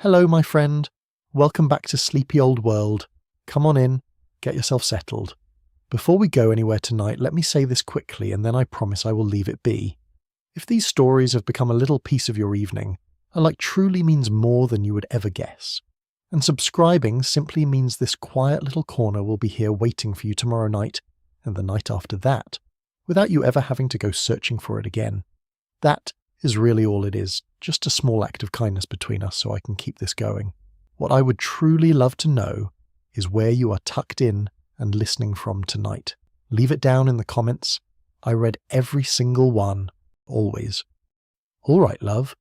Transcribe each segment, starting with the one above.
Hello, my friend. Welcome back to Sleepy Old World. Come on in, get yourself settled. Before we go anywhere tonight, let me say this quickly and then I promise I will leave it be. If these stories have become a little piece of your evening, and like truly means more than you would ever guess. And subscribing simply means this quiet little corner will be here waiting for you tomorrow night, and the night after that, without you ever having to go searching for it again. That is really all it is, just a small act of kindness between us so I can keep this going. What I would truly love to know is where you are tucked in and listening from tonight. Leave it down in the comments. I read every single one, always. All right, love.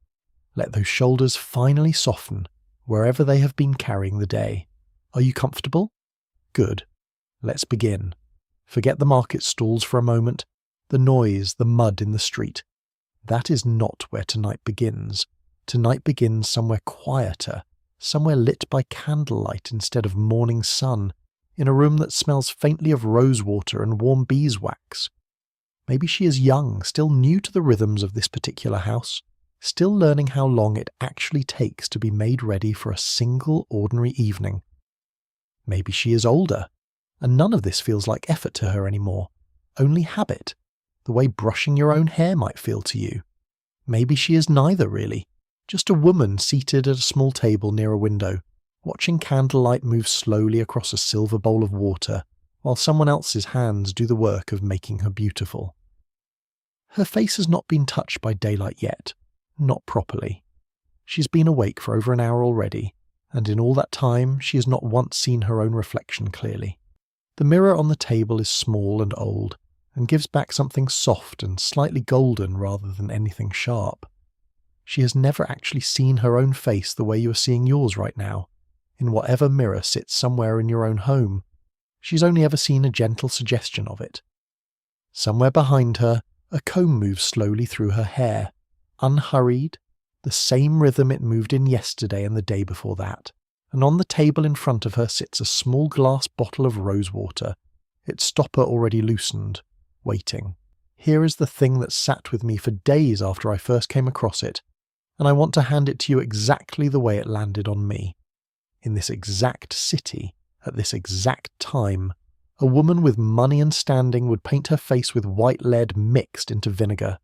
Let those shoulders finally soften wherever they have been carrying the day. Are you comfortable? Good. Let's begin. Forget the market stalls for a moment, the noise, the mud in the street. That is not where tonight begins. Tonight begins somewhere quieter, somewhere lit by candlelight instead of morning sun, in a room that smells faintly of rosewater and warm beeswax. Maybe she is young, still new to the rhythms of this particular house, still learning how long it actually takes to be made ready for a single ordinary evening. Maybe she is older, and none of this feels like effort to her anymore, only habit, the way brushing your own hair might feel to you. Maybe she is neither really, just a woman seated at a small table near a window, watching candlelight move slowly across a silver bowl of water, while someone else's hands do the work of making her beautiful. Her face has not been touched by daylight yet, not properly. She's been awake for over an hour already, and in all that time she has not once seen her own reflection clearly. The mirror on the table is small and old, and gives back something soft and slightly golden rather than anything sharp. She has never actually seen her own face the way you are seeing yours right now, in whatever mirror sits somewhere in your own home. She's only ever seen a gentle suggestion of it. Somewhere behind her, a comb moves slowly through her hair, unhurried, the same rhythm it moved in yesterday and the day before that, and on the table in front of her sits a small glass bottle of rosewater, its stopper already loosened, waiting. Here is the thing that sat with me for days after I first came across it, and I want to hand it to you exactly the way it landed on me. In this exact city, at this exact time, a woman with money and standing would paint her face with white lead mixed into vinegar,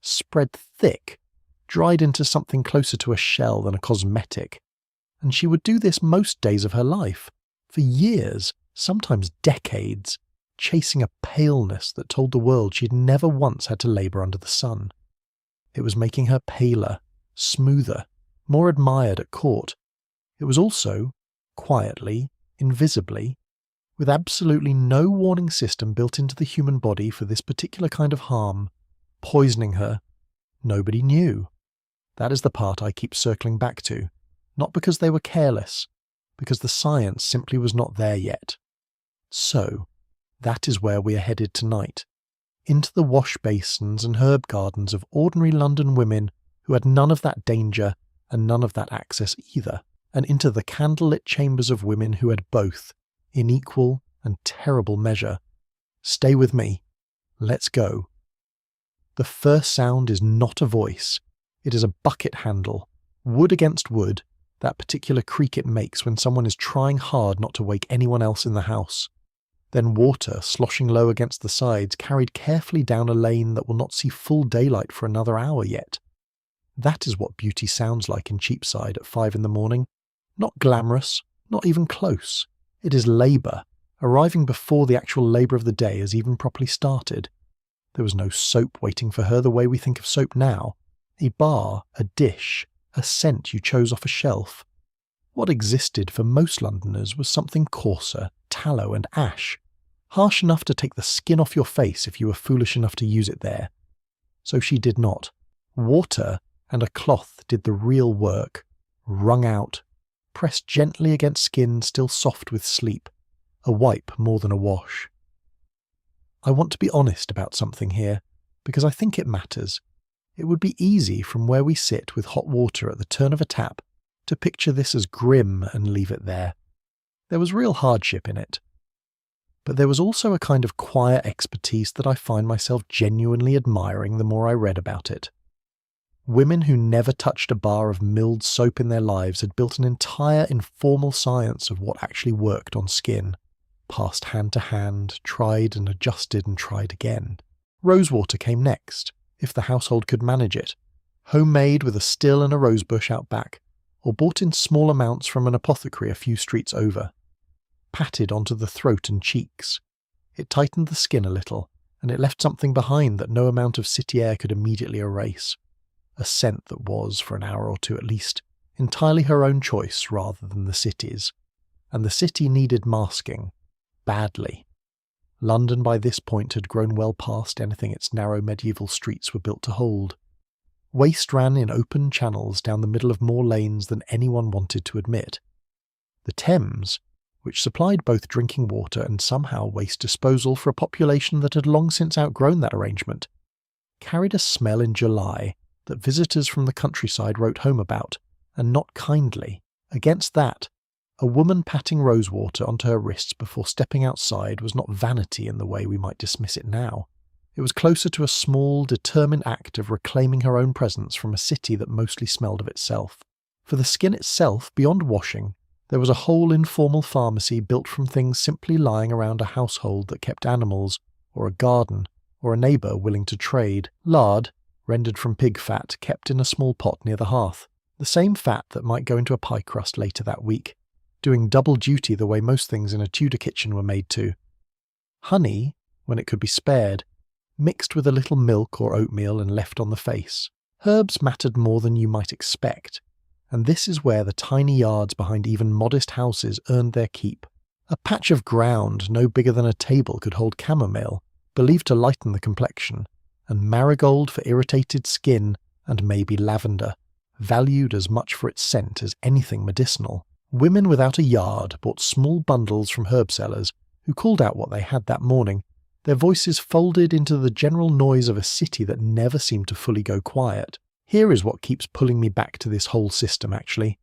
spread thick, dried into something closer to a shell than a cosmetic, and she would do this most days of her life, for years, sometimes decades, chasing a paleness that told the world she had never once had to labour under the sun. It was making her paler, smoother, more admired at court. It was also, quietly, invisibly, with absolutely no warning system built into the human body for this particular kind of harm, poisoning her. Nobody knew. That is the part I keep circling back to, not because they were careless, because the science simply was not there yet. So, that is where we are headed tonight, into the wash basins and herb gardens of ordinary London women who had none of that danger and none of that access either, and into the candlelit chambers of women who had both, in equal and terrible measure. Stay with me. Let's go. The first sound is not a voice. It is a bucket handle, wood against wood, that particular creak it makes when someone is trying hard not to wake anyone else in the house. Then water sloshing low against the sides, carried carefully down a lane that will not see full daylight for another hour yet. That is what beauty sounds like in Cheapside at 5 in the morning. Not glamorous, not even close. It is labour, arriving before the actual labour of the day has even properly started. There was no soap waiting for her the way we think of soap now. A bar, a dish, a scent you chose off a shelf. What existed for most Londoners was something coarser, tallow and ash, harsh enough to take the skin off your face if you were foolish enough to use it there. So she did not. Water and a cloth did the real work, wrung out, pressed gently against skin still soft with sleep, a wipe more than a wash. I want to be honest about something here, because I think it matters. It would be easy from where we sit with hot water at the turn of a tap to picture this as grim and leave it there. There was real hardship in it. But there was also a kind of quiet expertise that I find myself genuinely admiring the more I read about it. Women who never touched a bar of milled soap in their lives had built an entire informal science of what actually worked on skin. Passed hand to hand, tried and adjusted and tried again. Rosewater came next, if the household could manage it. Homemade with a still and a rosebush out back, or bought in small amounts from an apothecary a few streets over. Patted onto the throat and cheeks. It tightened the skin a little, and it left something behind that no amount of city air could immediately erase. A scent that was, for an hour or two at least, entirely her own choice rather than the city's. And the city needed masking. Badly. London by this point had grown well past anything its narrow medieval streets were built to hold. Waste ran in open channels down the middle of more lanes than anyone wanted to admit. The Thames, which supplied both drinking water and somehow waste disposal for a population that had long since outgrown that arrangement, carried a smell in July that visitors from the countryside wrote home about, and not kindly. Against that, a woman patting rosewater onto her wrists before stepping outside was not vanity in the way we might dismiss it now. It was closer to a small, determined act of reclaiming her own presence from a city that mostly smelled of itself. For the skin itself, beyond washing, there was a whole informal pharmacy built from things simply lying around a household that kept animals, or a garden, or a neighbour willing to trade. Lard, rendered from pig fat, kept in a small pot near the hearth, the same fat that might go into a pie crust later that week, doing double duty the way most things in a Tudor kitchen were made to. Honey, when it could be spared, mixed with a little milk or oatmeal and left on the face. Herbs mattered more than you might expect, and this is where the tiny yards behind even modest houses earned their keep. A patch of ground no bigger than a table could hold chamomile, believed to lighten the complexion, and marigold for irritated skin, and maybe lavender, valued as much for its scent as anything medicinal. Women without a yard bought small bundles from herb sellers who called out what they had that morning, their voices folded into the general noise of a city that never seemed to fully go quiet. Here is what keeps pulling me back to this whole system, actually.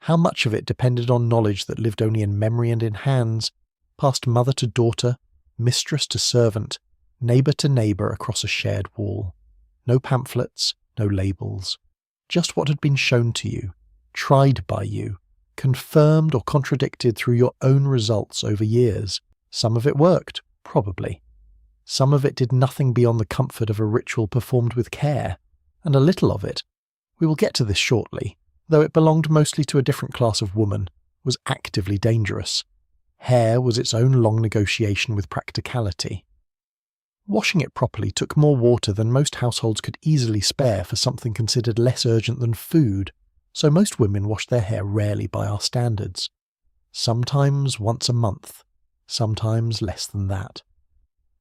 How much of it depended on knowledge that lived only in memory and in hands, passed mother to daughter, mistress to servant, neighbour to neighbour across a shared wall. No pamphlets, no labels. Just what had been shown to you, tried by you, confirmed or contradicted through your own results over years. Some of it worked, probably. Some of it did nothing beyond the comfort of a ritual performed with care, and a little of it, we will get to this shortly, though it belonged mostly to a different class of woman, was actively dangerous. Hair was its own long negotiation with practicality. Washing it properly took more water than most households could easily spare for something considered less urgent than food, so most women washed their hair rarely by our standards. Sometimes once a month, sometimes less than that.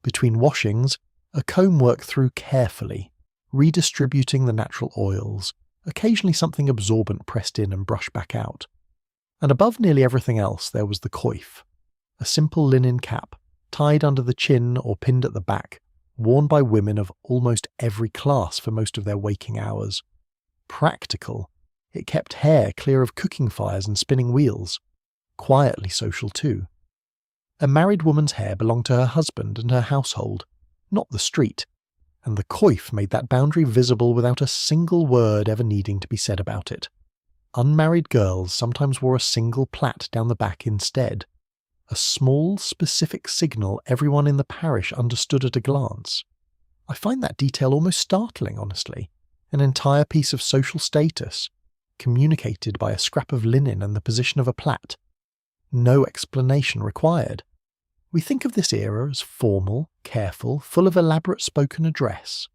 Between washings, a comb worked through carefully, redistributing the natural oils, occasionally something absorbent pressed in and brushed back out. And above nearly everything else there was the coif, a simple linen cap, tied under the chin or pinned at the back, worn by women of almost every class for most of their waking hours. Practical, it kept hair clear of cooking fires and spinning wheels. Quietly social too. A married woman's hair belonged to her husband and her household, not the street, and the coif made that boundary visible without a single word ever needing to be said about it. Unmarried girls sometimes wore a single plait down the back instead, a small, specific signal everyone in the parish understood at a glance. I find that detail almost startling, honestly. An entire piece of social status, communicated by a scrap of linen and the position of a plait. No explanation required. We think of this era as formal, careful, full of elaborate spoken address.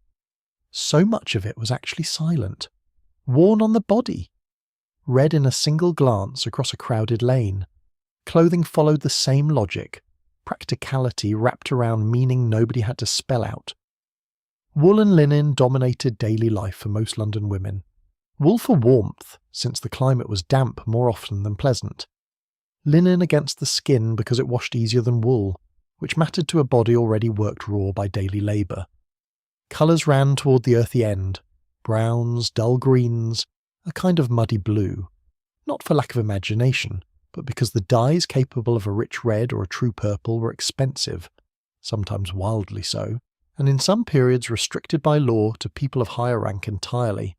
So much of it was actually silent, worn on the body, read in a single glance across a crowded lane. Clothing followed the same logic, practicality wrapped around meaning nobody had to spell out. Wool and linen dominated daily life for most London women. Wool for warmth, since the climate was damp more often than pleasant. Linen against the skin because it washed easier than wool, which mattered to a body already worked raw by daily labour. Colours ran toward the earthy end, browns, dull greens, a kind of muddy blue, not for lack of imagination, but because the dyes capable of a rich red or a true purple were expensive, sometimes wildly so, and in some periods restricted by law to people of higher rank entirely.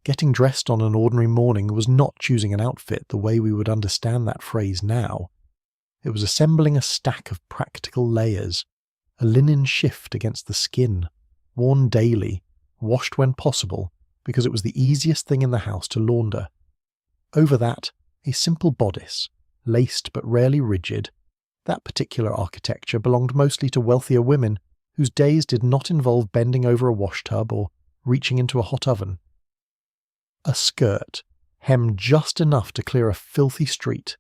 Getting dressed on an ordinary morning was not choosing an outfit the way we would understand that phrase now. It was assembling a stack of practical layers, a linen shift against the skin, worn daily, washed when possible, because it was the easiest thing in the house to launder. Over that, a simple bodice, laced but rarely rigid. That particular architecture belonged mostly to wealthier women whose days did not involve bending over a washtub or reaching into a hot oven. A skirt, hemmed just enough to clear a filthy street,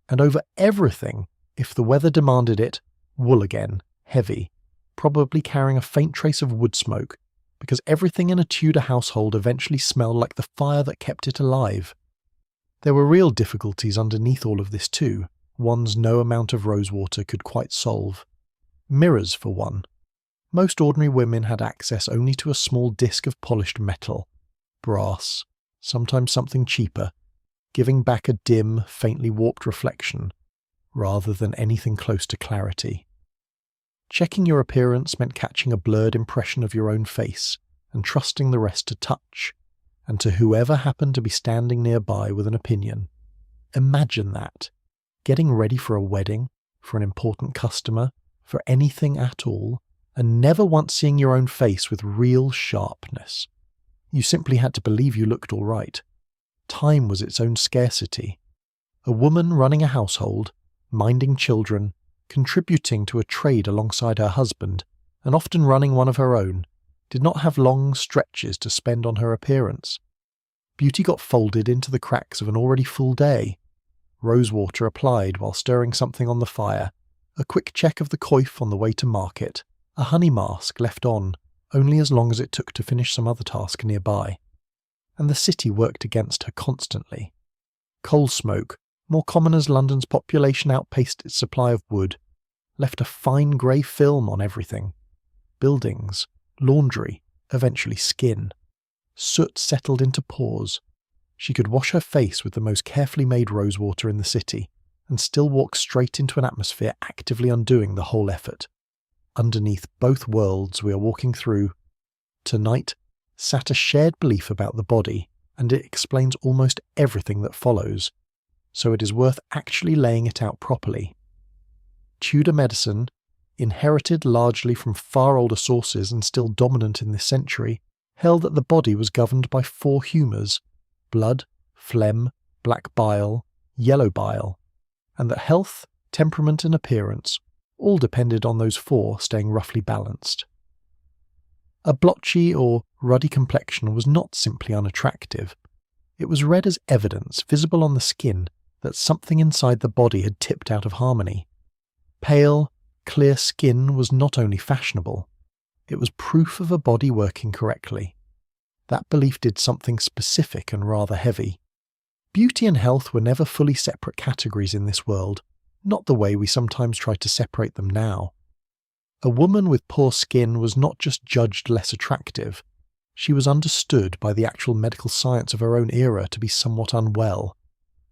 and over everything, if the weather demanded it, wool again, heavy, probably carrying a faint trace of wood smoke, because everything in a Tudor household eventually smelled like the fire that kept it alive. There were real difficulties underneath all of this too, ones no amount of rosewater could quite solve. Mirrors, for one. Most ordinary women had access only to a small disc of polished metal, brass, sometimes something cheaper, giving back a dim, faintly warped reflection, rather than anything close to clarity. Checking your appearance meant catching a blurred impression of your own face and trusting the rest to touch, and to whoever happened to be standing nearby with an opinion. Imagine that. Getting ready for a wedding, for an important customer, for anything at all, and never once seeing your own face with real sharpness. You simply had to believe you looked all right. Time was its own scarcity. A woman running a household, minding children, contributing to a trade alongside her husband, and often running one of her own, did not have long stretches to spend on her appearance. Beauty got folded into the cracks of an already full day. Rosewater applied while stirring something on the fire, a quick check of the coif on the way to market, a honey mask left on only as long as it took to finish some other task nearby. And the city worked against her constantly. Coal smoke, more common as London's population outpaced its supply of wood, left a fine grey film on everything. Buildings, laundry, eventually skin. Soot settled into pores. She could wash her face with the most carefully made rosewater in the city, and still walk straight into an atmosphere actively undoing the whole effort. Underneath both worlds we are walking through, tonight, sat a shared belief about the body, and it explains almost everything that follows, so it is worth actually laying it out properly. Tudor medicine, inherited largely from far older sources and still dominant in this century, held that the body was governed by 4 humours: blood, phlegm, black bile, yellow bile, and that health, temperament and appearance all depended on those 4 staying roughly balanced. A blotchy or ruddy complexion was not simply unattractive. It was read as evidence, visible on the skin, that something inside the body had tipped out of harmony. Pale, clear skin was not only fashionable, it was proof of a body working correctly. That belief did something specific and rather heavy. Beauty and health were never fully separate categories in this world, not the way we sometimes try to separate them now. A woman with poor skin was not just judged less attractive, she was understood by the actual medical science of her own era to be somewhat unwell.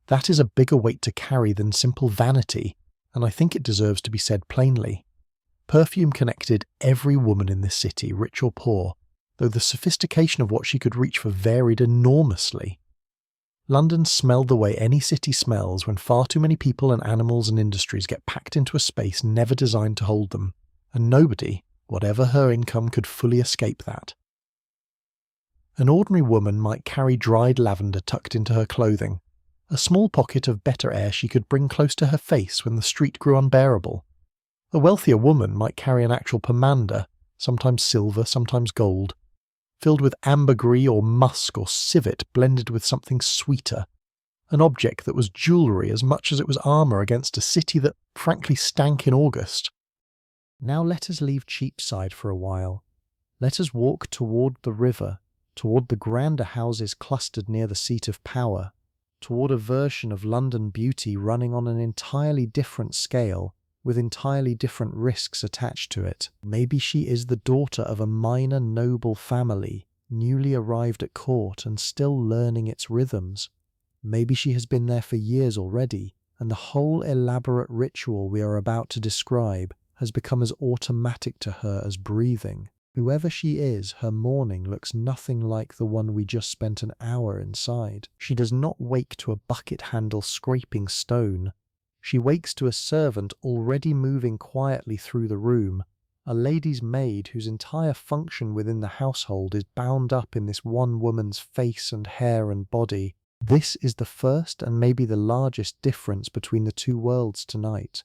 That is a bigger weight to carry than simple vanity, and I think it deserves to be said plainly. Perfume connected every woman in this city, rich or poor, though the sophistication of what she could reach for varied enormously. London smelled the way any city smells when far too many people and animals and industries get packed into a space never designed to hold them, and nobody, whatever her income, could fully escape that. An ordinary woman might carry dried lavender tucked into her clothing, a small pocket of better air she could bring close to her face when the street grew unbearable. A wealthier woman might carry an actual pomander, sometimes silver, sometimes gold, filled with ambergris or musk or civet blended with something sweeter, an object that was jewellery as much as it was armour against a city that frankly stank in August. Now let us leave Cheapside for a while. Let us walk toward the river, toward the grander houses clustered near the seat of power, toward a version of London beauty running on an entirely different scale, with entirely different risks attached to it. Maybe she is the daughter of a minor noble family, newly arrived at court and still learning its rhythms. Maybe she has been there for years already, and the whole elaborate ritual we are about to describe has become as automatic to her as breathing. Whoever she is, her morning looks nothing like the one we just spent an hour inside. She does not wake to a bucket handle scraping stone. She wakes to a servant already moving quietly through the room, a lady's maid whose entire function within the household is bound up in this one woman's face and hair and body. This is the first and maybe the largest difference between the two worlds tonight.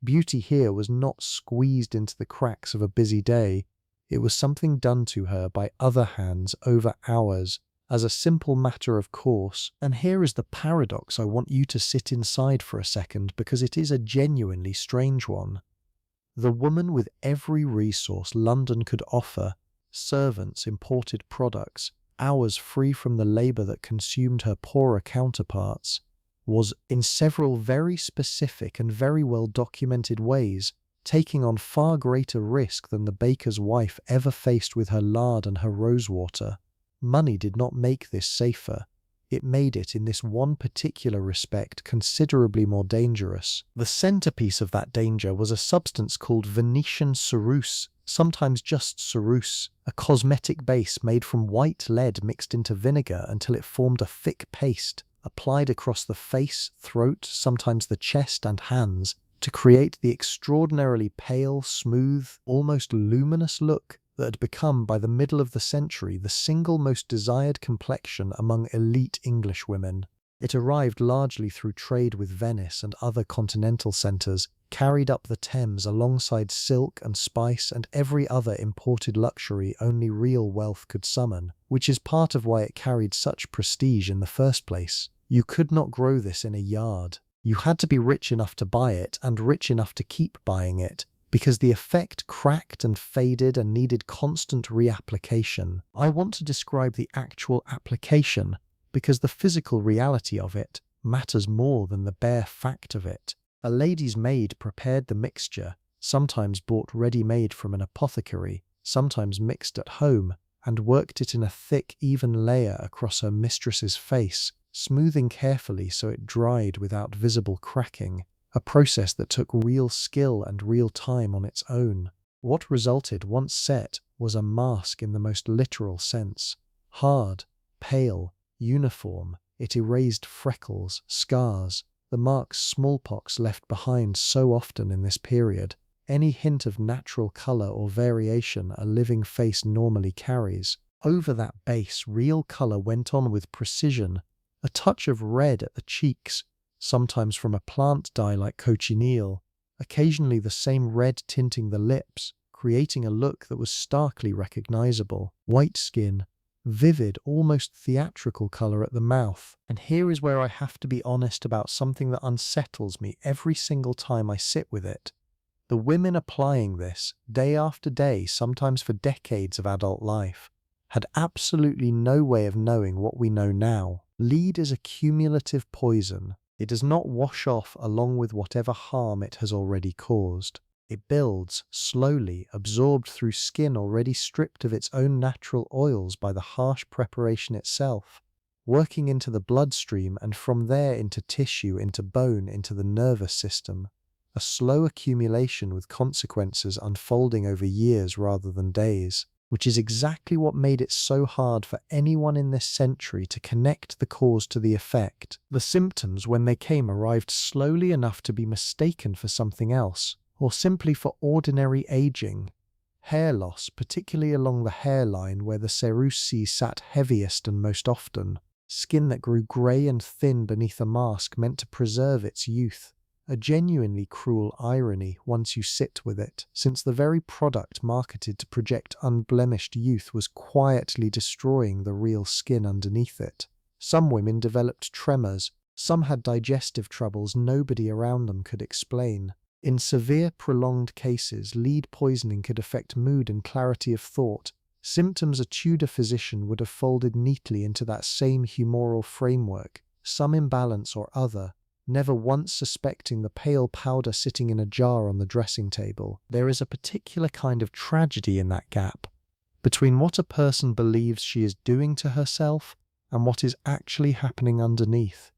Beauty here was not squeezed into the cracks of a busy day. It was something done to her by other hands over hours, as a simple matter of course. And here is the paradox I want you to sit inside for a second, because it is a genuinely strange one. The woman with every resource London could offer, servants, imported products, hours free from the labour that consumed her poorer counterparts, was, in several very specific and very well documented ways, taking on far greater risk than the baker's wife ever faced with her lard and her rosewater. Money did not make this safer. It made it, in this one particular respect, considerably more dangerous. The centerpiece of that danger was a substance called Venetian ceruse, sometimes just ceruse, a cosmetic base made from white lead mixed into vinegar until it formed a thick paste, applied across the face, throat, sometimes the chest and hands, to create the extraordinarily pale, smooth, almost luminous look that had become, by the middle of the century, the single most desired complexion among elite English women. It arrived largely through trade with Venice and other continental centres, carried up the Thames alongside silk and spice and every other imported luxury only real wealth could summon, which is part of why it carried such prestige in the first place. You could not grow this in a yard. You had to be rich enough to buy it and rich enough to keep buying it, because the effect cracked and faded and needed constant reapplication. I want to describe the actual application, because the physical reality of it matters more than the bare fact of it. A lady's maid prepared the mixture, sometimes bought ready-made from an apothecary, sometimes mixed at home, and worked it in a thick, even layer across her mistress's face, smoothing carefully so it dried without visible cracking, a process that took real skill and real time on its own. What resulted, once set, was a mask in the most literal sense. Hard, pale, uniform, it erased freckles, scars, the marks smallpox left behind so often in this period, any hint of natural colour or variation a living face normally carries. Over that base, real colour went on with precision, a touch of red at the cheeks, sometimes from a plant dye like cochineal, occasionally the same red tinting the lips, creating a look that was starkly recognizable. White skin, vivid, almost theatrical colour at the mouth. And here is where I have to be honest about something that unsettles me every single time I sit with it. The women applying this, day after day, sometimes for decades of adult life, had absolutely no way of knowing what we know now. Lead is a cumulative poison. It does not wash off along with whatever harm it has already caused. It builds, slowly, absorbed through skin already stripped of its own natural oils by the harsh preparation itself, working into the bloodstream and from there into tissue, into bone, into the nervous system. A slow accumulation with consequences unfolding over years rather than days, which is exactly what made it so hard for anyone in this century to connect the cause to the effect. The symptoms, when they came, arrived slowly enough to be mistaken for something else, or simply for ordinary aging. Hair loss, particularly along the hairline where the ceruse sat heaviest and most often. Skin that grew grey and thin beneath a mask meant to preserve its youth. A genuinely cruel irony once you sit with it, since the very product marketed to project unblemished youth was quietly destroying the real skin underneath it. Some women developed tremors, some had digestive troubles nobody around them could explain. In severe, prolonged cases, lead poisoning could affect mood and clarity of thought, symptoms a Tudor physician would have folded neatly into that same humoral framework, some imbalance or other, never once suspecting the pale powder sitting in a jar on the dressing table. There is a particular kind of tragedy in that gap, between what a person believes she is doing to herself and what is actually happening underneath.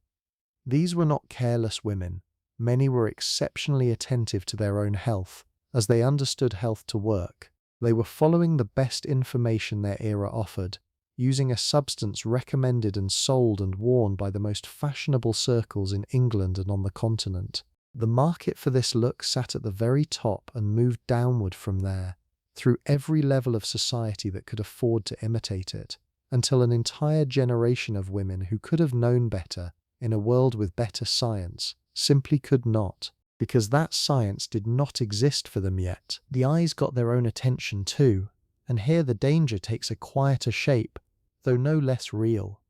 These were not careless women. Many were exceptionally attentive to their own health, as they understood health to work. They were following the best information their era offered, using a substance recommended and sold and worn by the most fashionable circles in England and on the continent. The market for this look sat at the very top and moved downward from there, through every level of society that could afford to imitate it, until an entire generation of women who could have known better, in a world with better science, simply could not, because that science did not exist for them yet. The eyes got their own attention too, and here the danger takes a quieter shape, though no less real.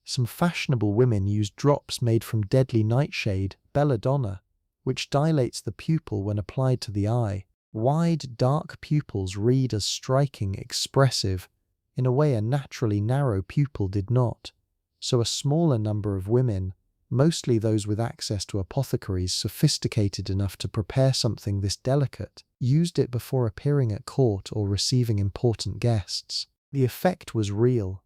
Some fashionable women used drops made from deadly nightshade, belladonna, which dilates the pupil when applied to the eye. Wide, dark pupils read as striking, expressive, in a way a naturally narrow pupil did not. So a smaller number of women, mostly those with access to apothecaries sophisticated enough to prepare something this delicate, used it before appearing at court or receiving important guests. The effect was real.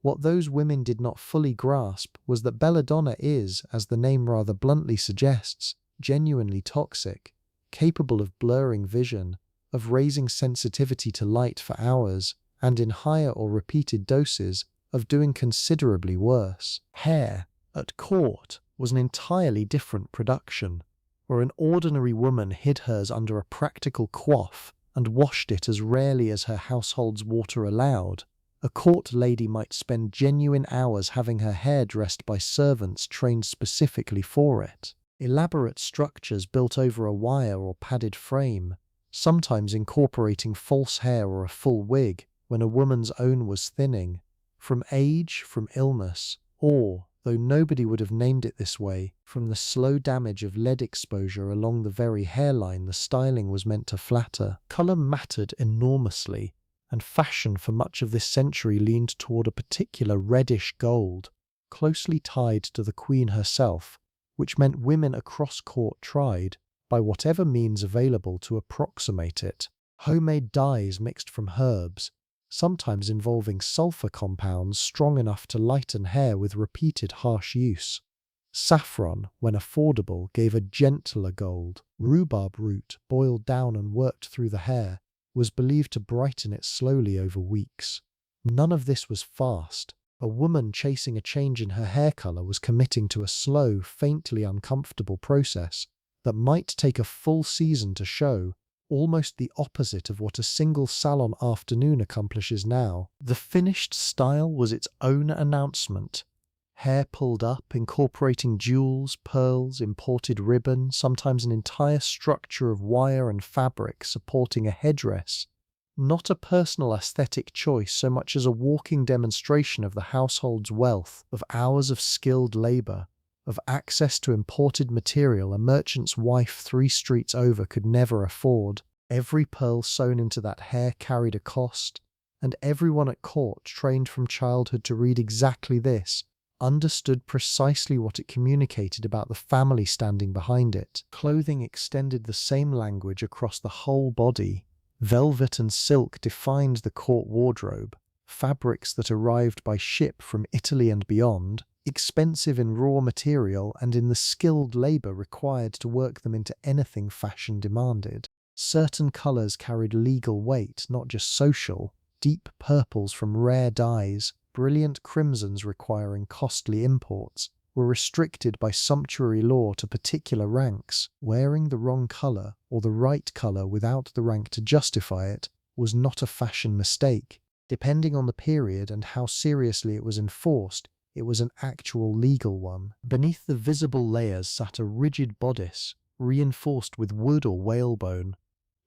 What those women did not fully grasp was that belladonna is, as the name rather bluntly suggests, genuinely toxic, capable of blurring vision, of raising sensitivity to light for hours, and in higher or repeated doses, of doing considerably worse. Hair, at court, was an entirely different production, where an ordinary woman hid hers under a practical coif and washed it as rarely as her household's water allowed. A court lady might spend genuine hours having her hair dressed by servants trained specifically for it. Elaborate structures built over a wire or padded frame, sometimes incorporating false hair or a full wig when a woman's own was thinning, from age, from illness, or, though nobody would have named it this way, from the slow damage of lead exposure along the very hairline the styling was meant to flatter. Colour mattered enormously, and fashion for much of this century leaned toward a particular reddish gold, closely tied to the Queen herself, which meant women across court tried, by whatever means available, to approximate it. Homemade dyes mixed from herbs, sometimes involving sulfur compounds strong enough to lighten hair with repeated harsh use. Saffron, when affordable, gave a gentler gold. Rhubarb root, boiled down and worked through the hair, was believed to brighten it slowly over weeks. None of this was fast. A woman chasing a change in her hair colour was committing to a slow, faintly uncomfortable process that might take a full season to show, almost the opposite of what a single salon afternoon accomplishes now. The finished style was its own announcement. Hair pulled up, incorporating jewels, pearls, imported ribbon, sometimes an entire structure of wire and fabric supporting a headdress. Not a personal aesthetic choice so much as a walking demonstration of the household's wealth, of hours of skilled labour, of access to imported material a merchant's wife 3 streets over could never afford. Every pearl sewn into that hair carried a cost, and everyone at court, trained from childhood to read exactly this, understood precisely what it communicated about the family standing behind it. Clothing extended the same language across the whole body. Velvet and silk defined the court wardrobe, fabrics that arrived by ship from Italy and beyond, expensive in raw material and in the skilled labour required to work them into anything fashion demanded. Certain colours carried legal weight, not just social. Deep purples from rare dyes, brilliant crimsons requiring costly imports, were restricted by sumptuary law to particular ranks. Wearing the wrong colour, or the right colour without the rank to justify it, was not a fashion mistake. Depending on the period and how seriously it was enforced, it was an actual legal one. Beneath the visible layers sat a rigid bodice, reinforced with wood or whalebone,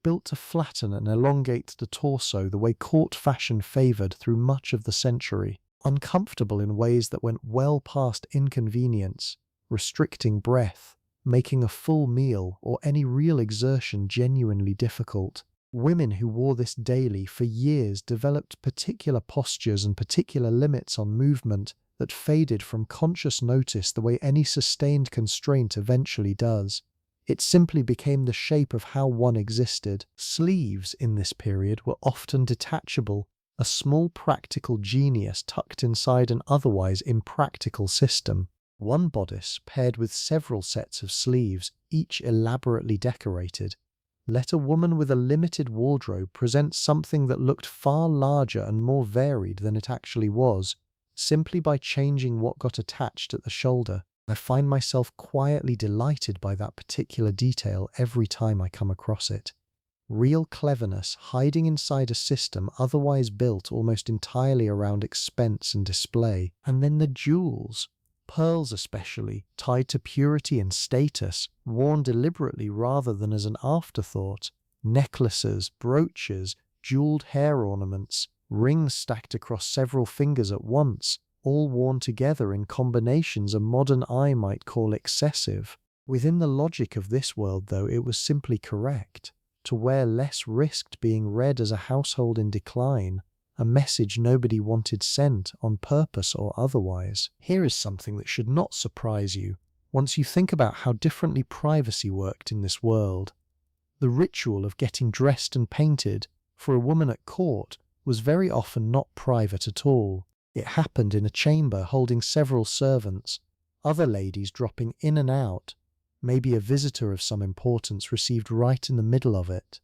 built to flatten and elongate the torso the way court fashion favoured through much of the century. Uncomfortable in ways that went well past inconvenience, restricting breath, making a full meal or any real exertion genuinely difficult. Women who wore this daily for years developed particular postures and particular limits on movement that faded from conscious notice the way any sustained constraint eventually does. It simply became the shape of how one existed. Sleeves in this period were often detachable, a small practical genius tucked inside an otherwise impractical system. One bodice paired with several sets of sleeves, each elaborately decorated, Let a woman with a limited wardrobe present something that looked far larger and more varied than it actually was, simply by changing what got attached at the shoulder. I find myself quietly delighted by that particular detail every time I come across it. Real cleverness hiding inside a system otherwise built almost entirely around expense and display. And then the jewels. Pearls especially, tied to purity and status, worn deliberately rather than as an afterthought. Necklaces, brooches, jeweled hair ornaments, rings stacked across several fingers at once, all worn together in combinations a modern eye might call excessive. Within the logic of this world, though, it was simply correct. To wear less risked being read as a household in decline, a message nobody wanted sent on purpose or otherwise. Here is something that should not surprise you once you think about how differently privacy worked in this world. The ritual of getting dressed and painted for a woman at court was very often not private at all. It happened in a chamber holding several servants, other ladies dropping in and out. Maybe a visitor of some importance received right in the middle of it.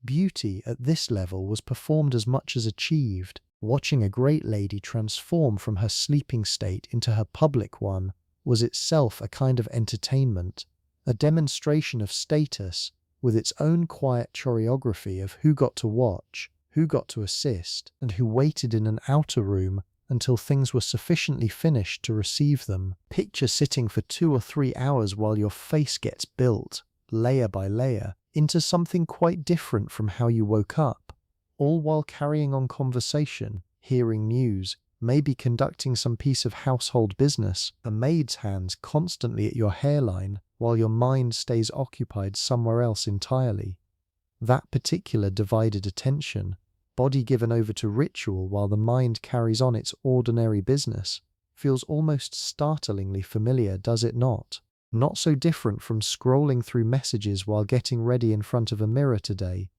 Beauty at this level was performed as much as achieved. Watching a great lady transform from her sleeping state into her public one was itself a kind of entertainment, a demonstration of status with its own quiet choreography of who got to watch, who got to assist, and who waited in an outer room until things were sufficiently finished to receive them. Picture sitting for 2 or 3 hours while your face gets built, layer by layer, into something quite different from how you woke up, all while carrying on conversation, hearing news, maybe conducting some piece of household business, a maid's hands constantly at your hairline while your mind stays occupied somewhere else entirely. That particular divided attention, body given over to ritual while the mind carries on its ordinary business, feels almost startlingly familiar, does it not? Not so different from scrolling through messages while getting ready in front of a mirror today,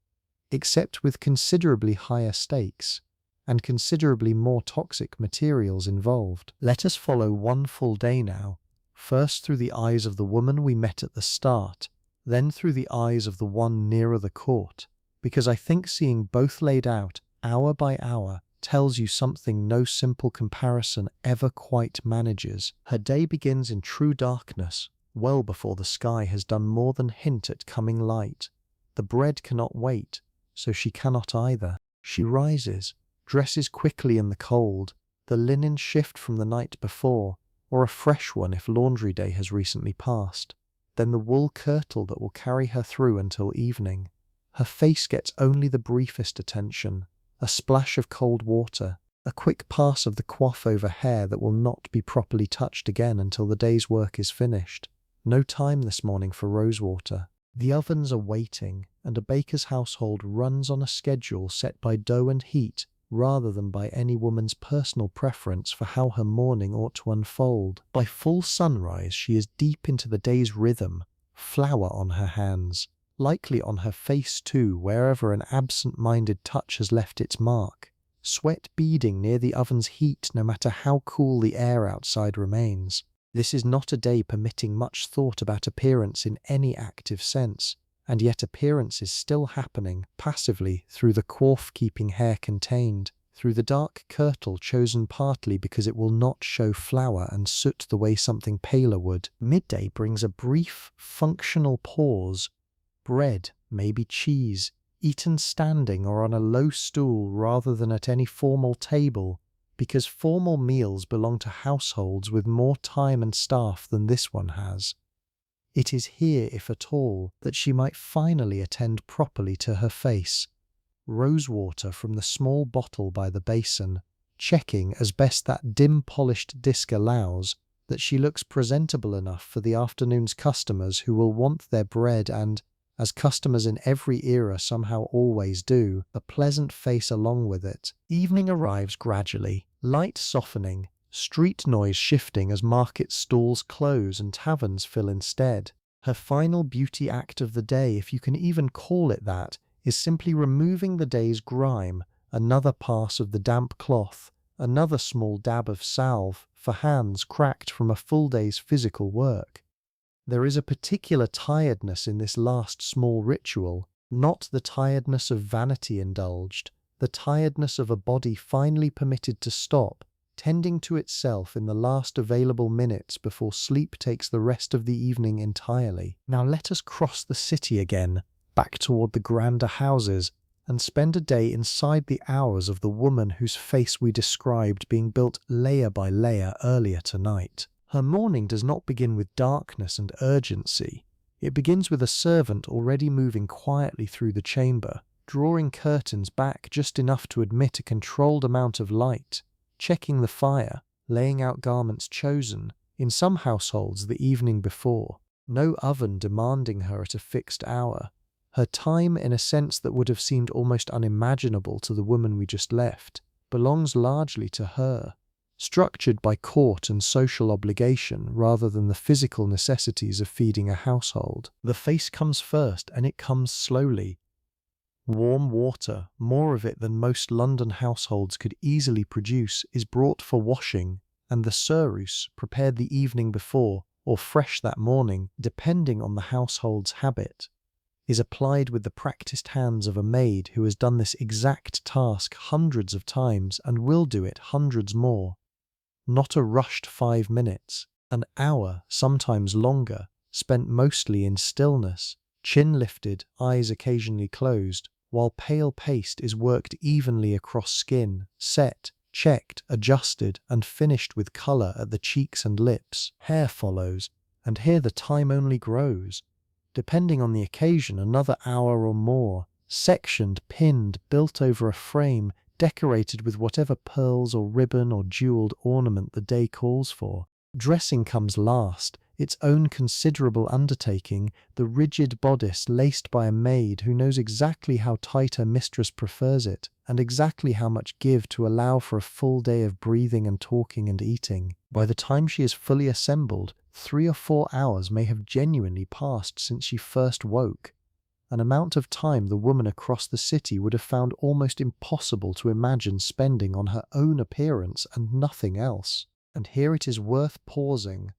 except with considerably higher stakes and considerably more toxic materials involved. Let us follow one full day now, first through the eyes of the woman we met at the start, then through the eyes of the one nearer the court, because I think seeing both laid out, hour by hour, tells you something no simple comparison ever quite manages. Her day begins in true darkness, well before the sky has done more than hint at coming light. The bread cannot wait, so she cannot either. She rises, dresses quickly in the cold, the linen shift from the night before, or a fresh one if laundry day has recently passed, then the wool kirtle that will carry her through until evening. Her face gets only the briefest attention, a splash of cold water, a quick pass of the coif over hair that will not be properly touched again until the day's work is finished. No time this morning for rosewater. The ovens are waiting, and a baker's household runs on a schedule set by dough and heat rather than by any woman's personal preference for how her morning ought to unfold. By full sunrise she is deep into the day's rhythm, flour on her hands, likely on her face too, wherever an absent-minded touch has left its mark, sweat beading near the oven's heat no matter how cool the air outside remains. This is not a day permitting much thought about appearance in any active sense, and yet appearance is still happening passively through the coif-keeping hair contained, through the dark kirtle chosen partly because it will not show flour and soot the way something paler would. Midday brings a brief, functional pause. Bread, maybe cheese, eaten standing or on a low stool rather than at any formal table, because formal meals belong to households with more time and staff than this one has. It is here, if at all, that she might finally attend properly to her face. Rosewater from the small bottle by the basin, checking as best that dim-polished disc allows that she looks presentable enough for the afternoon's customers who will want their bread and, as customers in every era somehow always do, a pleasant face along with it. Evening arrives gradually, light softening, street noise shifting as market stalls close and taverns fill instead. Her final beauty act of the day, if you can even call it that, is simply removing the day's grime, another pass of the damp cloth, another small dab of salve for hands cracked from a full day's physical work. There is a particular tiredness in this last small ritual, Not the tiredness of vanity indulged, the tiredness of a body finally permitted to stop, tending to itself in the last available minutes before sleep takes the rest of the evening entirely. Now let us cross the city again, back toward the grander houses, and spend a day inside the hours of the woman whose face we described being built layer by layer earlier tonight. Her morning does not begin with darkness and urgency. It begins with a servant already moving quietly through the chamber, drawing curtains back just enough to admit a controlled amount of light, checking the fire, laying out garments chosen, in some households the evening before, no oven demanding her at a fixed hour. Her time, in a sense that would have seemed almost unimaginable to the woman we just left, belongs largely to her, structured by court and social obligation rather than the physical necessities of feeding a household. The face comes first, and it comes slowly. Warm water, more of it than most London households could easily produce, is brought for washing, and the ceruse, prepared the evening before, or fresh that morning, depending on the household's habit, is applied with the practiced hands of a maid who has done this exact task hundreds of times and will do it hundreds more. Not a rushed 5 minutes, an hour, sometimes longer, spent mostly in stillness, chin lifted, eyes occasionally closed, while pale paste is worked evenly across skin, set, checked, adjusted, and finished with colour at the cheeks and lips. Hair follows, and here the time only grows. Depending on the occasion, another hour or more, sectioned, pinned, built over a frame, decorated with whatever pearls or ribbon or jewelled ornament the day calls for. Dressing comes last, its own considerable undertaking, the rigid bodice laced by a maid who knows exactly how tight her mistress prefers it, and exactly how much give to allow for a full day of breathing and talking and eating. By the time she is fully assembled, 3 or 4 hours may have genuinely passed since she first woke, an amount of time the woman across the city would have found almost impossible to imagine spending on her own appearance and nothing else. And here it is worth pausing,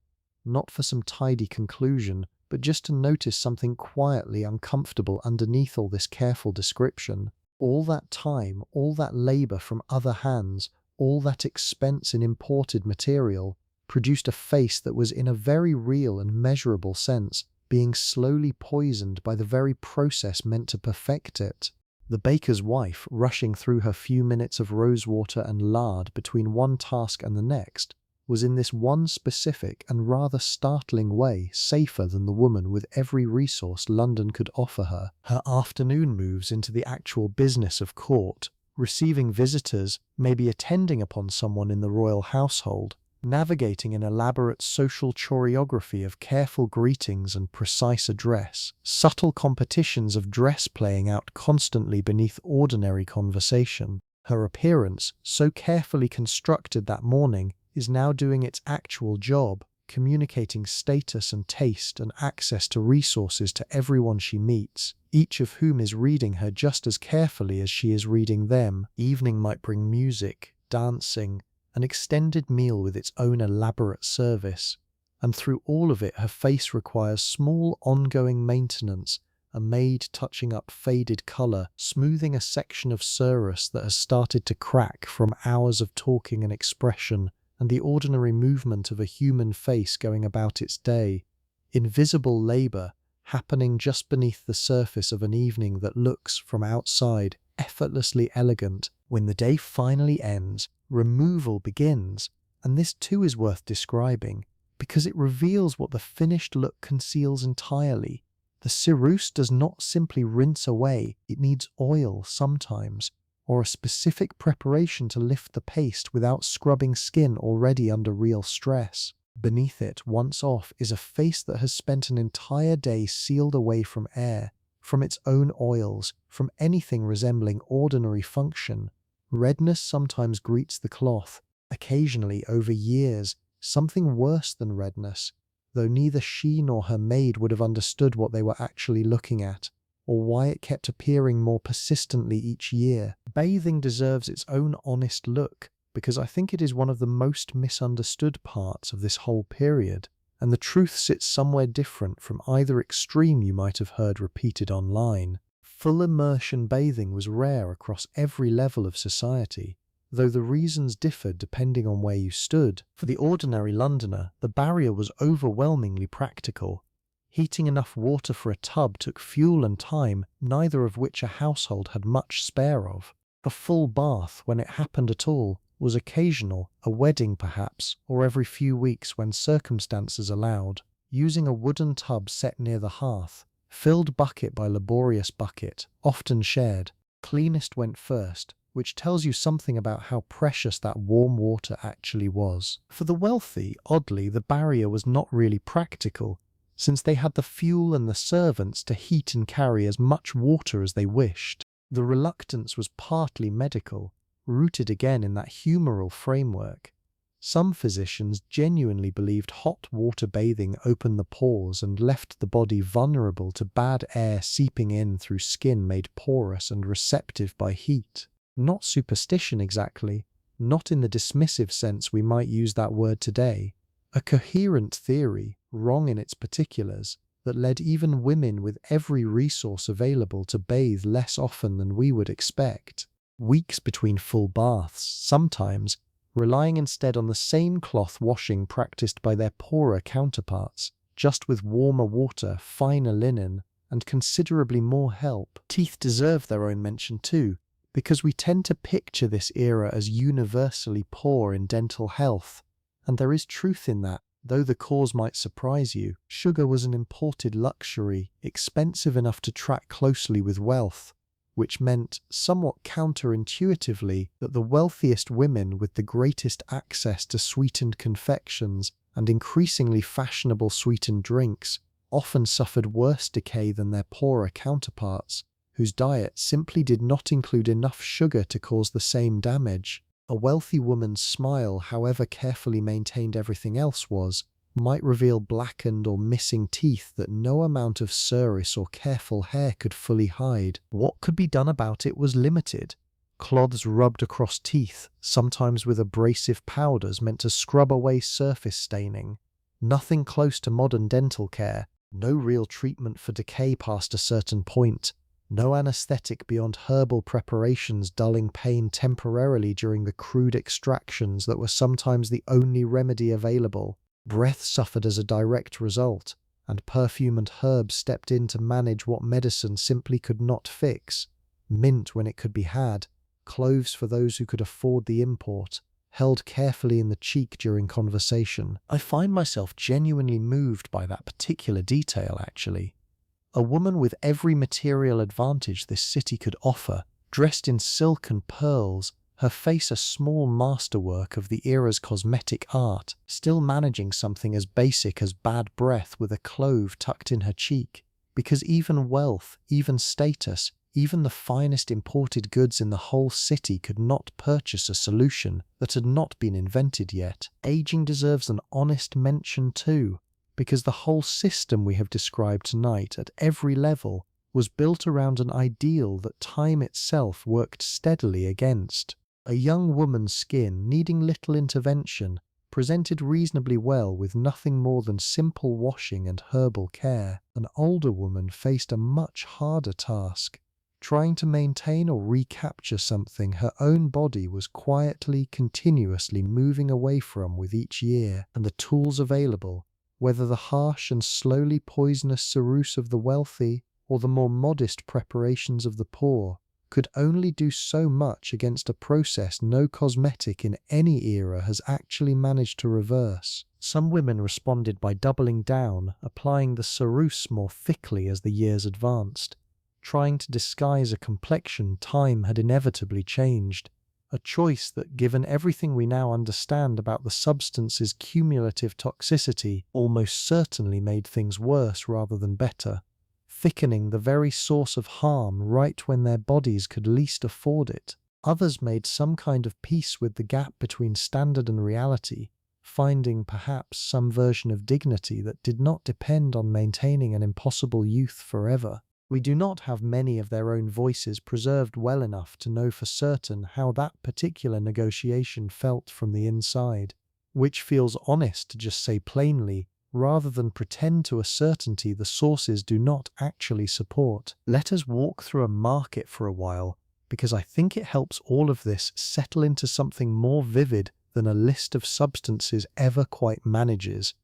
not for some tidy conclusion, but just to notice something quietly uncomfortable underneath all this careful description. All that time, all that labour from other hands, all that expense in imported material, produced a face that was in a very real and measurable sense being slowly poisoned by the very process meant to perfect it. The baker's wife, rushing through her few minutes of rosewater and lard between one task and the next, was in this one specific and rather startling way safer than the woman with every resource London could offer her. Her afternoon moves into the actual business of court, receiving visitors, maybe attending upon someone in the royal household, navigating an elaborate social choreography of careful greetings and precise address, subtle competitions of dress playing out constantly beneath ordinary conversation. Her appearance, so carefully constructed that morning, is now doing its actual job, communicating status and taste and access to resources to everyone she meets, each of whom is reading her just as carefully as she is reading them. Evening might bring music, dancing, an extended meal with its own elaborate service, and through all of it her face requires small ongoing maintenance, a maid touching up faded colour, smoothing a section of ceruse that has started to crack from hours of talking and expression, and the ordinary movement of a human face going about its day. Invisible labour, happening just beneath the surface of an evening that looks, from outside, effortlessly elegant. When the day finally ends, removal begins, and this too is worth describing, because it reveals what the finished look conceals entirely. The ceruse does not simply rinse away, it needs oil sometimes, or a specific preparation to lift the paste without scrubbing skin already under real stress. Beneath it, once off, is a face that has spent an entire day sealed away from air, from its own oils, from anything resembling ordinary function. Redness sometimes greets the cloth, occasionally, over years, something worse than redness, though neither she nor her maid would have understood what they were actually looking at, or why it kept appearing more persistently each year. Bathing deserves its own honest look, because I think it is one of the most misunderstood parts of this whole period, and the truth sits somewhere different from either extreme you might have heard repeated online. Full immersion bathing was rare across every level of society, though the reasons differed depending on where you stood. For the ordinary Londoner, the barrier was overwhelmingly practical. Heating enough water for a tub took fuel and time, neither of which a household had much spare of. A full bath, when it happened at all, was occasional, a wedding perhaps, or every few weeks when circumstances allowed. Using a wooden tub set near the hearth, filled bucket by laborious bucket, often shared, cleanest went first, which tells you something about how precious that warm water actually was. For the wealthy, oddly, the barrier was not really practical, since they had the fuel and the servants to heat and carry as much water as they wished. The reluctance was partly medical, rooted again in that humoral framework. Some physicians genuinely believed hot water bathing opened the pores and left the body vulnerable to bad air seeping in through skin made porous and receptive by heat. Not superstition exactly, not in the dismissive sense we might use that word today. A coherent theory, wrong in its particulars, that led even women with every resource available to bathe less often than we would expect. Weeks between full baths, sometimes, relying instead on the same cloth washing practiced by their poorer counterparts, just with warmer water, finer linen, and considerably more help. Teeth deserve their own mention too, because we tend to picture this era as universally poor in dental health, and there is truth in that, though the cause might surprise you. Sugar was an imported luxury, expensive enough to track closely with wealth, which meant, somewhat counterintuitively, that the wealthiest women with the greatest access to sweetened confections and increasingly fashionable sweetened drinks often suffered worse decay than their poorer counterparts, whose diet simply did not include enough sugar to cause the same damage. A wealthy woman's smile, however carefully maintained everything else was, might reveal blackened or missing teeth that no amount of ceruse or careful hair could fully hide. What could be done about it was limited. Cloths rubbed across teeth, sometimes with abrasive powders meant to scrub away surface staining. Nothing close to modern dental care, no real treatment for decay past a certain point, no anesthetic beyond herbal preparations dulling pain temporarily during the crude extractions that were sometimes the only remedy available. Breath suffered as a direct result, and perfume and herbs stepped in to manage what medicine simply could not fix. Mint when it could be had, cloves for those who could afford the import, held carefully in the cheek during conversation. I find myself genuinely moved by that particular detail, actually. A woman with every material advantage this city could offer, dressed in silk and pearls, her face a small masterwork of the era's cosmetic art, still managing something as basic as bad breath with a clove tucked in her cheek, because even wealth, even status, even the finest imported goods in the whole city could not purchase a solution that had not been invented yet. Aging deserves an honest mention too, because the whole system we have described tonight at every level was built around an ideal that time itself worked steadily against. A young woman's skin, needing little intervention, presented reasonably well with nothing more than simple washing and herbal care. An older woman faced a much harder task, trying to maintain or recapture something her own body was quietly, continuously moving away from with each year, and the tools available, whether the harsh and slowly poisonous ceruse of the wealthy or the more modest preparations of the poor, could only do so much against a process no cosmetic in any era has actually managed to reverse. Some women responded by doubling down, applying the ceruse more thickly as the years advanced, trying to disguise a complexion time had inevitably changed, a choice that, given everything we now understand about the substance's cumulative toxicity, almost certainly made things worse rather than better, thickening the very source of harm right when their bodies could least afford it. Others made some kind of peace with the gap between standard and reality, finding perhaps some version of dignity that did not depend on maintaining an impossible youth forever. We do not have many of their own voices preserved well enough to know for certain how that particular negotiation felt from the inside, which feels honest to just say plainly, rather than pretend to a certainty the sources do not actually support. Let us walk through a market for a while, because I think it helps all of this settle into something more vivid than a list of substances ever quite manages.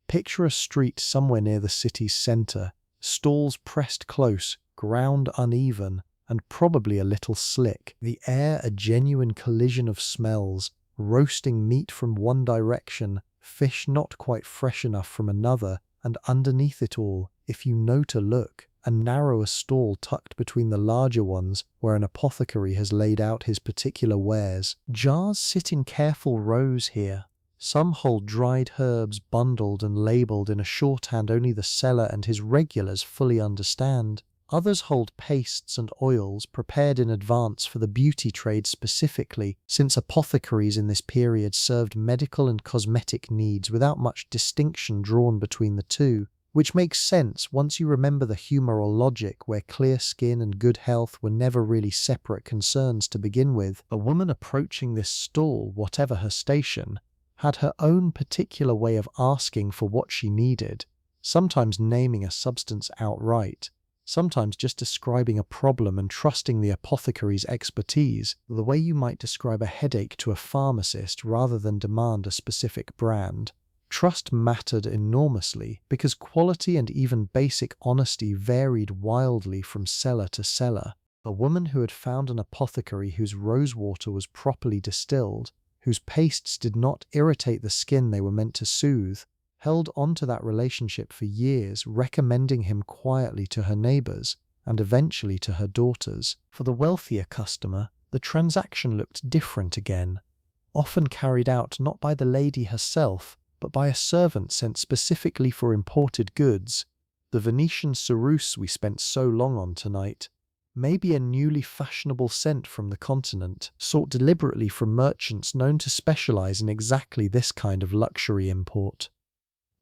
Picture a street somewhere near the city's centre, stalls pressed close, ground uneven, and probably a little slick. The air a genuine collision of smells, roasting meat from one direction, fish not quite fresh enough from another, and underneath it all, if you know to look, a narrower stall tucked between the larger ones where an apothecary has laid out his particular wares. Jars sit in careful rows here. Some hold dried herbs bundled and labelled in a shorthand only the seller and his regulars fully understand. Others hold pastes and oils prepared in advance for the beauty trade specifically, since apothecaries in this period served medical and cosmetic needs without much distinction drawn between the two, which makes sense once you remember the humoral logic where clear skin and good health were never really separate concerns to begin with. A woman approaching this stall, whatever her station, had her own particular way of asking for what she needed, sometimes naming a substance outright, sometimes just describing a problem and trusting the apothecary's expertise, the way you might describe a headache to a pharmacist rather than demand a specific brand. Trust mattered enormously because quality and even basic honesty varied wildly from seller to seller. A woman who had found an apothecary whose rosewater was properly distilled, whose pastes did not irritate the skin they were meant to soothe, held on to that relationship for years, recommending him quietly to her neighbours and eventually to her daughters. For the wealthier customer, the transaction looked different again, often carried out not by the lady herself, but by a servant sent specifically for imported goods. The Venetian ceruse we spent so long on tonight, maybe a newly fashionable scent from the continent, sought deliberately from merchants known to specialise in exactly this kind of luxury import.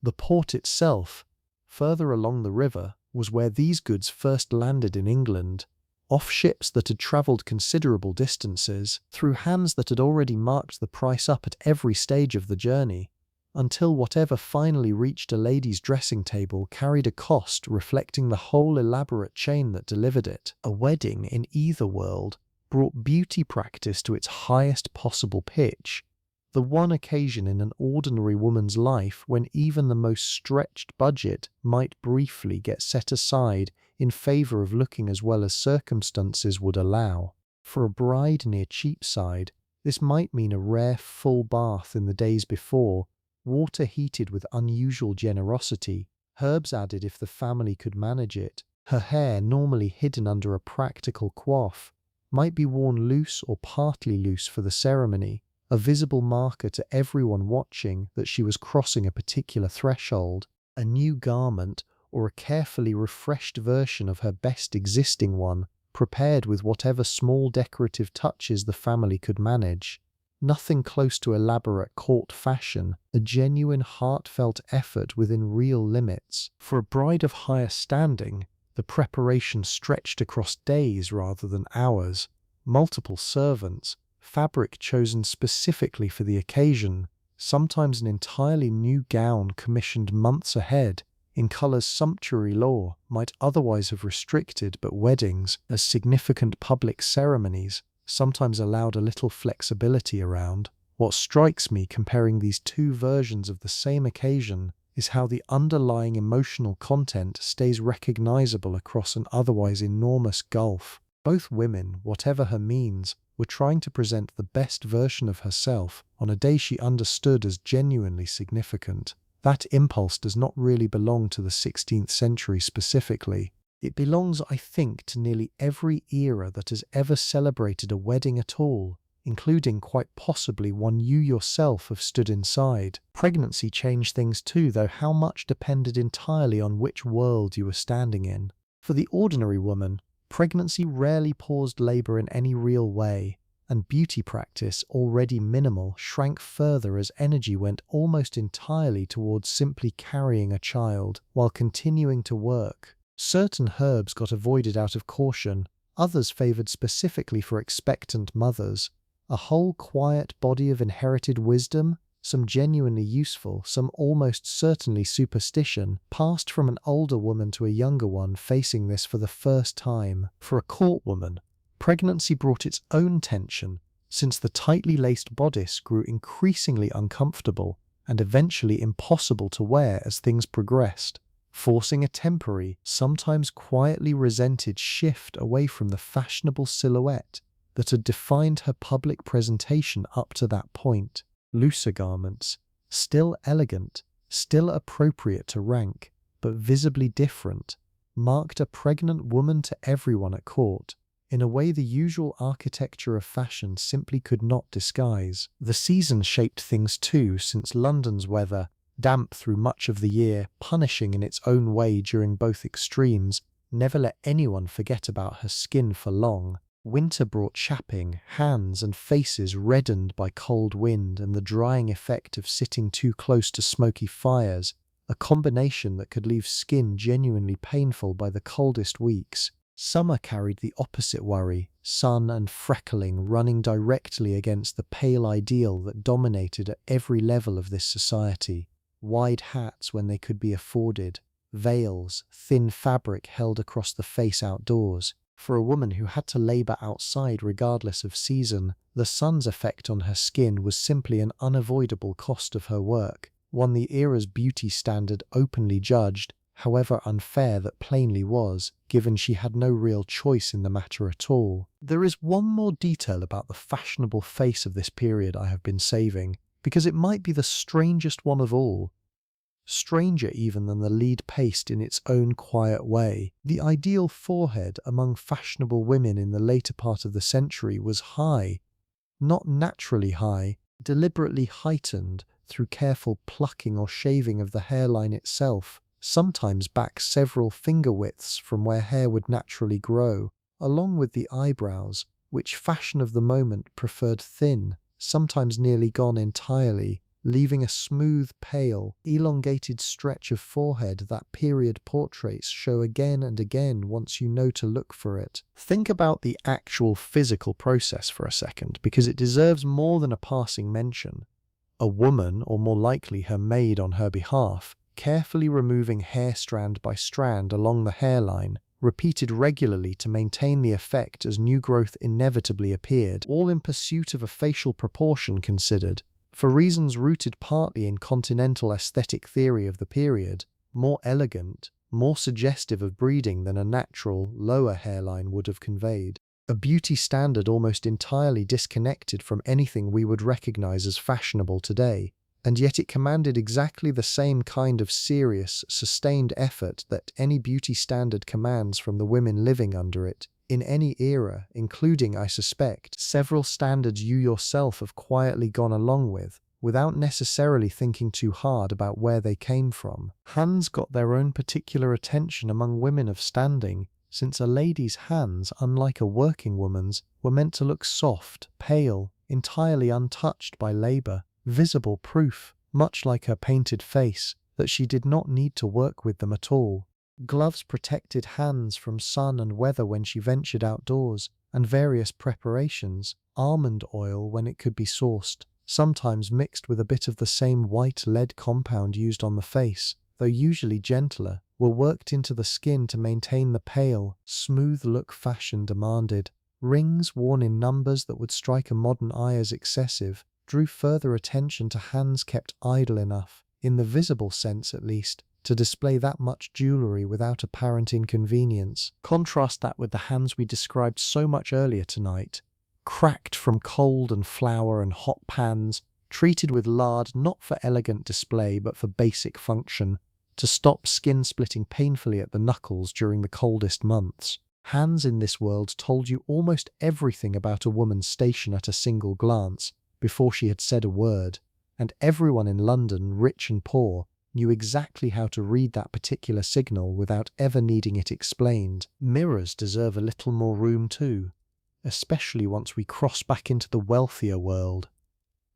The port itself, further along the river, was where these goods first landed in England, off ships that had travelled considerable distances, through hands that had already marked the price up at every stage of the journey, until whatever finally reached a lady's dressing table carried a cost reflecting the whole elaborate chain that delivered it. A wedding in either world brought beauty practice to its highest possible pitch, the one occasion in an ordinary woman's life when even the most stretched budget might briefly get set aside in favour of looking as well as circumstances would allow. For a bride near Cheapside, this might mean a rare full bath in the days before, water heated with unusual generosity, herbs added if the family could manage it. Her hair, normally hidden under a practical coif, might be worn loose or partly loose for the ceremony, a visible marker to everyone watching that she was crossing a particular threshold. A new garment, or a carefully refreshed version of her best existing one, prepared with whatever small decorative touches the family could manage. Nothing close to elaborate court fashion, a genuine heartfelt effort within real limits. For a bride of higher standing, the preparation stretched across days rather than hours. Multiple servants, fabric chosen specifically for the occasion, sometimes an entirely new gown commissioned months ahead, in colours sumptuary law might otherwise have restricted, but weddings, as significant public ceremonies, sometimes allowed a little flexibility around. What strikes me comparing these two versions of the same occasion is how the underlying emotional content stays recognisable across an otherwise enormous gulf. Both women, whatever her means, were trying to present the best version of herself on a day she understood as genuinely significant. That impulse does not really belong to the 16th century specifically. It belongs, I think, to nearly every era that has ever celebrated a wedding at all, including quite possibly one you yourself have stood inside. Pregnancy changed things too, though how much depended entirely on which world you were standing in. For the ordinary woman, pregnancy rarely paused labour in any real way, and beauty practice, already minimal, shrank further as energy went almost entirely towards simply carrying a child while continuing to work. Certain herbs got avoided out of caution, others favoured specifically for expectant mothers. A whole quiet body of inherited wisdom, some genuinely useful, some almost certainly superstition, passed from an older woman to a younger one facing this for the first time. For a court woman, pregnancy brought its own tension, since the tightly laced bodice grew increasingly uncomfortable and eventually impossible to wear as things progressed, forcing a temporary, sometimes quietly resented shift away from the fashionable silhouette that had defined her public presentation up to that point. Looser garments, still elegant, still appropriate to rank, but visibly different, marked a pregnant woman to everyone at court, in a way the usual architecture of fashion simply could not disguise. The season shaped things too, since London's weather, damp through much of the year, punishing in its own way during both extremes, never let anyone forget about her skin for long. Winter brought chapping, hands and faces reddened by cold wind and the drying effect of sitting too close to smoky fires, a combination that could leave skin genuinely painful by the coldest weeks. Summer carried the opposite worry, sun and freckling running directly against the pale ideal that dominated at every level of this society. Wide hats when they could be afforded, veils, thin fabric held across the face outdoors. For a woman who had to labour outside regardless of season, the sun's effect on her skin was simply an unavoidable cost of her work, one the era's beauty standard openly judged, however unfair that plainly was, given she had no real choice in the matter at all. There is one more detail about the fashionable face of this period I have been saving, because it might be the strangest one of all. Stranger even than the lead paste in its own quiet way. The ideal forehead among fashionable women in the later part of the century was high, not naturally high, deliberately heightened through careful plucking or shaving of the hairline itself, sometimes back several finger widths from where hair would naturally grow, along with the eyebrows, which fashion of the moment preferred thin, sometimes nearly gone entirely, leaving a smooth, pale, elongated stretch of forehead that period portraits show again and again once you know to look for it. Think about the actual physical process for a second, because it deserves more than a passing mention. A woman, or more likely her maid on her behalf, carefully removing hair strand by strand along the hairline, repeated regularly to maintain the effect as new growth inevitably appeared, all in pursuit of a facial proportion considered, for reasons rooted partly in continental aesthetic theory of the period, more elegant, more suggestive of breeding than a natural, lower hairline would have conveyed. A beauty standard almost entirely disconnected from anything we would recognize as fashionable today, and yet it commanded exactly the same kind of serious, sustained effort that any beauty standard commands from the women living under it, in any era, including, I suspect, several standards you yourself have quietly gone along with, without necessarily thinking too hard about where they came from. Hands got their own particular attention among women of standing, since a lady's hands, unlike a working woman's, were meant to look soft, pale, entirely untouched by labour, visible proof, much like her painted face, that she did not need to work with them at all. Gloves protected hands from sun and weather when she ventured outdoors, and various preparations, almond oil when it could be sourced, sometimes mixed with a bit of the same white lead compound used on the face, though usually gentler, were worked into the skin to maintain the pale, smooth look fashion demanded. Rings worn in numbers that would strike a modern eye as excessive drew further attention to hands kept idle enough, in the visible sense at least, to display that much jewellery without apparent inconvenience. Contrast that with the hands we described so much earlier tonight, cracked from cold and flour and hot pans, treated with lard not for elegant display but for basic function, to stop skin splitting painfully at the knuckles during the coldest months. Hands in this world told you almost everything about a woman's station at a single glance, before she had said a word, and everyone in London, rich and poor, knew exactly how to read that particular signal without ever needing it explained. Mirrors deserve a little more room too, especially once we cross back into the wealthier world.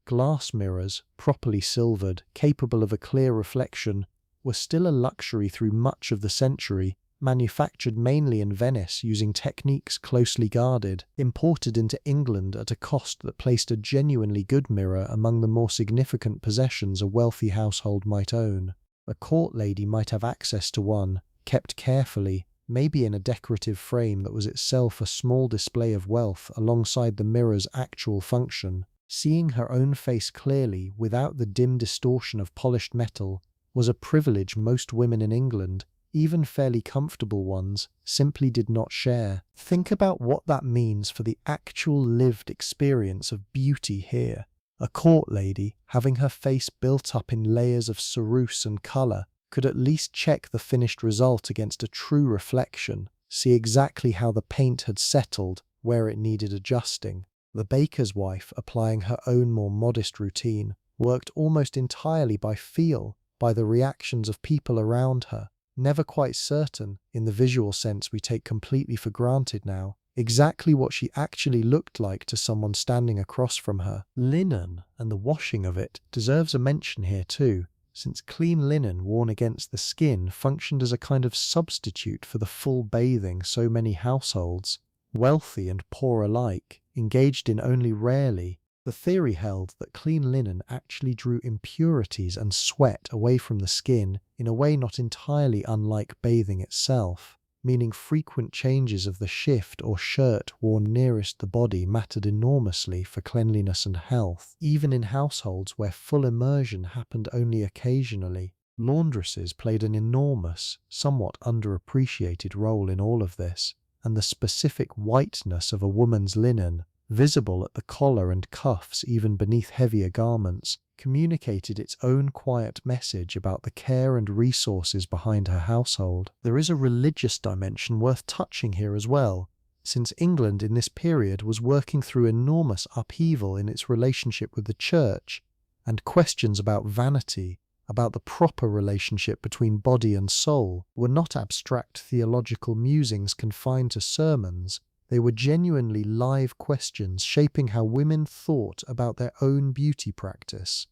Glass mirrors, properly silvered, capable of a clear reflection, were still a luxury through much of the century, manufactured mainly in Venice using techniques closely guarded, imported into England at a cost that placed a genuinely good mirror among the more significant possessions a wealthy household might own. A court lady might have access to one, kept carefully, maybe in a decorative frame that was itself a small display of wealth alongside the mirror's actual function. Seeing her own face clearly, without the dim distortion of polished metal, was a privilege most women in England, even fairly comfortable ones, simply did not share. Think about what that means for the actual lived experience of beauty here. A court lady, having her face built up in layers of ceruse and colour, could at least check the finished result against a true reflection, see exactly how the paint had settled, where it needed adjusting. The baker's wife, applying her own more modest routine, worked almost entirely by feel, by the reactions of people around her, never quite certain, in the visual sense we take completely for granted now, exactly what she actually looked like to someone standing across from her. Linen, and the washing of it, deserves a mention here too, since clean linen worn against the skin functioned as a kind of substitute for the full bathing so many households, wealthy and poor alike, engaged in only rarely. The theory held that clean linen actually drew impurities and sweat away from the skin in a way not entirely unlike bathing itself, meaning frequent changes of the shift or shirt worn nearest the body mattered enormously for cleanliness and health, even in households where full immersion happened only occasionally. Laundresses played an enormous, somewhat underappreciated role in all of this, and the specific whiteness of a woman's linen, visible at the collar and cuffs even beneath heavier garments, communicated its own quiet message about the care and resources behind her household. There is a religious dimension worth touching here as well, since England in this period was working through enormous upheaval in its relationship with the church, and questions about vanity, about the proper relationship between body and soul, were not abstract theological musings confined to sermons. They were genuinely live questions shaping how women thought about their own beauty practice.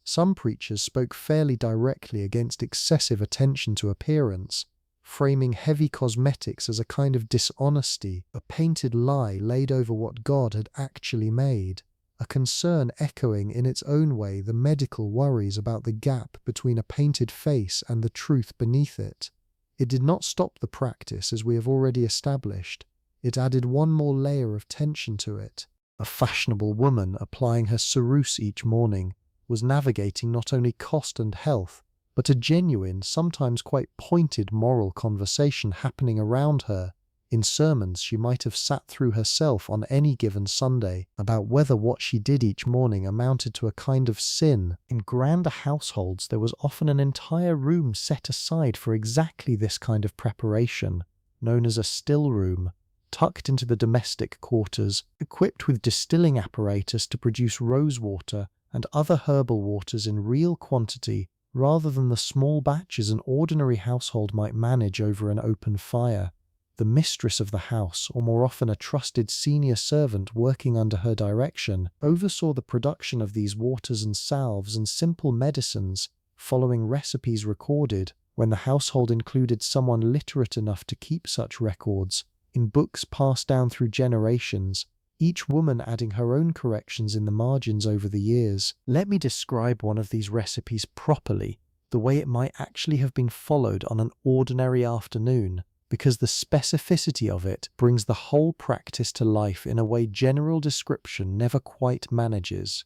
Some preachers spoke fairly directly against excessive attention to appearance, framing heavy cosmetics as a kind of dishonesty, a painted lie laid over what God had actually made, a concern echoing in its own way the medical worries about the gap between a painted face and the truth beneath it. It did not stop the practice, as we have already established. It added one more layer of tension to it. A fashionable woman applying her ceruse each morning was navigating not only cost and health, but a genuine, sometimes quite pointed moral conversation happening around her, in sermons she might have sat through herself on any given Sunday, about whether what she did each morning amounted to a kind of sin. In grander households there was often an entire room set aside for exactly this kind of preparation, known as a still room, tucked into the domestic quarters, equipped with distilling apparatus to produce rosewater and other herbal waters in real quantity, rather than the small batches an ordinary household might manage over an open fire. The mistress of the house, or more often a trusted senior servant working under her direction, oversaw the production of these waters and salves and simple medicines, following recipes recorded, when the household included someone literate enough to keep such records, in books passed down through generations, each woman adding her own corrections in the margins over the years. Let me describe one of these recipes properly, the way it might actually have been followed on an ordinary afternoon, because the specificity of it brings the whole practice to life in a way general description never quite manages.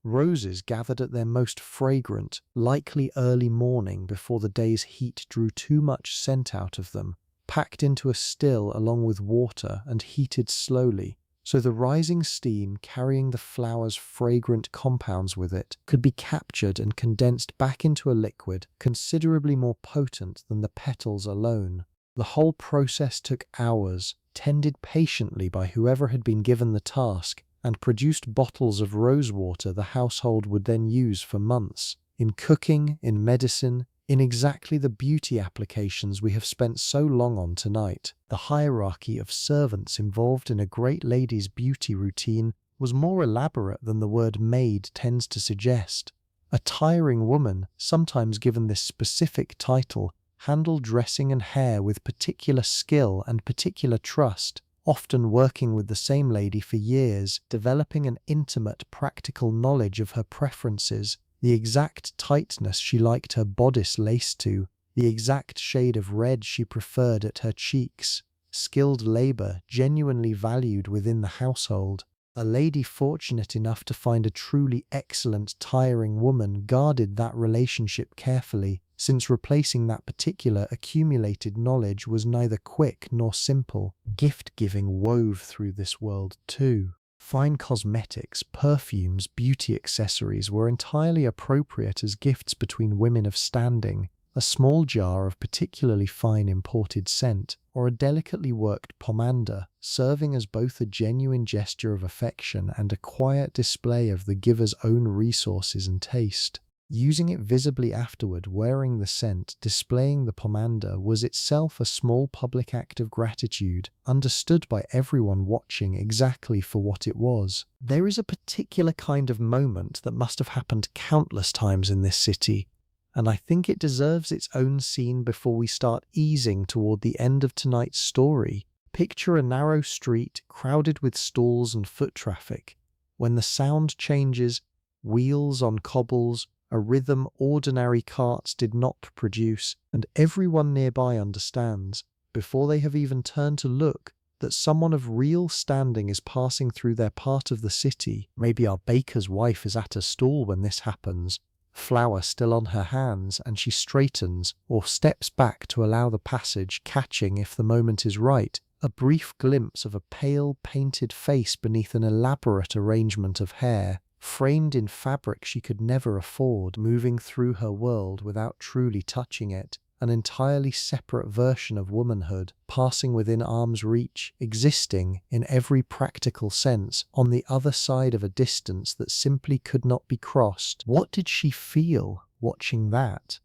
Roses gathered at their most fragrant, likely early morning before the day's heat drew too much scent out of them, packed into a still along with water and heated slowly, so the rising steam carrying the flower's fragrant compounds with it could be captured and condensed back into a liquid considerably more potent than the petals alone. The whole process took hours, tended patiently by whoever had been given the task, and produced bottles of rosewater the household would then use for months, in cooking, in medicine, in exactly the beauty applications we have spent so long on tonight. The hierarchy of servants involved in a great lady's beauty routine was more elaborate than the word maid tends to suggest. A tiring woman, sometimes given this specific title, handle dressing and hair with particular skill and particular trust, often working with the same lady for years, developing an intimate, practical knowledge of her preferences, the exact tightness she liked her bodice laced to, the exact shade of red she preferred at her cheeks. Skilled labor genuinely valued within the household. A lady fortunate enough to find a truly excellent, tiring woman guarded that relationship carefully, since replacing that particular accumulated knowledge was neither quick nor simple. Gift-giving wove through this world too. Fine cosmetics, perfumes, beauty accessories were entirely appropriate as gifts between women of standing. A small jar of particularly fine imported scent, or a delicately worked pomander, serving as both a genuine gesture of affection and a quiet display of the giver's own resources and taste. Using it visibly afterward, wearing the scent, displaying the pomander, was itself a small public act of gratitude, understood by everyone watching exactly for what it was. There is a particular kind of moment that must have happened countless times in this city, and I think it deserves its own scene before we start easing toward the end of tonight's story. Picture a narrow street crowded with stalls and foot traffic. When the sound changes, wheels on cobbles, a rhythm ordinary carts did not produce, and everyone nearby understands, before they have even turned to look, that someone of real standing is passing through their part of the city. Maybe our baker's wife is at a stall when this happens, flour still on her hands, and she straightens or steps back to allow the passage, catching, if the moment is right, a brief glimpse of a pale, painted face beneath an elaborate arrangement of hair, framed in fabric she could never afford, moving through her world without truly touching it, an entirely separate version of womanhood, passing within arm's reach, existing, in every practical sense, on the other side of a distance that simply could not be crossed. What did she feel watching that?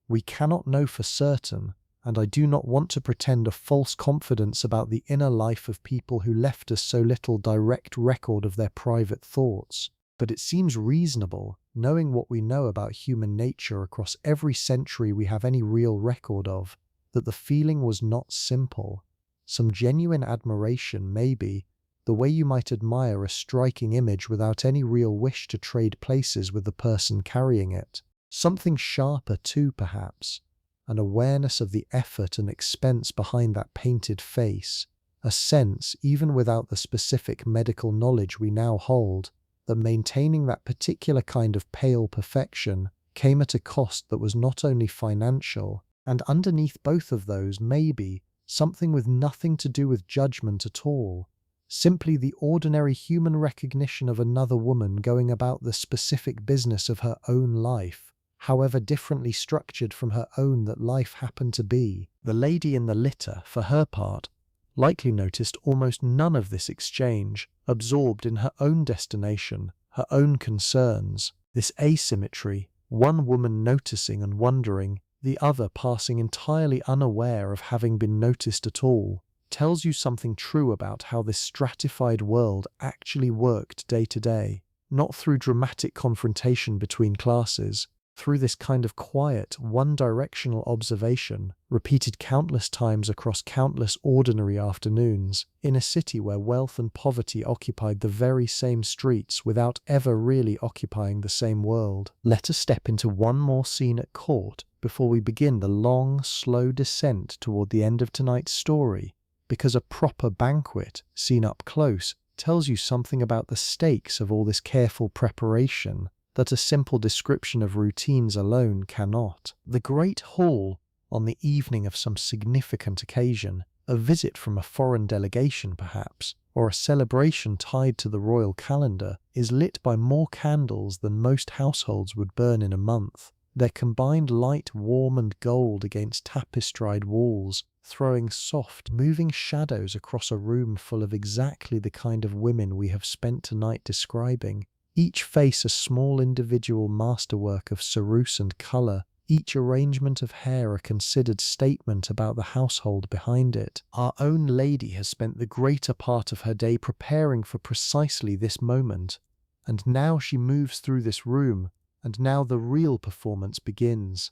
We cannot know for certain, and I do not want to pretend a false confidence about the inner life of people who left us so little direct record of their private thoughts. But it seems reasonable, knowing what we know about human nature across every century we have any real record of, that the feeling was not simple. Some genuine admiration, maybe, the way you might admire a striking image without any real wish to trade places with the person carrying it. Something sharper too, perhaps, an awareness of the effort and expense behind that painted face, a sense, even without the specific medical knowledge we now hold, that maintaining that particular kind of pale perfection came at a cost that was not only financial, and underneath both of those, maybe, something with nothing to do with judgment at all, simply the ordinary human recognition of another woman going about the specific business of her own life, however differently structured from her own that life happened to be. The lady in the litter, for her part, likely noticed almost none of this exchange, absorbed in her own destination, her own concerns. This asymmetry, one woman noticing and wondering, the other passing entirely unaware of having been noticed at all, tells you something true about how this stratified world actually worked day to day, not through dramatic confrontation between classes, through this kind of quiet, one-directional observation, repeated countless times across countless ordinary afternoons, in a city where wealth and poverty occupied the very same streets without ever really occupying the same world. Let us step into one more scene at court before we begin the long, slow descent toward the end of tonight's story, because a proper banquet, seen up close, tells you something about the stakes of all this careful preparation that a simple description of routines alone cannot. The great hall, on the evening of some significant occasion, a visit from a foreign delegation perhaps, or a celebration tied to the royal calendar, is lit by more candles than most households would burn in a month, their combined light warm and gold against tapestried walls, throwing soft, moving shadows across a room full of exactly the kind of women we have spent tonight describing, each face a small individual masterwork of ceruse and colour, each arrangement of hair a considered statement about the household behind it. Our own lady has spent the greater part of her day preparing for precisely this moment, and now she moves through this room, and now the real performance begins.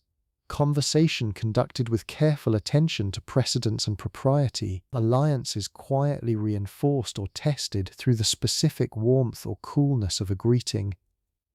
conversation conducted with careful attention to precedence and propriety, alliances quietly reinforced or tested through the specific warmth or coolness of a greeting,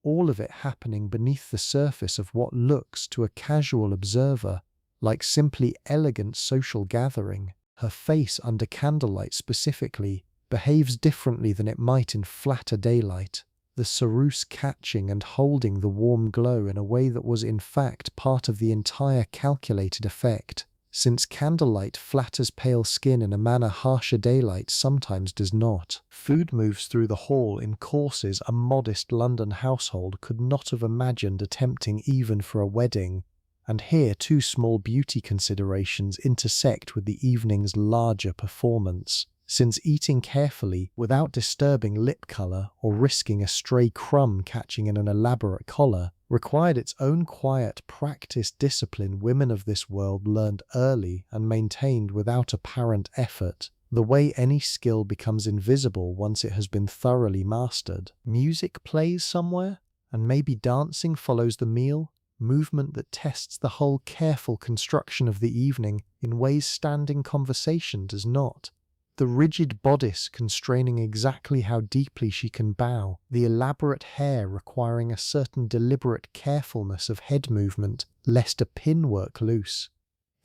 all of it happening beneath the surface of what looks to a casual observer like simply elegant social gathering. Her face under candlelight specifically behaves differently than it might in flatter daylight, the ceruse catching and holding the warm glow in a way that was in fact part of the entire calculated effect, since candlelight flatters pale skin in a manner harsher daylight sometimes does not. Food moves through the hall in courses a modest London household could not have imagined attempting even for a wedding, and here two small beauty considerations intersect with the evening's larger performance, since eating carefully without disturbing lip colour or risking a stray crumb catching in an elaborate collar required its own quiet, practiced discipline women of this world learned early and maintained without apparent effort, the way any skill becomes invisible once it has been thoroughly mastered. Music plays somewhere, and maybe dancing follows the meal, movement that tests the whole careful construction of the evening in ways standing conversation does not. The rigid bodice constraining exactly how deeply she can bow, the elaborate hair requiring a certain deliberate carefulness of head movement lest a pin work loose.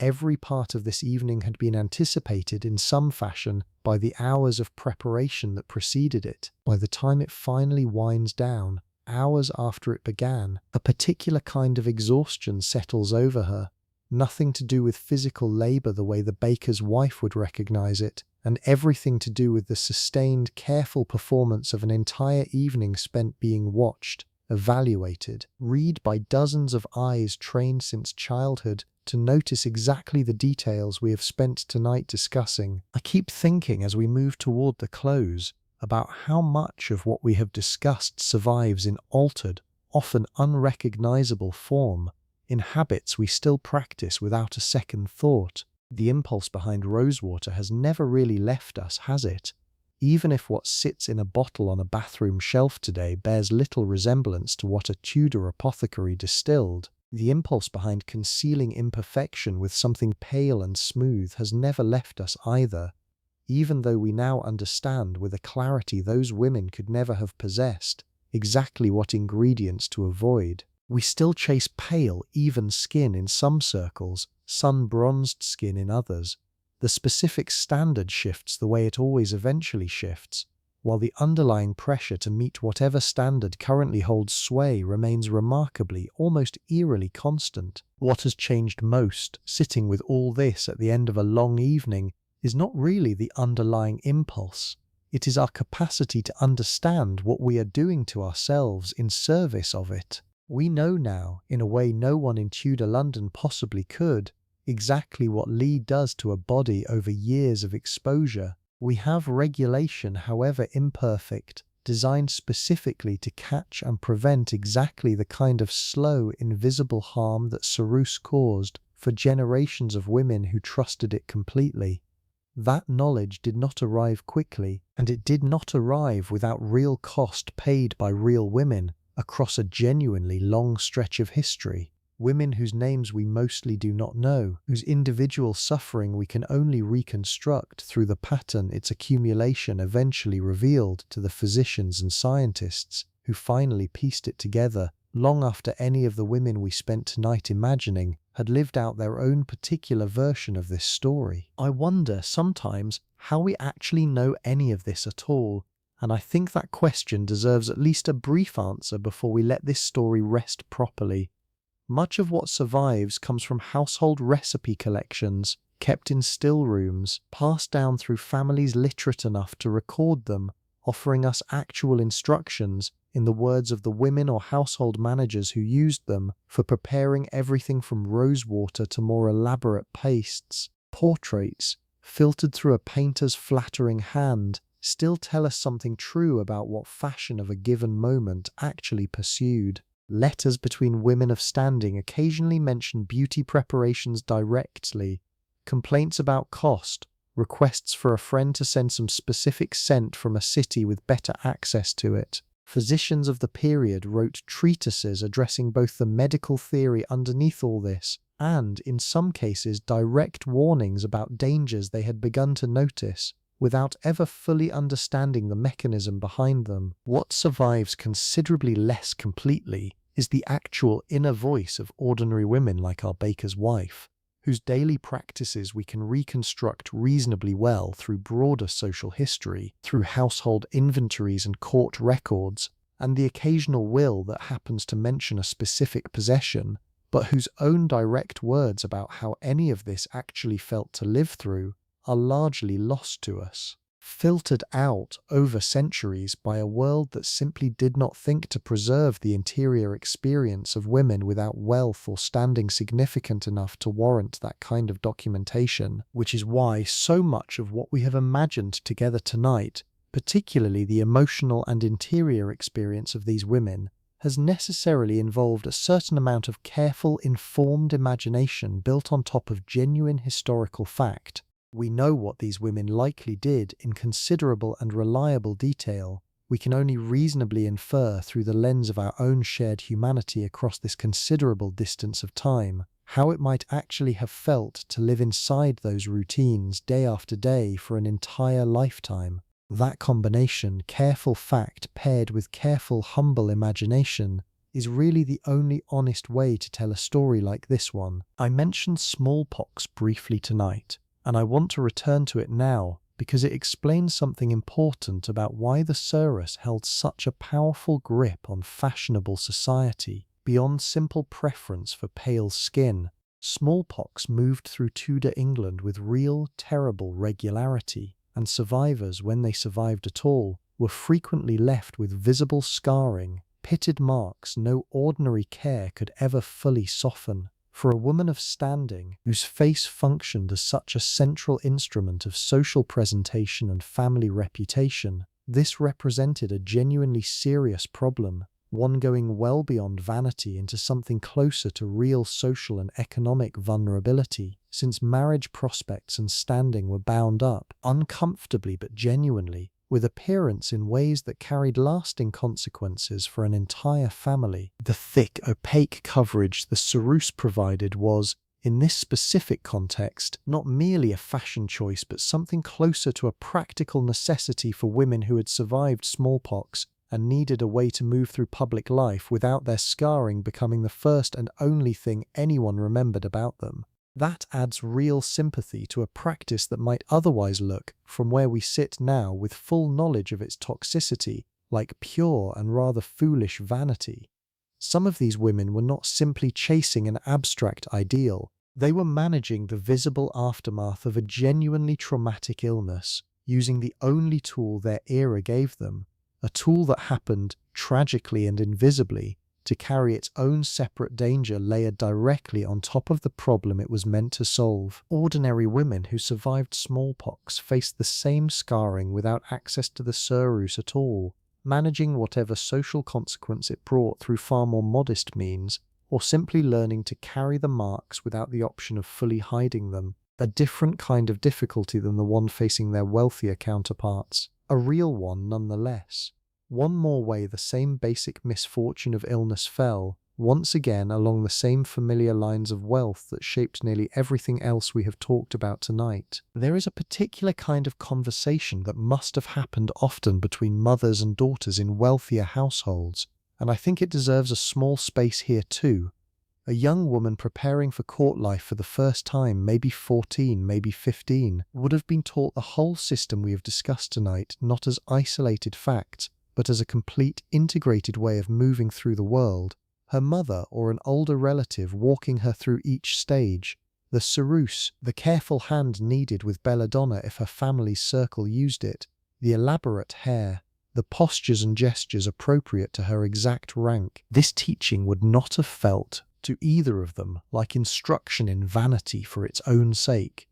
Every part of this evening had been anticipated in some fashion by the hours of preparation that preceded it. By the time it finally winds down, hours after it began, a particular kind of exhaustion settles over her, nothing to do with physical labor the way the baker's wife would recognize it, and everything to do with the sustained, careful performance of an entire evening spent being watched, evaluated, read by dozens of eyes trained since childhood to notice exactly the details we have spent tonight discussing. I keep thinking as we move toward the close about how much of what we have discussed survives in altered, often unrecognizable form, in habits we still practice without a second thought. The impulse behind rosewater has never really left us, has it? Even if what sits in a bottle on a bathroom shelf today bears little resemblance to what a Tudor apothecary distilled, the impulse behind concealing imperfection with something pale and smooth has never left us either, even though we now understand with a clarity those women could never have possessed exactly what ingredients to avoid. We still chase pale, even skin in some circles, sun-bronzed skin in others. The specific standard shifts the way it always eventually shifts, while the underlying pressure to meet whatever standard currently holds sway remains remarkably, almost eerily constant. What has changed most, sitting with all this at the end of a long evening, is not really the underlying impulse. It is our capacity to understand what we are doing to ourselves in service of it. We know now, in a way no one in Tudor London possibly could, exactly what Lee does to a body over years of exposure. We have regulation, however imperfect, designed specifically to catch and prevent exactly the kind of slow, invisible harm that ceruse caused for generations of women who trusted it completely. That knowledge did not arrive quickly, and it did not arrive without real cost paid by real women across a genuinely long stretch of history. Women whose names we mostly do not know, whose individual suffering we can only reconstruct through the pattern its accumulation eventually revealed to the physicians and scientists who finally pieced it together long after any of the women we spent tonight imagining had lived out their own particular version of this story. I wonder sometimes how we actually know any of this at all, and I think that question deserves at least a brief answer before we let this story rest properly. Much of what survives comes from household recipe collections, kept in still rooms, passed down through families literate enough to record them, offering us actual instructions, in the words of the women or household managers who used them, for preparing everything from rosewater to more elaborate pastes. Portraits, filtered through a painter's flattering hand, still tell us something true about what fashion of a given moment actually pursued. Letters between women of standing occasionally mention beauty preparations directly, complaints about cost, requests for a friend to send some specific scent from a city with better access to it. Physicians of the period wrote treatises addressing both the medical theory underneath all this and, in some cases, direct warnings about dangers they had begun to notice, without ever fully understanding the mechanism behind them. What survives considerably less completely is the actual inner voice of ordinary women like our baker's wife, whose daily practices we can reconstruct reasonably well through broader social history, through household inventories and court records, and the occasional will that happens to mention a specific possession, but whose own direct words about how any of this actually felt to live through are largely lost to us, filtered out over centuries by a world that simply did not think to preserve the interior experience of women without wealth or standing significant enough to warrant that kind of documentation, which is why so much of what we have imagined together tonight, particularly the emotional and interior experience of these women, has necessarily involved a certain amount of careful, informed imagination built on top of genuine historical fact. We know what these women likely did in considerable and reliable detail. We can only reasonably infer through the lens of our own shared humanity across this considerable distance of time how it might actually have felt to live inside those routines day after day for an entire lifetime. That combination, careful fact paired with careful, humble imagination, is really the only honest way to tell a story like this one. I mentioned smallpox briefly tonight, and I want to return to it now because it explains something important about why the ceruse held such a powerful grip on fashionable society. Beyond simple preference for pale skin, smallpox moved through Tudor England with real, terrible regularity, and survivors, when they survived at all, were frequently left with visible scarring, pitted marks no ordinary care could ever fully soften. For a woman of standing, whose face functioned as such a central instrument of social presentation and family reputation, this represented a genuinely serious problem, one going well beyond vanity into something closer to real social and economic vulnerability, since marriage prospects and standing were bound up, uncomfortably but genuinely, with appearance in ways that carried lasting consequences for an entire family. The thick, opaque coverage the ceruse provided was, in this specific context, not merely a fashion choice but something closer to a practical necessity for women who had survived smallpox and needed a way to move through public life without their scarring becoming the first and only thing anyone remembered about them. That adds real sympathy to a practice that might otherwise look, from where we sit now with full knowledge of its toxicity, like pure and rather foolish vanity. Some of these women were not simply chasing an abstract ideal, they were managing the visible aftermath of a genuinely traumatic illness, using the only tool their era gave them, a tool that happened, tragically and invisibly, to carry its own separate danger layered directly on top of the problem it was meant to solve. Ordinary women who survived smallpox faced the same scarring without access to the ceruse at all, managing whatever social consequence it brought through far more modest means, or simply learning to carry the marks without the option of fully hiding them. A different kind of difficulty than the one facing their wealthier counterparts. A real one nonetheless. One more way the same basic misfortune of illness fell, once again along the same familiar lines of wealth that shaped nearly everything else we have talked about tonight. There is a particular kind of conversation that must have happened often between mothers and daughters in wealthier households, and I think it deserves a small space here too. A young woman preparing for court life for the first time, maybe 14, maybe 15, would have been taught the whole system we have discussed tonight not as isolated facts, but as a complete integrated way of moving through the world, her mother or an older relative walking her through each stage, the ceruse, the careful hand needed with belladonna if her family's circle used it, the elaborate hair, the postures and gestures appropriate to her exact rank. This teaching would not have felt, to either of them, like instruction in vanity for its own sake.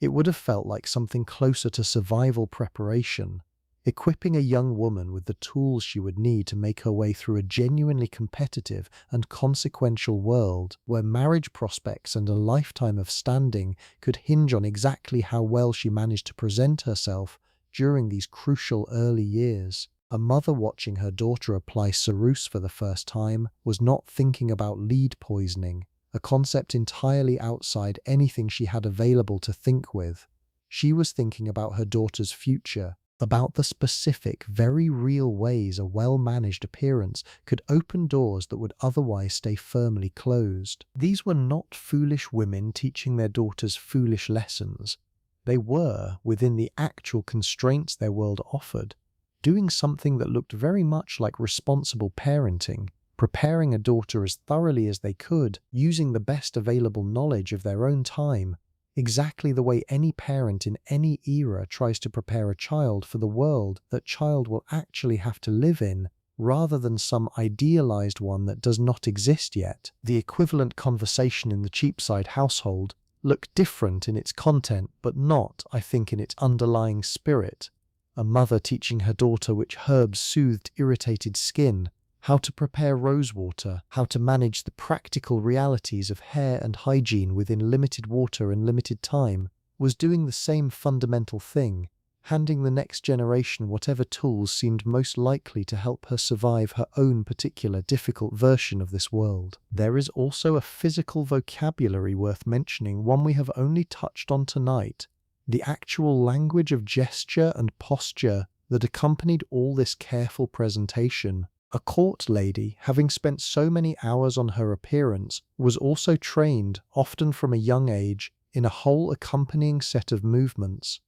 It would have felt like something closer to survival preparation, equipping a young woman with the tools she would need to make her way through a genuinely competitive and consequential world where marriage prospects and a lifetime of standing could hinge on exactly how well she managed to present herself during these crucial early years. A mother watching her daughter apply ceruse for the first time was not thinking about lead poisoning, a concept entirely outside anything she had available to think with. She was thinking about her daughter's future, about the specific, very real ways a well-managed appearance could open doors that would otherwise stay firmly closed. These were not foolish women teaching their daughters foolish lessons. They were, within the actual constraints their world offered, doing something that looked very much like responsible parenting, preparing a daughter as thoroughly as they could, using the best available knowledge of their own time, exactly the way any parent in any era tries to prepare a child for the world that child will actually have to live in, rather than some idealized one that does not exist yet. The equivalent conversation in the Cheapside household looked different in its content, but not, I think, in its underlying spirit. A mother teaching her daughter which herbs soothed irritated skin, how to prepare rosewater, how to manage the practical realities of hair and hygiene within limited water and limited time, was doing the same fundamental thing, handing the next generation whatever tools seemed most likely to help her survive her own particular difficult version of this world. There is also a physical vocabulary worth mentioning, one we have only touched on tonight. The actual language of gesture and posture that accompanied all this careful presentation. A court lady, having spent so many hours on her appearance, was also trained, often from a young age, in a whole accompanying set of movements.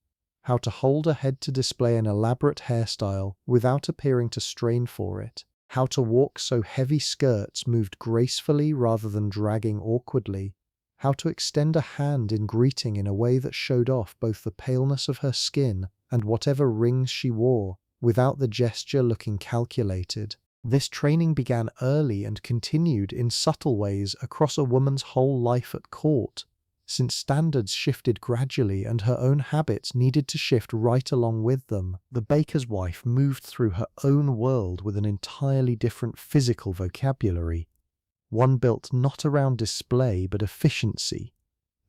How to hold a head to display an elaborate hairstyle without appearing to strain for it. How to walk so heavy skirts moved gracefully rather than dragging awkwardly. How to extend a hand in greeting in a way that showed off both the paleness of her skin and whatever rings she wore, without the gesture looking calculated. This training began early and continued in subtle ways across a woman's whole life at court, since standards shifted gradually and her own habits needed to shift right along with them. The baker's wife moved through her own world with an entirely different physical vocabulary, one built not around display but efficiency,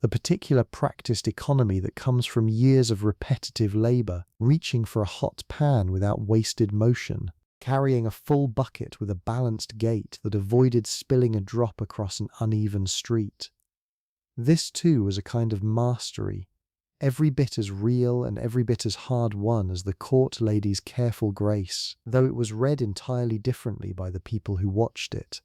the particular practiced economy that comes from years of repetitive labor, reaching for a hot pan without wasted motion, carrying a full bucket with a balanced gait that avoided spilling a drop across an uneven street. This too was a kind of mastery, every bit as real and every bit as hard-won as the court lady's careful grace, though it was read entirely differently by the people who watched it.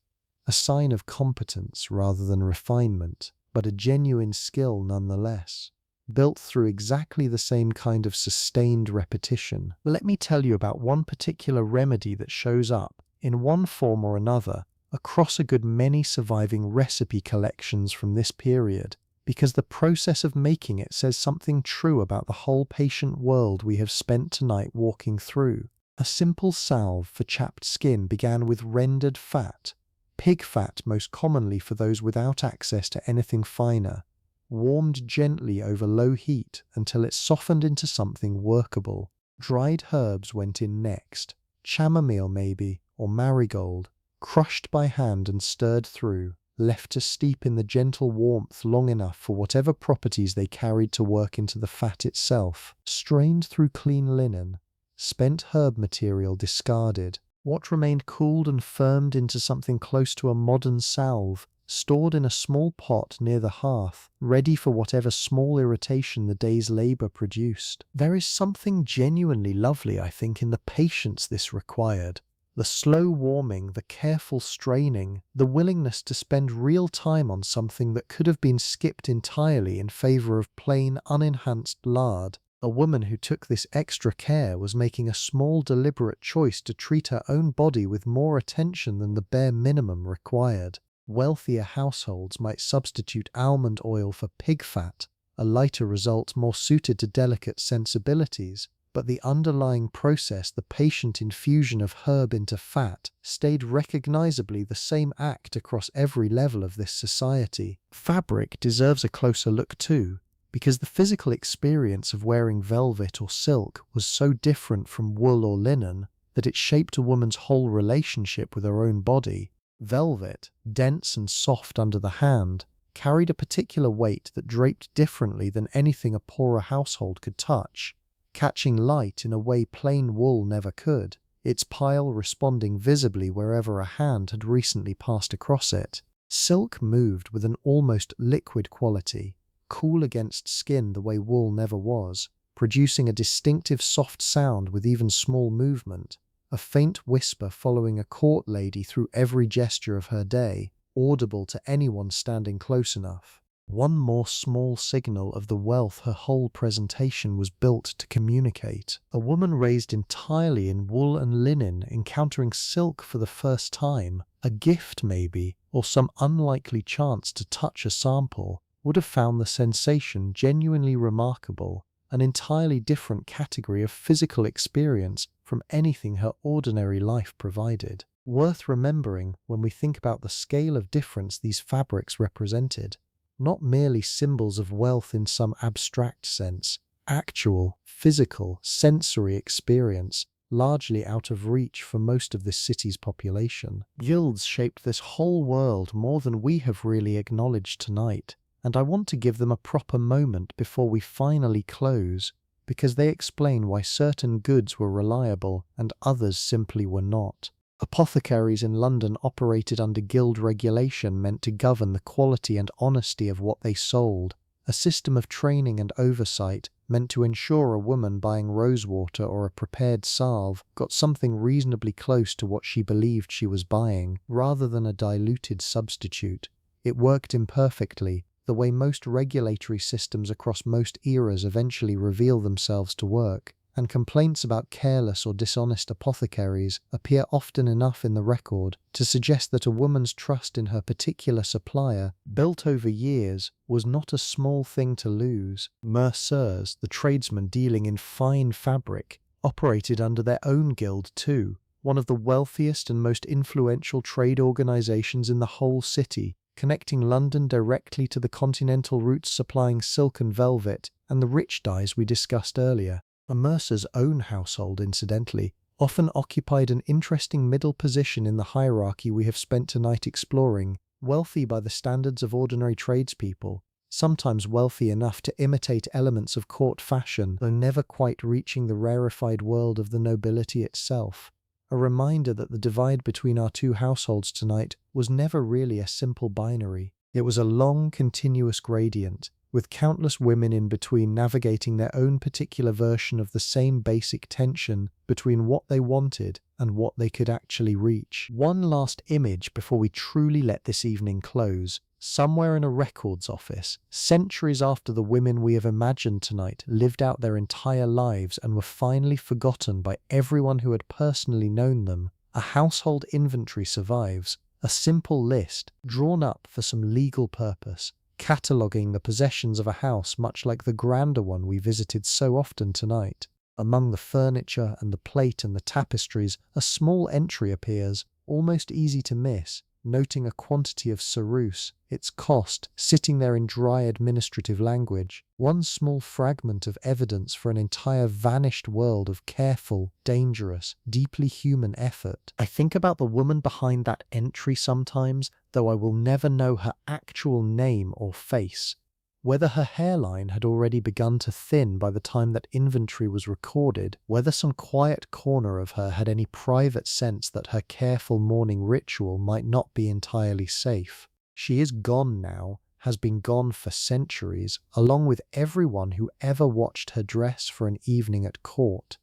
A sign of competence rather than refinement, but a genuine skill nonetheless, built through exactly the same kind of sustained repetition. Let me tell you about one particular remedy that shows up, in one form or another, across a good many surviving recipe collections from this period, because the process of making it says something true about the whole patient world we have spent tonight walking through. A simple salve for chapped skin began with rendered fat, pig fat most commonly for those without access to anything finer, warmed gently over low heat until it softened into something workable. Dried herbs went in next, chamomile maybe, or marigold, crushed by hand and stirred through, left to steep in the gentle warmth long enough for whatever properties they carried to work into the fat itself, strained through clean linen, spent herb material discarded. What remained cooled and firmed into something close to a modern salve, stored in a small pot near the hearth, ready for whatever small irritation the day's labor produced. There is something genuinely lovely, I think, in the patience this required. The slow warming, the careful straining, the willingness to spend real time on something that could have been skipped entirely in favor of plain, unenhanced lard. A woman who took this extra care was making a small deliberate choice to treat her own body with more attention than the bare minimum required. Wealthier households might substitute almond oil for pig fat, a lighter result more suited to delicate sensibilities, but the underlying process, the patient infusion of herb into fat, stayed recognizably the same act across every level of this society. Fabric deserves a closer look too, because the physical experience of wearing velvet or silk was so different from wool or linen that it shaped a woman's whole relationship with her own body. Velvet, dense and soft under the hand, carried a particular weight that draped differently than anything a poorer household could touch, catching light in a way plain wool never could. its pile responding visibly wherever a hand had recently passed across it. Silk moved with an almost liquid quality, cool against skin the way wool never was, producing a distinctive soft sound with even small movement, a faint whisper following a court lady through every gesture of her day, audible to anyone standing close enough. One more small signal of the wealth her whole presentation was built to communicate. A woman raised entirely in wool and linen encountering silk for the first time, a gift maybe, or some unlikely chance to touch a sample, would have found the sensation genuinely remarkable, an entirely different category of physical experience from anything her ordinary life provided. Worth remembering when we think about the scale of difference these fabrics represented. Not merely symbols of wealth in some abstract sense, actual, physical, sensory experience, largely out of reach for most of this city's population. Guilds shaped this whole world more than we have really acknowledged tonight, and I want to give them a proper moment before we finally close, because they explain why certain goods were reliable and others simply were not. Apothecaries in London operated under guild regulation meant to govern the quality and honesty of what they sold. A system of training and oversight meant to ensure a woman buying rosewater or a prepared salve got something reasonably close to what she believed she was buying, rather than a diluted substitute. It worked imperfectly, the way most regulatory systems across most eras eventually reveal themselves to work, and complaints about careless or dishonest apothecaries appear often enough in the record to suggest that a woman's trust in her particular supplier, built over years, was not a small thing to lose. Mercers, the tradesmen dealing in fine fabric, operated under their own guild too, one of the wealthiest and most influential trade organizations in the whole city, connecting London directly to the continental routes supplying silk and velvet and the rich dyes we discussed earlier. A mercer's own household, incidentally, often occupied an interesting middle position in the hierarchy we have spent tonight exploring, wealthy by the standards of ordinary tradespeople, sometimes wealthy enough to imitate elements of court fashion, though never quite reaching the rarefied world of the nobility itself. A reminder that the divide between our two households tonight was never really a simple binary. It was a long, continuous gradient, with countless women in between navigating their own particular version of the same basic tension between what they wanted and what they could actually reach. One last image before we truly let this evening close. Somewhere in a records office, centuries after the women we have imagined tonight lived out their entire lives and were finally forgotten by everyone who had personally known them, a household inventory survives, a simple list drawn up for some legal purpose, cataloguing the possessions of a house much like the grander one we visited so often tonight. Among the furniture and the plate and the tapestries, a small entry appears, almost easy to miss, noting a quantity of ceruse, its cost, sitting there in dry administrative language. One small fragment of evidence for an entire vanished world of careful, dangerous, deeply human effort. I think about the woman behind that entry sometimes, though I will never know her actual name or face. Whether her hairline had already begun to thin by the time that inventory was recorded, whether some quiet corner of her had any private sense that her careful morning ritual might not be entirely safe. She is gone now, has been gone for centuries, along with everyone who ever watched her dress for an evening at court,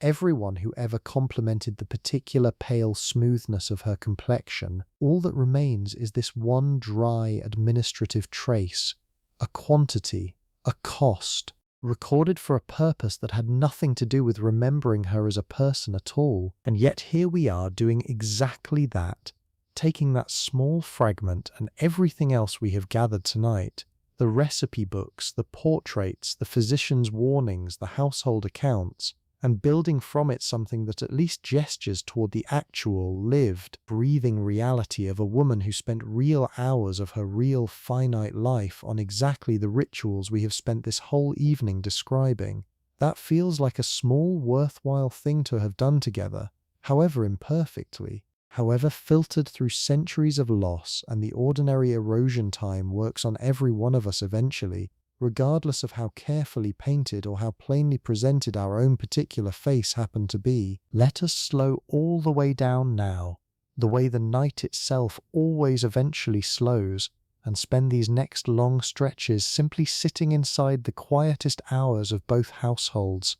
everyone who ever complimented the particular pale smoothness of her complexion. All that remains is this one dry administrative trace, a quantity, a cost, recorded for a purpose that had nothing to do with remembering her as a person at all. And yet here we are doing exactly that, taking that small fragment and everything else we have gathered tonight, the recipe books, the portraits, the physician's warnings, the household accounts, and building from it something that at least gestures toward the actual, lived, breathing reality of a woman who spent real hours of her real finite life on exactly the rituals we have spent this whole evening describing. That feels like a small, worthwhile thing to have done together, however imperfectly, however filtered through centuries of loss and the ordinary erosion time works on every one of us eventually, regardless of how carefully painted or how plainly presented our own particular face happened to be. Let us slow all the way down now, the way the night itself always eventually slows, and spend these next long stretches simply sitting inside the quietest hours of both households.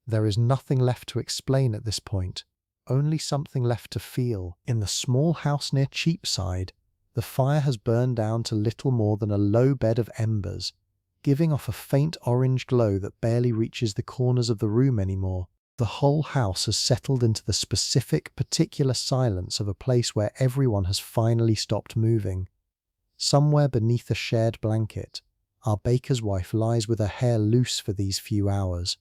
There is nothing left to explain at this point, only something left to feel. In the small house near Cheapside, the fire has burned down to little more than a low bed of embers, giving off a faint orange glow that barely reaches the corners of the room anymore. The whole house has settled into the specific, particular silence of a place where everyone has finally stopped moving. Somewhere beneath a shared blanket, our baker's wife lies with her hair loose for these few hours,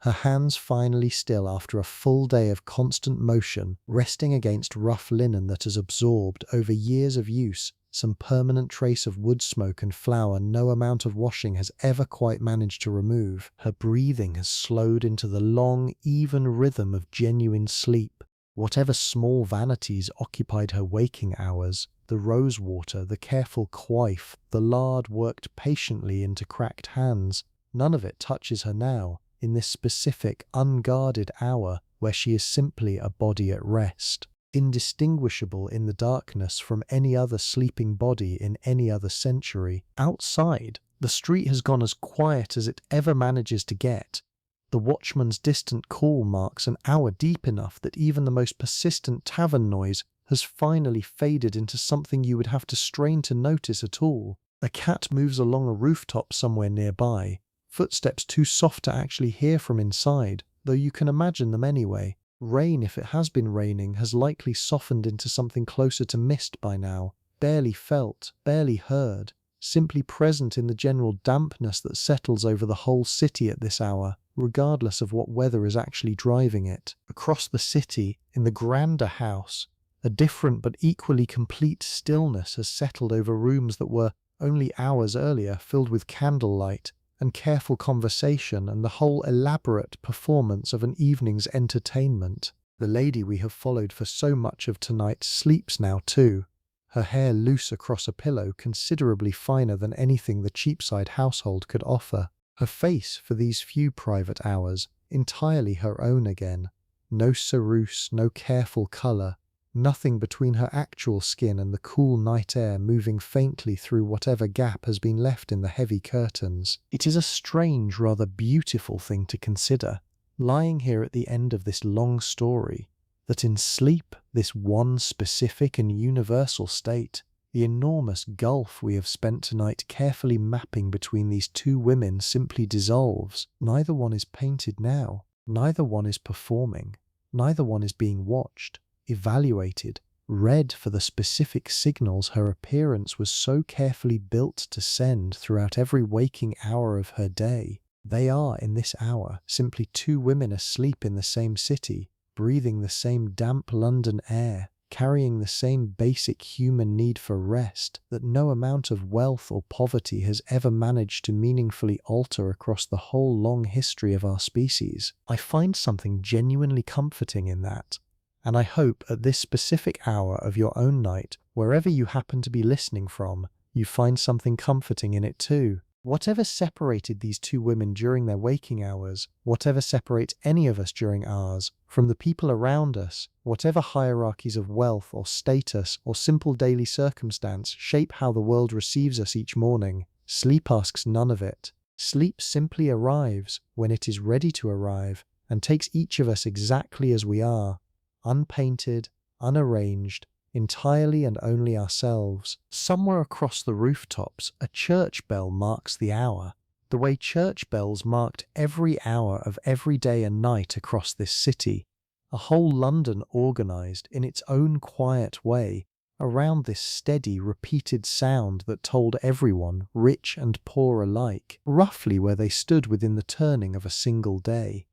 her hands finally still after a full day of constant motion, resting against rough linen that has absorbed, over years of use, some permanent trace of wood smoke and flour no amount of washing has ever quite managed to remove. Her breathing has slowed into the long, even rhythm of genuine sleep. Whatever small vanities occupied her waking hours, the rose water, the careful coif, the lard worked patiently into cracked hands, none of it touches her now, in this specific, unguarded hour where she is simply a body at rest, indistinguishable in the darkness from any other sleeping body in any other century. Outside, the street has gone as quiet as it ever manages to get. The watchman's distant call marks an hour deep enough that even the most persistent tavern noise has finally faded into something you would have to strain to notice at all. A cat moves along a rooftop somewhere nearby, footsteps too soft to actually hear from inside, though you can imagine them anyway. Rain, if it has been raining, has likely softened into something closer to mist by now, barely felt, barely heard, simply present in the general dampness that settles over the whole city at this hour, regardless of what weather is actually driving it. Across the city, in the grander house, a different but equally complete stillness has settled over rooms that were, only hours earlier, filled with candlelight and careful conversation and the whole elaborate performance of an evening's entertainment. The lady we have followed for so much of tonight sleeps now too, her hair loose across a pillow considerably finer than anything the Cheapside household could offer. Her face, for these few private hours, entirely her own again. No ceruse, no careful colour, nothing between her actual skin and the cool night air moving faintly through whatever gap has been left in the heavy curtains. It is a strange, rather beautiful thing to consider, lying here at the end of this long story, that in sleep, this one specific and universal state, the enormous gulf we have spent tonight carefully mapping between these two women simply dissolves. Neither one is painted now, neither one is performing, neither one is being watched, evaluated, read for the specific signals her appearance was so carefully built to send throughout every waking hour of her day. They are, in this hour, simply two women asleep in the same city, breathing the same damp London air, carrying the same basic human need for rest that no amount of wealth or poverty has ever managed to meaningfully alter across the whole long history of our species. I find something genuinely comforting in that. And I hope at this specific hour of your own night, wherever you happen to be listening from, you find something comforting in it too. Whatever separated these two women during their waking hours, whatever separates any of us during ours, from the people around us, whatever hierarchies of wealth or status or simple daily circumstance shape how the world receives us each morning, sleep asks none of it. Sleep simply arrives when it is ready to arrive and takes each of us exactly as we are, unpainted, unarranged, entirely and only ourselves. Somewhere across the rooftops, a church bell marks the hour, the way church bells marked every hour of every day and night across this city. A whole London organised in its own quiet way around this steady, repeated sound that told everyone, rich and poor alike, roughly where they stood within the turning of a single day.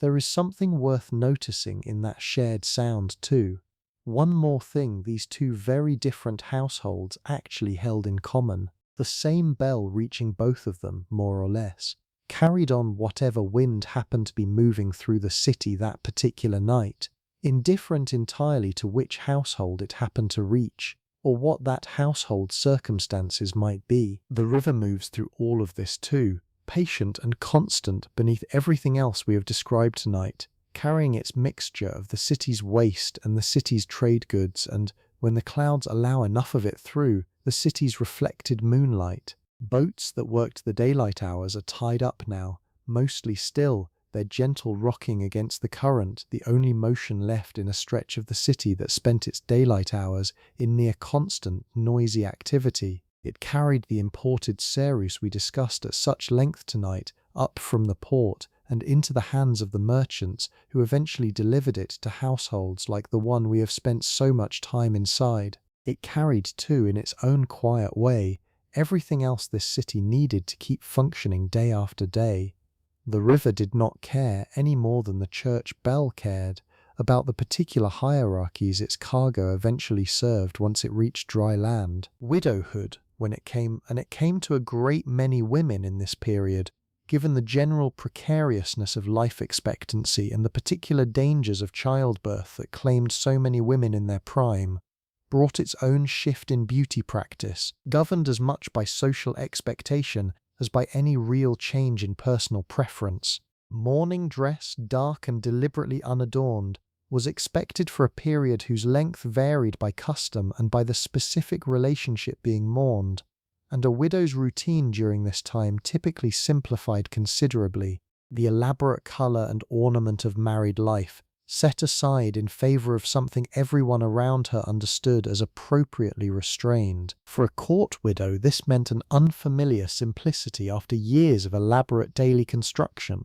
There is something worth noticing in that shared sound too. One more thing these two very different households actually held in common. The same bell reaching both of them, more or less, carried on whatever wind happened to be moving through the city that particular night, indifferent entirely to which household it happened to reach. or what that household circumstances might be. The river moves through all of this too, patient and constant beneath everything else we have described tonight, carrying its mixture of the city's waste and the city's trade goods, and, when the clouds allow enough of it through, the city's reflected moonlight. Boats that worked the daylight hours are tied up now, mostly still, their gentle rocking against the current, the only motion left in a stretch of the city that spent its daylight hours in near constant, noisy activity. It carried the imported ceruse we discussed at such length tonight up from the port and into the hands of the merchants who eventually delivered it to households like the one we have spent so much time inside. It carried, too, in its own quiet way, everything else this city needed to keep functioning day after day. The river did not care any more than the church bell cared about the particular hierarchies its cargo eventually served once it reached dry land. Widowhood, when it came to a great many women in this period, given the general precariousness of life expectancy and the particular dangers of childbirth that claimed so many women in their prime, brought its own shift in beauty practice, governed as much by social expectation as by any real change in personal preference. Mourning dress, dark and deliberately unadorned, was expected for a period whose length varied by custom and by the specific relationship being mourned, and a widow's routine during this time typically simplified considerably. The elaborate colour and ornament of married life, set aside in favour of something everyone around her understood as appropriately restrained. For a court widow, this meant an unfamiliar simplicity after years of elaborate daily construction.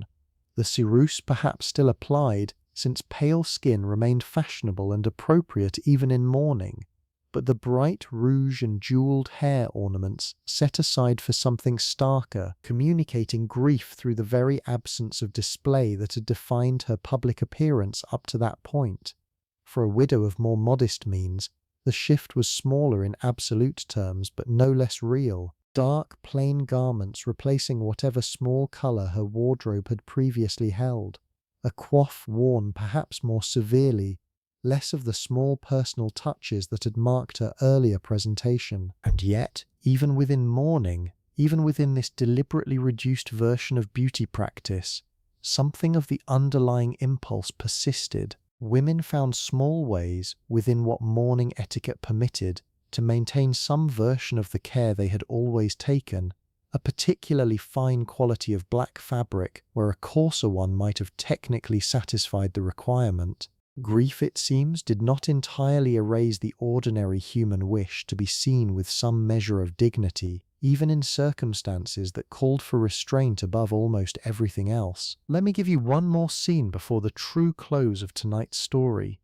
The ceruse perhaps still applied, since pale skin remained fashionable and appropriate even in mourning, but the bright rouge and jewelled hair ornaments set aside for something starker, communicating grief through the very absence of display that had defined her public appearance up to that point. For a widow of more modest means, the shift was smaller in absolute terms, but no less real. Dark, plain garments replacing whatever small colour her wardrobe had previously held. A coif worn perhaps more severely, less of the small personal touches that had marked her earlier presentation. And yet, even within mourning, even within this deliberately reduced version of beauty practice, something of the underlying impulse persisted. Women found small ways, within what mourning etiquette permitted, to maintain some version of the care they had always taken, a particularly fine quality of black fabric where a coarser one might have technically satisfied the requirement. Grief, it seems, did not entirely erase the ordinary human wish to be seen with some measure of dignity, even in circumstances that called for restraint above almost everything else. Let me give you one more scene before the true close of tonight's story.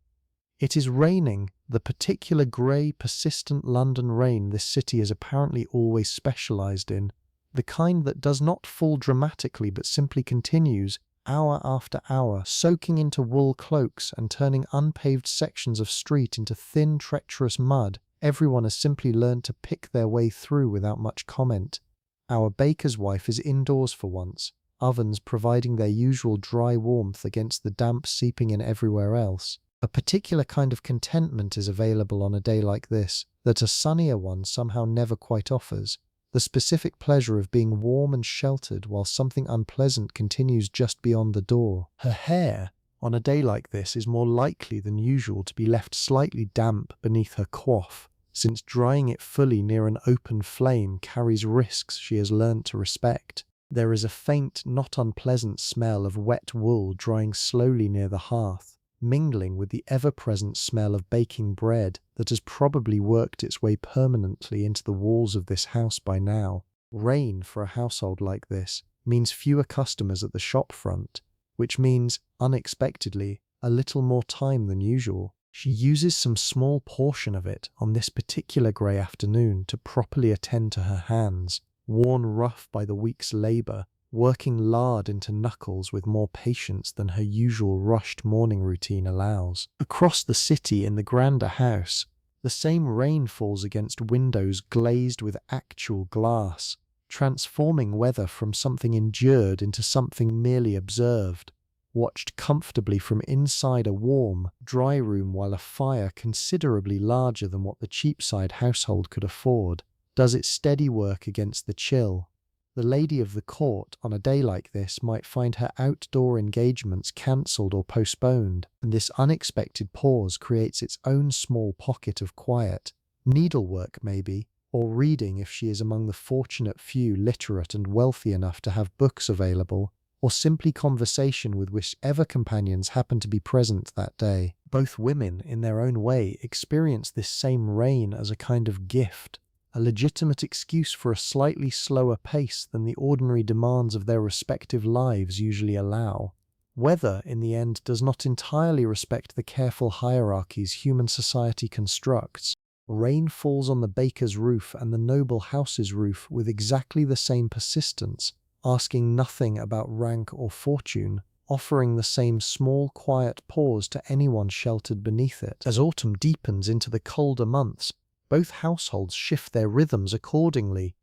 It is raining, the particular grey, persistent London rain this city has apparently always specialised in, the kind that does not fall dramatically but simply continues, hour after hour, soaking into wool cloaks and turning unpaved sections of street into thin, treacherous mud. Everyone has simply learned to pick their way through without much comment. Our baker's wife is indoors for once, ovens providing their usual dry warmth against the damp seeping in everywhere else. A particular kind of contentment is available on a day like this that a sunnier one somehow never quite offers. The specific pleasure of being warm and sheltered while something unpleasant continues just beyond the door. Her hair, on a day like this, is more likely than usual to be left slightly damp beneath her coif, since drying it fully near an open flame carries risks she has learnt to respect. There is a faint, not unpleasant smell of wet wool drying slowly near the hearth, mingling with the ever-present smell of baking bread that has probably worked its way permanently into the walls of this house by now. Rain, for a household like this, means fewer customers at the shop front, which means, unexpectedly, a little more time than usual. She uses some small portion of it on this particular grey afternoon to properly attend to her hands, worn rough by the week's labour, working lard into knuckles with more patience than her usual rushed morning routine allows. Across the city in the grander house, the same rain falls against windows glazed with actual glass, transforming weather from something endured into something merely observed. watched comfortably from inside a warm, dry room while a fire considerably larger than what the Cheapside household could afford does its steady work against the chill. The lady of the court on a day like this might find her outdoor engagements cancelled or postponed, and this unexpected pause creates its own small pocket of quiet. Needlework, maybe, or reading if she is among the fortunate few literate and wealthy enough to have books available, or simply conversation with whichever companions happen to be present that day. Both women, in their own way, experience this same rain as a kind of gift, a legitimate excuse for a slightly slower pace than the ordinary demands of their respective lives usually allow. Weather, in the end, does not entirely respect the careful hierarchies human society constructs. Rain falls on the baker's roof and the noble house's roof with exactly the same persistence, asking nothing about rank or fortune, offering the same small, quiet pause to anyone sheltered beneath it. As autumn deepens into the colder months, both households shift their rhythms accordingly.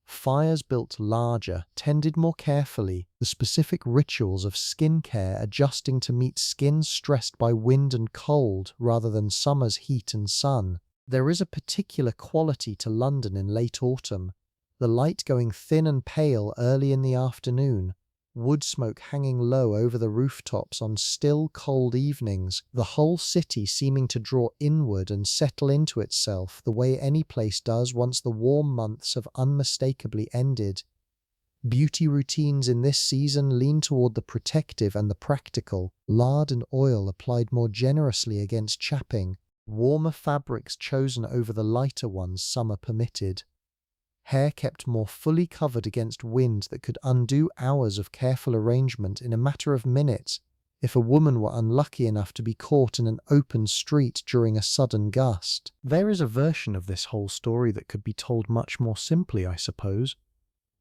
Fires built larger, tended more carefully, the specific rituals of skin care adjusting to meet skins stressed by wind and cold rather than summer's heat and sun. There is a particular quality to London in late autumn, the light going thin and pale early in the afternoon, wood smoke hanging low over the rooftops on still, cold evenings, the whole city seeming to draw inward and settle into itself the way any place does once the warm months have unmistakably ended. Beauty routines in this season lean toward the protective and the practical, lard and oil applied more generously against chapping, warmer fabrics chosen over the lighter ones summer permitted. Hair kept more fully covered against wind that could undo hours of careful arrangement in a matter of minutes if a woman were unlucky enough to be caught in an open street during a sudden gust. There is a version of this whole story that could be told much more simply, I suppose.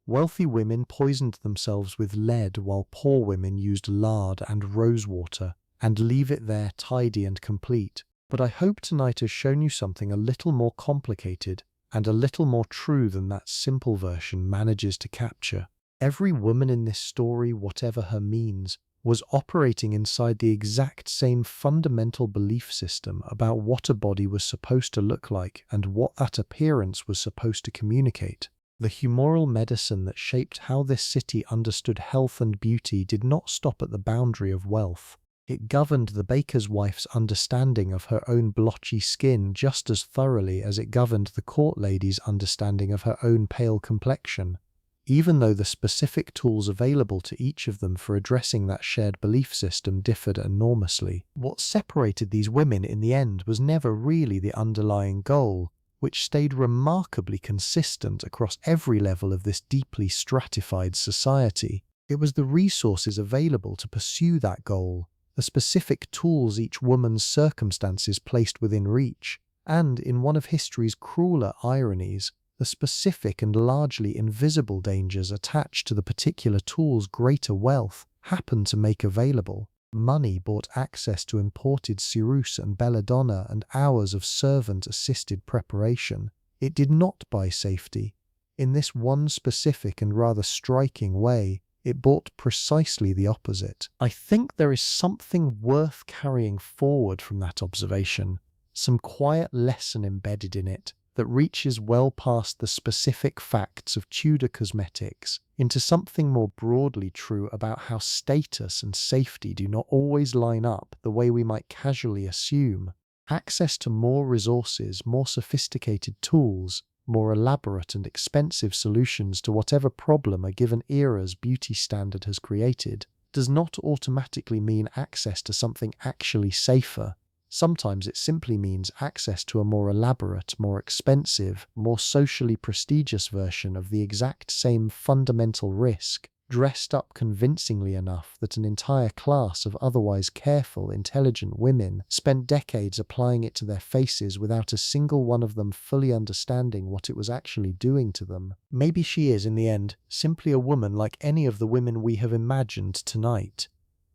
Wealthy women poisoned themselves with lead while poor women used lard and rosewater, and leave it there tidy and complete. But I hope tonight has shown you something a little more complicated and a little more true than that simple version manages to capture. Every woman in this story, whatever her means, was operating inside the exact same fundamental belief system about what a body was supposed to look like and what that appearance was supposed to communicate. The humoral medicine that shaped how this city understood health and beauty did not stop at the boundary of wealth. It governed the baker's wife's understanding of her own blotchy skin just as thoroughly as it governed the court lady's understanding of her own pale complexion, even though the specific tools available to each of them for addressing that shared belief system differed enormously. What separated these women in the end was never really the underlying goal, which stayed remarkably consistent across every level of this deeply stratified society. It was the resources available to pursue that goal, the specific tools each woman's circumstances placed within reach, and, in one of history's crueler ironies, the specific and largely invisible dangers attached to the particular tools greater wealth happened to make available. Money bought access to imported ceruse and belladonna and hours of servant-assisted preparation. It did not buy safety. In this one specific and rather striking way, it bought precisely the opposite. I think there is something worth carrying forward from that observation, some quiet lesson embedded in it that reaches well past the specific facts of Tudor cosmetics into something more broadly true about how status and safety do not always line up the way we might casually assume. Access to more resources, more sophisticated tools, more elaborate and expensive solutions to whatever problem a given era's beauty standard has created, does not automatically mean access to something actually safer. Sometimes it simply means access to a more elaborate, more expensive, more socially prestigious version of the exact same fundamental risk, dressed up convincingly enough that an entire class of otherwise careful, intelligent women spent decades applying it to their faces without a single one of them fully understanding what it was actually doing to them. Maybe she is, in the end, simply a woman like any of the women we have imagined tonight.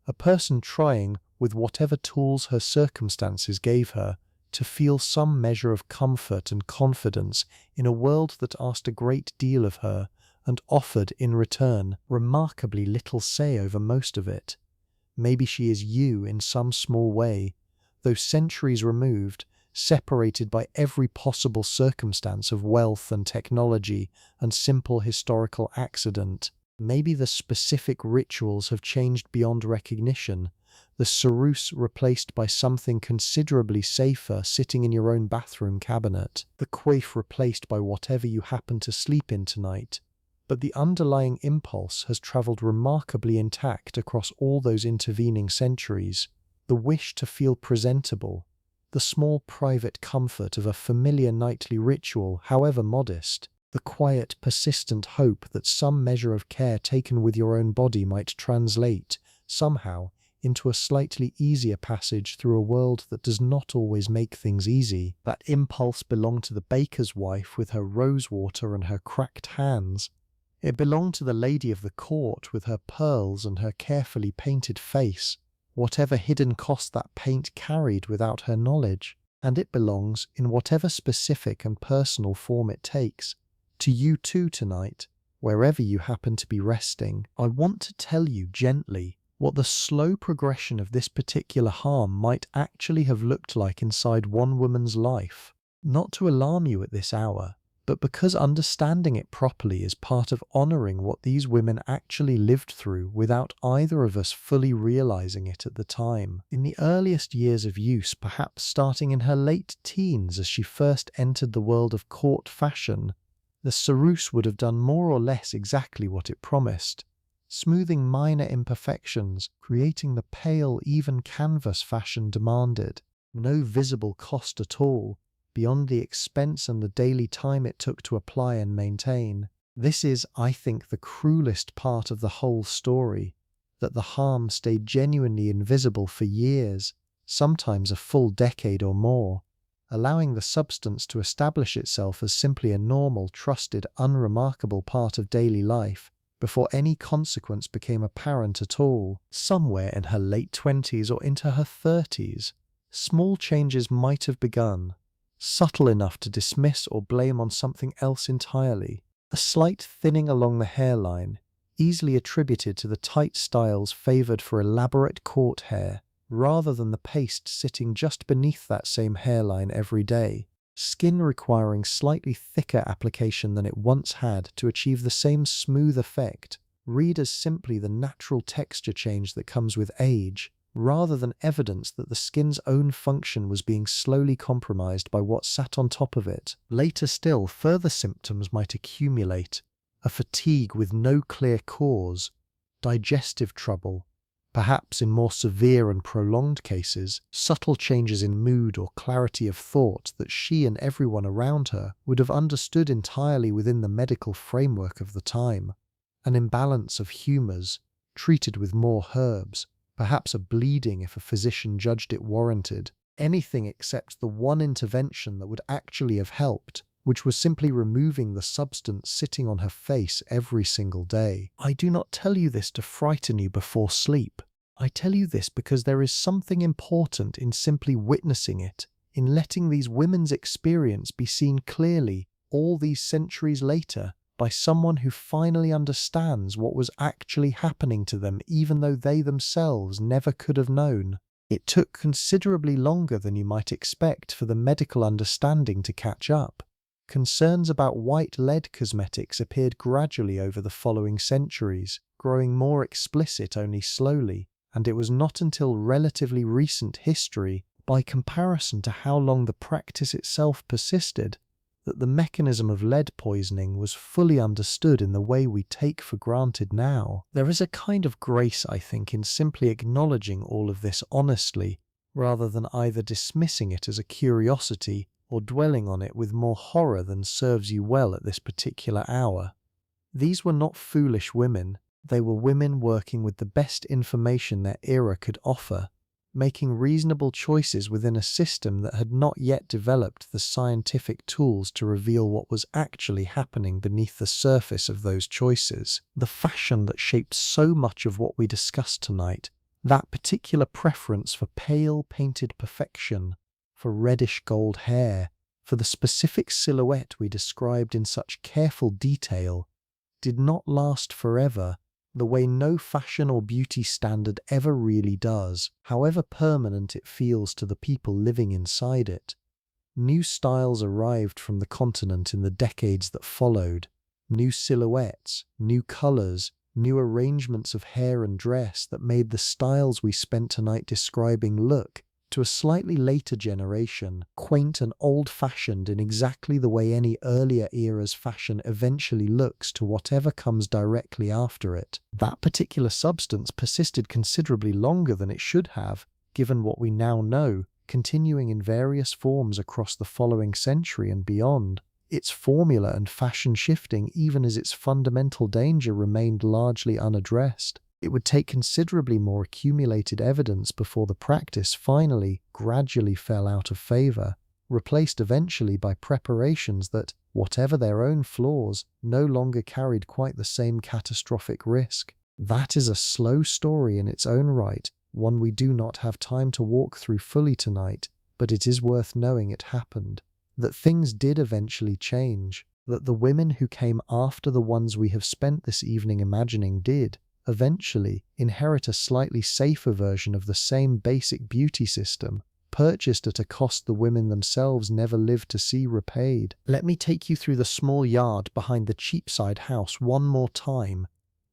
A person trying, with whatever tools her circumstances gave her, to feel some measure of comfort and confidence in a world that asked a great deal of her and offered, in return, remarkably little say over most of it. Maybe she is you in some small way, though centuries removed, separated by every possible circumstance of wealth and technology and simple historical accident. Maybe the specific rituals have changed beyond recognition, the ceruse replaced by something considerably safer sitting in your own bathroom cabinet, the coif replaced by whatever you happen to sleep in tonight. But the underlying impulse has travelled remarkably intact across all those intervening centuries. The wish to feel presentable, the small private comfort of a familiar nightly ritual, however modest, the quiet, persistent hope that some measure of care taken with your own body might translate, somehow, into a slightly easier passage through a world that does not always make things easy. That impulse belonged to the baker's wife with her rose water and her cracked hands. It belonged to the lady of the court with her pearls and her carefully painted face, whatever hidden cost that paint carried without her knowledge. And it belongs, in whatever specific and personal form it takes, to you too tonight, wherever you happen to be resting. I want to tell you gently what the slow progression of this particular harm might actually have looked like inside one woman's life. Not to alarm you at this hour, but because understanding it properly is part of honouring what these women actually lived through without either of us fully realising it at the time. In the earliest years of use, perhaps starting in her late teens as she first entered the world of court fashion, the ceruse would have done more or less exactly what it promised, smoothing minor imperfections, creating the pale, even canvas fashion demanded. No visible cost at all, beyond the expense and the daily time it took to apply and maintain. This is, I think, the cruelest part of the whole story, that the harm stayed genuinely invisible for years, sometimes a full decade or more, allowing the substance to establish itself as simply a normal, trusted, unremarkable part of daily life, before any consequence became apparent at all. Somewhere in her late 20s or into her 30s, small changes might have begun, subtle enough to dismiss or blame on something else entirely. A slight thinning along the hairline, easily attributed to the tight styles favoured for elaborate court hair, rather than the paste sitting just beneath that same hairline every day. Skin requiring slightly thicker application than it once had to achieve the same smooth effect. Read as simply the natural texture change that comes with age, rather than evidence that the skin's own function was being slowly compromised by what sat on top of it. Later still, further symptoms might accumulate: a fatigue with no clear cause, digestive trouble, perhaps in more severe and prolonged cases, subtle changes in mood or clarity of thought that she and everyone around her would have understood entirely within the medical framework of the time. An imbalance of humours, treated with more herbs, perhaps a bleeding if a physician judged it warranted. Anything except the one intervention that would actually have helped, which was simply removing the substance sitting on her face every single day. I do not tell you this to frighten you before sleep. I tell you this because there is something important in simply witnessing it, in letting these women's experience be seen clearly, all these centuries later, by someone who finally understands what was actually happening to them, even though they themselves never could have known. It took considerably longer than you might expect for the medical understanding to catch up. Concerns about white lead cosmetics appeared gradually over the following centuries, growing more explicit only slowly, and it was not until relatively recent history, by comparison to how long the practice itself persisted, that the mechanism of lead poisoning was fully understood in the way we take for granted now. There is a kind of grace, I think, in simply acknowledging all of this honestly, rather than either dismissing it as a curiosity or dwelling on it with more horror than serves you well at this particular hour. These were not foolish women. They were women working with the best information their era could offer, making reasonable choices within a system that had not yet developed the scientific tools to reveal what was actually happening beneath the surface of those choices. The fashion that shaped so much of what we discussed tonight, that particular preference for pale painted perfection, for reddish gold hair, for the specific silhouette we described in such careful detail, did not last forever, the way no fashion or beauty standard ever really does, however permanent it feels to the people living inside it. New styles arrived from the continent in the decades that followed. New silhouettes, new colours, new arrangements of hair and dress that made the styles we spent tonight describing look, to a slightly later generation, quaint and old-fashioned in exactly the way any earlier era's fashion eventually looks to whatever comes directly after it. That particular substance persisted considerably longer than it should have, given what we now know, continuing in various forms across the following century and beyond. Its formula and fashion shifting even as its fundamental danger remained largely unaddressed. It would take considerably more accumulated evidence before the practice finally, gradually fell out of favour, replaced eventually by preparations that, whatever their own flaws, no longer carried quite the same catastrophic risk. That is a slow story in its own right, one we do not have time to walk through fully tonight, but it is worth knowing it happened. That things did eventually change, that the women who came after the ones we have spent this evening imagining did, eventually, inherit a slightly safer version of the same basic beauty system, purchased at a cost the women themselves never lived to see repaid. Let me take you through the small yard behind the Cheapside house one more time,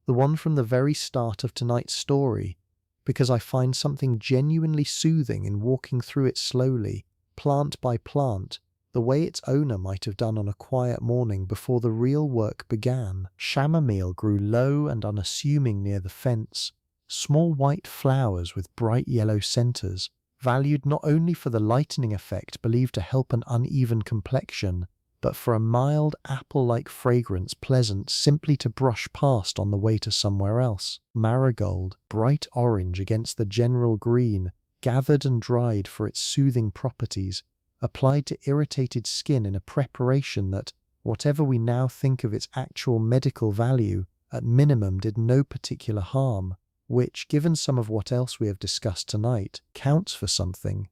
the one from the very start of tonight's story, because I find something genuinely soothing in walking through it slowly, plant by plant, the way its owner might have done on a quiet morning before the real work began. Chamomile grew low and unassuming near the fence, small white flowers with bright yellow centres, valued not only for the lightening effect believed to help an uneven complexion, but for a mild apple-like fragrance pleasant simply to brush past on the way to somewhere else. Marigold, bright orange against the general green, gathered and dried for its soothing properties, applied to irritated skin in a preparation that, whatever we now think of its actual medical value, at minimum did no particular harm, which, given some of what else we have discussed tonight, counts for something.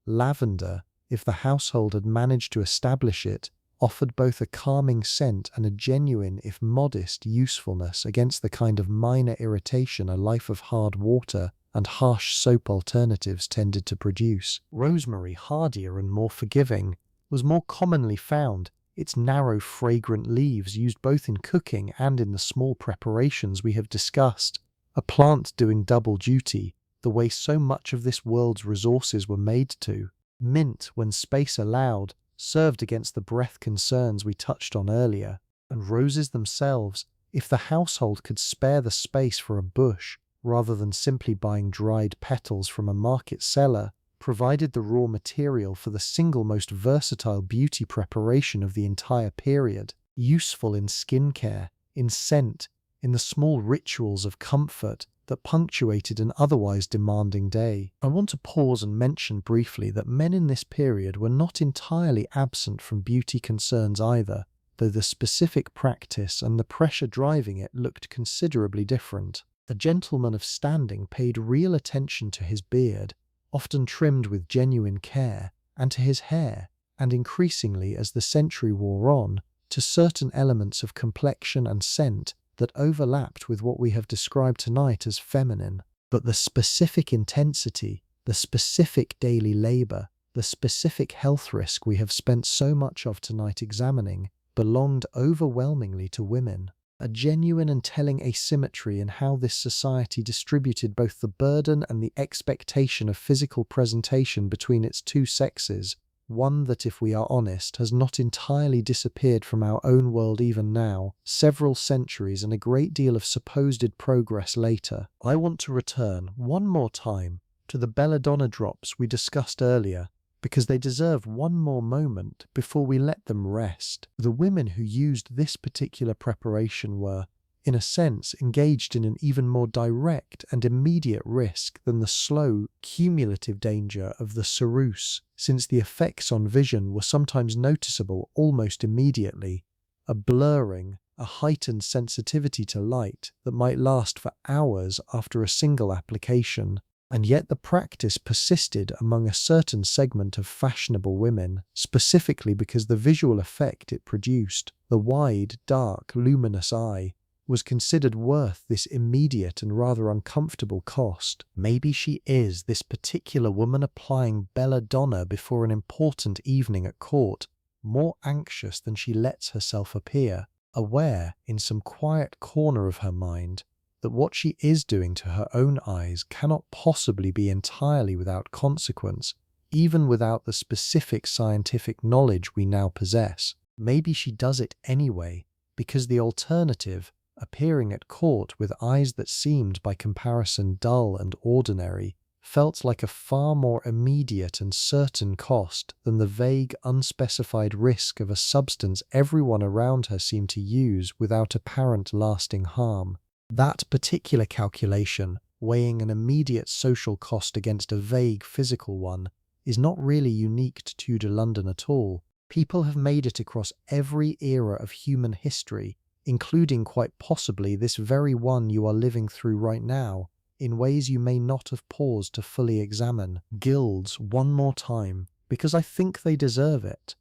Lavender, if the household had managed to establish it, offered both a calming scent and a genuine, if modest, usefulness against the kind of minor irritation a life of hard water and harsh soap alternatives tended to produce. Rosemary, hardier and more forgiving, was more commonly found, its narrow, fragrant leaves used both in cooking and in the small preparations we have discussed, a plant doing double duty, the way so much of this world's resources were made to. Mint, when space allowed, served against the breath concerns we touched on earlier, and roses themselves, if the household could spare the space for a bush, rather than simply buying dried petals from a market cellar, provided the raw material for the single most versatile beauty preparation of the entire period, useful in skincare, in scent, in the small rituals of comfort that punctuated an otherwise demanding day. I want to pause and mention briefly that men in this period were not entirely absent from beauty concerns either, though the specific practice and the pressure driving it looked considerably different. A gentleman of standing paid real attention to his beard, often trimmed with genuine care, and to his hair, and increasingly, as the century wore on, to certain elements of complexion and scent that overlapped with what we have described tonight as feminine. But the specific intensity, the specific daily labour, the specific health risk we have spent so much of tonight examining, belonged overwhelmingly to women. A genuine and telling asymmetry in how this society distributed both the burden and the expectation of physical presentation between its two sexes, one that, if we are honest, has not entirely disappeared from our own world even now, several centuries and a great deal of supposed progress later. I want to return, one more time, to the belladonna drops we discussed earlier, because they deserve one more moment before we let them rest. The women who used this particular preparation were, in a sense, engaged in an even more direct and immediate risk than the slow, cumulative danger of the ceruse, since the effects on vision were sometimes noticeable almost immediately, a blurring, a heightened sensitivity to light that might last for hours after a single application. And yet the practice persisted among a certain segment of fashionable women, specifically because the visual effect it produced, the wide, dark, luminous eye, was considered worth this immediate and rather uncomfortable cost. Maybe she is, this particular woman applying belladonna before an important evening at court, more anxious than she lets herself appear, aware, in some quiet corner of her mind, that what she is doing to her own eyes cannot possibly be entirely without consequence, even without the specific scientific knowledge we now possess. Maybe she does it anyway, because the alternative, appearing at court with eyes that seemed by comparison dull and ordinary, felt like a far more immediate and certain cost than the vague, unspecified risk of a substance everyone around her seemed to use without apparent lasting harm. That particular calculation, weighing an immediate social cost against a vague physical one, is not really unique to Tudor London at all. People have made it across every era of human history, including quite possibly this very one you are living through right now, in ways you may not have paused to fully examine. Guilds, one more time, because I think they deserve it.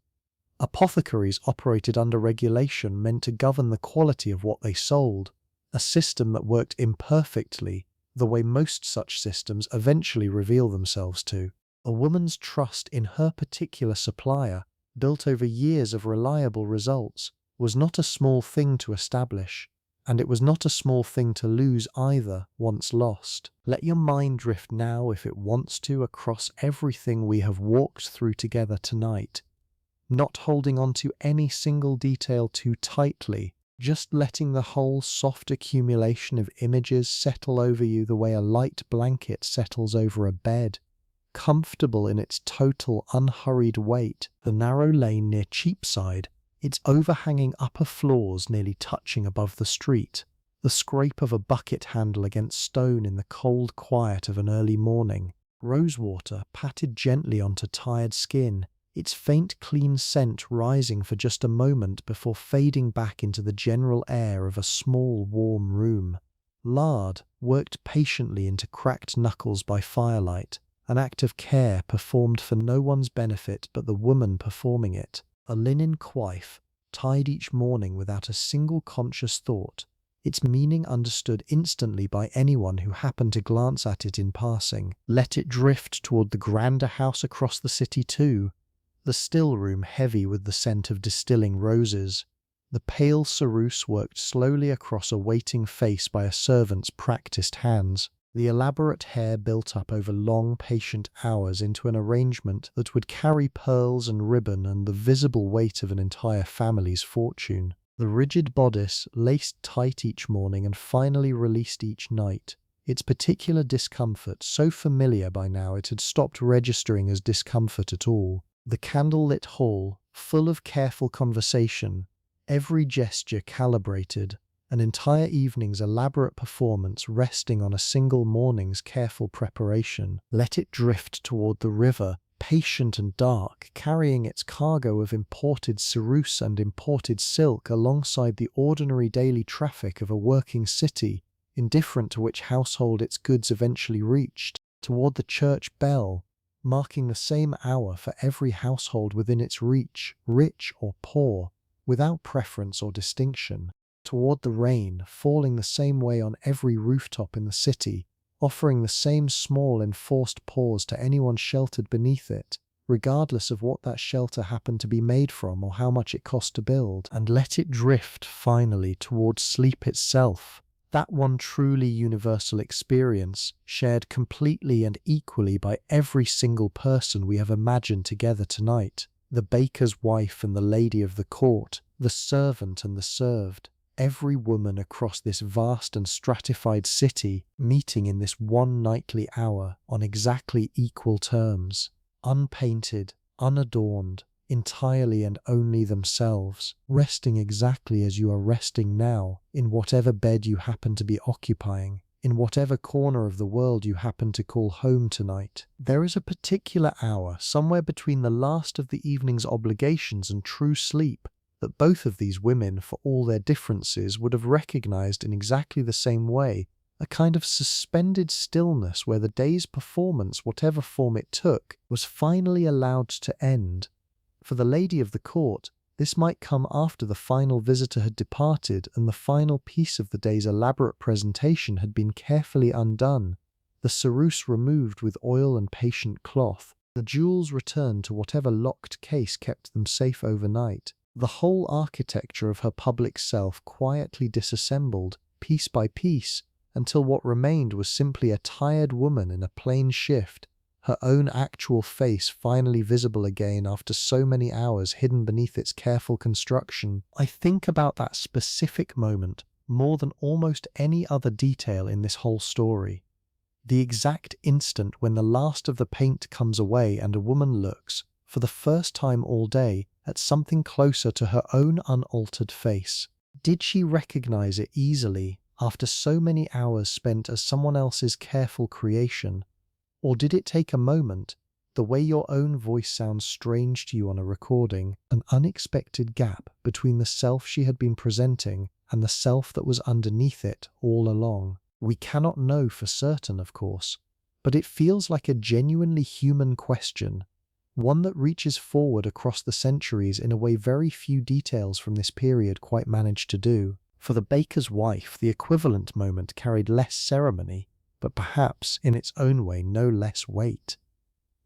Apothecaries operated under regulation meant to govern the quality of what they sold, a system that worked imperfectly, the way most such systems eventually reveal themselves to. A woman's trust in her particular supplier, built over years of reliable results, was not a small thing to establish, and it was not a small thing to lose either, once lost. Let your mind drift now, if it wants to, across everything we have walked through together tonight, not holding on to any single detail too tightly, just letting the whole soft accumulation of images settle over you the way a light blanket settles over a bed, comfortable in its total unhurried weight. The narrow lane near Cheapside, its overhanging upper floors nearly touching above the street, the scrape of a bucket handle against stone in the cold quiet of an early morning, rosewater patted gently onto tired skin, its faint clean scent rising for just a moment before fading back into the general air of a small warm room. Lard worked patiently into cracked knuckles by firelight, an act of care performed for no one's benefit but the woman performing it. A linen coif, tied each morning without a single conscious thought, its meaning understood instantly by anyone who happened to glance at it in passing. Let it drift toward the grander house across the city too, the still room heavy with the scent of distilling roses. The pale ceruse worked slowly across a waiting face by a servant's practiced hands, the elaborate hair built up over long, patient hours into an arrangement that would carry pearls and ribbon and the visible weight of an entire family's fortune. The rigid bodice, laced tight each morning and finally released each night, its particular discomfort so familiar by now it had stopped registering as discomfort at all. The candlelit hall, full of careful conversation, every gesture calibrated, an entire evening's elaborate performance resting on a single morning's careful preparation. Let it drift toward the river, patient and dark, carrying its cargo of imported ceruse and imported silk alongside the ordinary daily traffic of a working city, indifferent to which household its goods eventually reached, toward the church bell, marking the same hour for every household within its reach, rich or poor, without preference or distinction, toward the rain, falling the same way on every rooftop in the city, offering the same small enforced pause to anyone sheltered beneath it, regardless of what that shelter happened to be made from or how much it cost to build. And let it drift, finally, towards sleep itself, that one truly universal experience, shared completely and equally by every single person we have imagined together tonight. The baker's wife and the lady of the court, the servant and the served, every woman across this vast and stratified city meeting in this one nightly hour on exactly equal terms, unpainted, unadorned, entirely and only themselves, resting exactly as you are resting now, in whatever bed you happen to be occupying, in whatever corner of the world you happen to call home tonight. There is a particular hour, somewhere between the last of the evening's obligations and true sleep, that both of these women, for all their differences, would have recognized in exactly the same way, a kind of suspended stillness where the day's performance, whatever form it took, was finally allowed to end. For the lady of the court, This might come after the final visitor had departed and the final piece of the day's elaborate presentation had been carefully undone, the ceruse removed with oil and patient cloth, the jewels returned to whatever locked case kept them safe overnight. The whole architecture of her public self quietly disassembled, piece by piece, until what remained was simply a tired woman in a plain shift, her own actual face finally visible again after so many hours hidden beneath its careful construction. I think about that specific moment more than almost any other detail in this whole story. The exact instant when the last of the paint comes away and a woman looks, for the first time all day, at something closer to her own unaltered face. Did she recognize it easily after so many hours spent as someone else's careful creation? Or did it take a moment, the way your own voice sounds strange to you on a recording, an unexpected gap between the self she had been presenting and the self that was underneath it all along? We cannot know for certain, of course, but it feels like a genuinely human question, one that reaches forward across the centuries in a way very few details from this period quite managed to do. For the baker's wife, the equivalent moment carried less ceremony, but perhaps, in its own way, no less weight.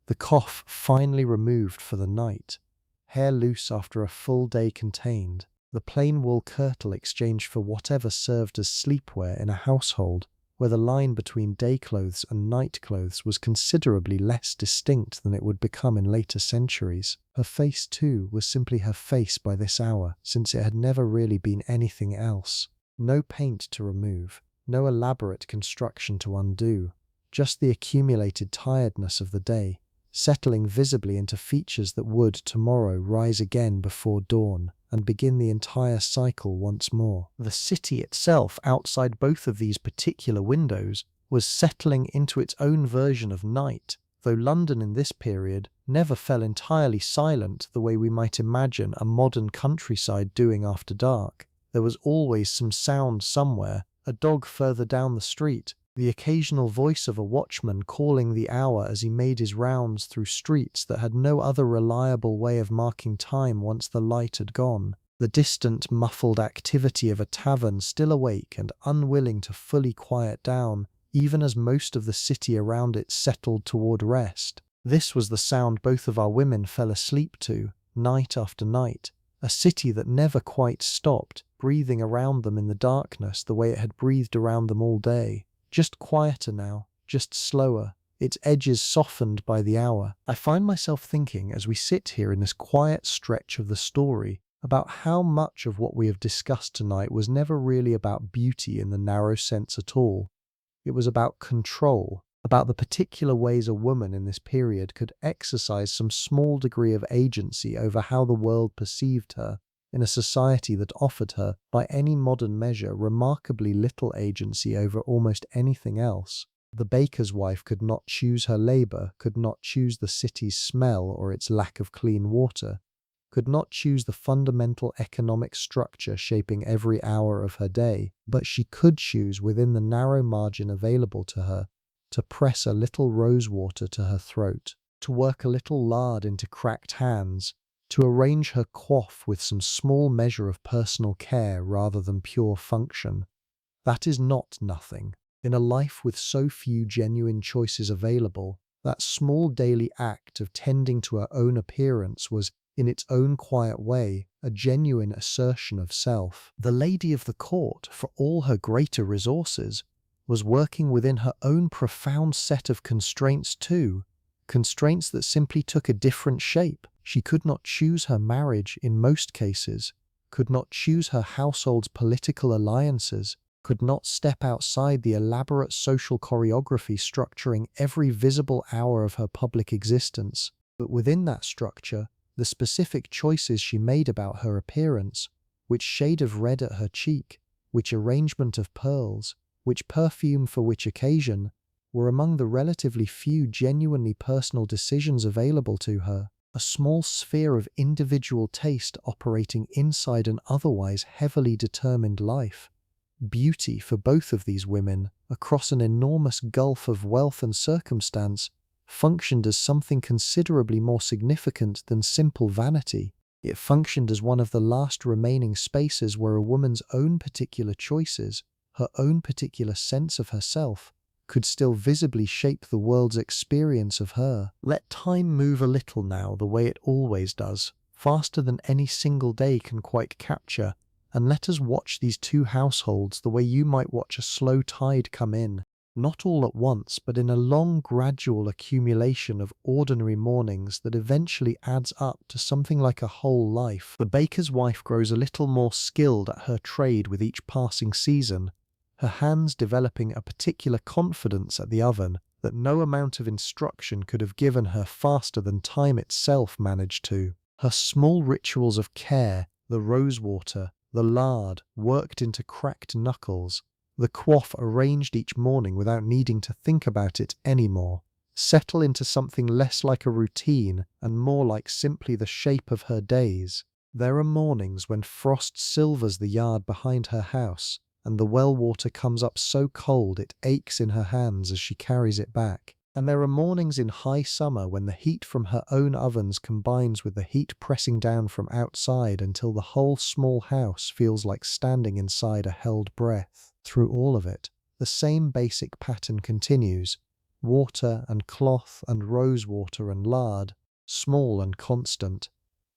The coif finally removed for the night, hair loose after a full day contained, the plain wool kirtle exchanged for whatever served as sleepwear in a household where the line between day clothes and night clothes was considerably less distinct than it would become in later centuries. Her face, too, was simply her face by this hour, since it had never really been anything else. No paint to remove, no elaborate construction to undo, just the accumulated tiredness of the day, settling visibly into features that would, tomorrow, rise again before dawn, and begin the entire cycle once more. The city itself, outside both of these particular windows, was settling into its own version of night, though London in this period never fell entirely silent the way we might imagine a modern countryside doing after dark. There was always some sound somewhere, a dog further down the street, the occasional voice of a watchman calling the hour as he made his rounds through streets that had no other reliable way of marking time once the light had gone, the distant, muffled activity of a tavern still awake and unwilling to fully quiet down, even as most of the city around it settled toward rest. This was the sound both of our women fell asleep to, night after night, a city that never quite stopped, breathing around them in the darkness the way it had breathed around them all day. Just quieter now, just slower, its edges softened by the hour. I find myself thinking as we sit here in this quiet stretch of the story about how much of what we have discussed tonight was never really about beauty in the narrow sense at all. It was about control, about the particular ways a woman in this period could exercise some small degree of agency over how the world perceived her, in a society that offered her, by any modern measure, remarkably little agency over almost anything else. The baker's wife could not choose her labour, could not choose the city's smell or its lack of clean water, could not choose the fundamental economic structure shaping every hour of her day, but she could choose within the narrow margin available to her to press a little rose water to her throat, to work a little lard into cracked hands, to arrange her coif with some small measure of personal care rather than pure function. That is not nothing. In a life with so few genuine choices available, that small daily act of tending to her own appearance was, in its own quiet way, a genuine assertion of self. The lady of the court, for all her greater resources, was working within her own profound set of constraints too, constraints that simply took a different shape. She could not choose her marriage in most cases, could not choose her household's political alliances, could not step outside the elaborate social choreography structuring every visible hour of her public existence. But within that structure, the specific choices she made about her appearance, which shade of red at her cheek, which arrangement of pearls, which perfume for which occasion, were among the relatively few genuinely personal decisions available to her. A small sphere of individual taste operating inside an otherwise heavily determined life. Beauty for both of these women, across an enormous gulf of wealth and circumstance, functioned as something considerably more significant than simple vanity. It functioned as one of the last remaining spaces where a woman's own particular choices, her own particular sense of herself, could still visibly shape the world's experience of her. Let time move a little now the way it always does, faster than any single day can quite capture, and let us watch these two households the way you might watch a slow tide come in. Not all at once, but in a long, gradual accumulation of ordinary mornings that eventually adds up to something like a whole life. The baker's wife grows a little more skilled at her trade with each passing season, her hands developing a particular confidence at the oven that no amount of instruction could have given her faster than time itself managed to. Her small rituals of care, the rosewater, the lard worked into cracked knuckles, the coif arranged each morning without needing to think about it anymore, settle into something less like a routine and more like simply the shape of her days. There are mornings when frost silvers the yard behind her house, and the well water comes up so cold it aches in her hands as she carries it back. And there are mornings in high summer when the heat from her own ovens combines with the heat pressing down from outside until the whole small house feels like standing inside a held breath. Through all of it, the same basic pattern continues: water and cloth and rosewater and lard, small and constant.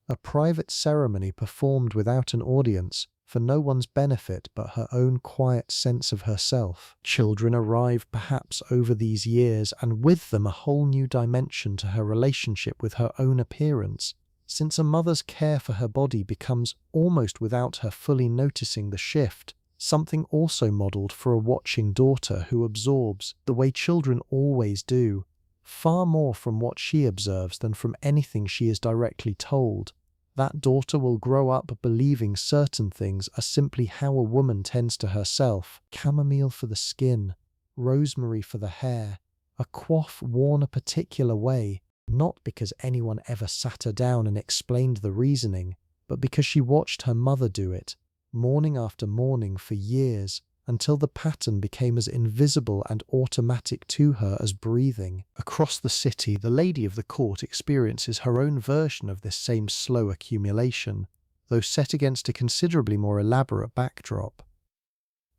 A private ceremony performed without an audience, for no one's benefit but her own quiet sense of herself. Children arrive perhaps over these years, and with them a whole new dimension to her relationship with her own appearance, since a mother's care for her body becomes, almost without her fully noticing the shift, something also modelled for a watching daughter who absorbs, the way children always do, far more from what she observes than from anything she is directly told. That daughter will grow up believing certain things are simply how a woman tends to herself: chamomile for the skin, rosemary for the hair, a coif worn a particular way, not because anyone ever sat her down and explained the reasoning, but because she watched her mother do it, morning after morning for years, until the pattern became as invisible and automatic to her as breathing. Across the city, the lady of the court experiences her own version of this same slow accumulation, though set against a considerably more elaborate backdrop.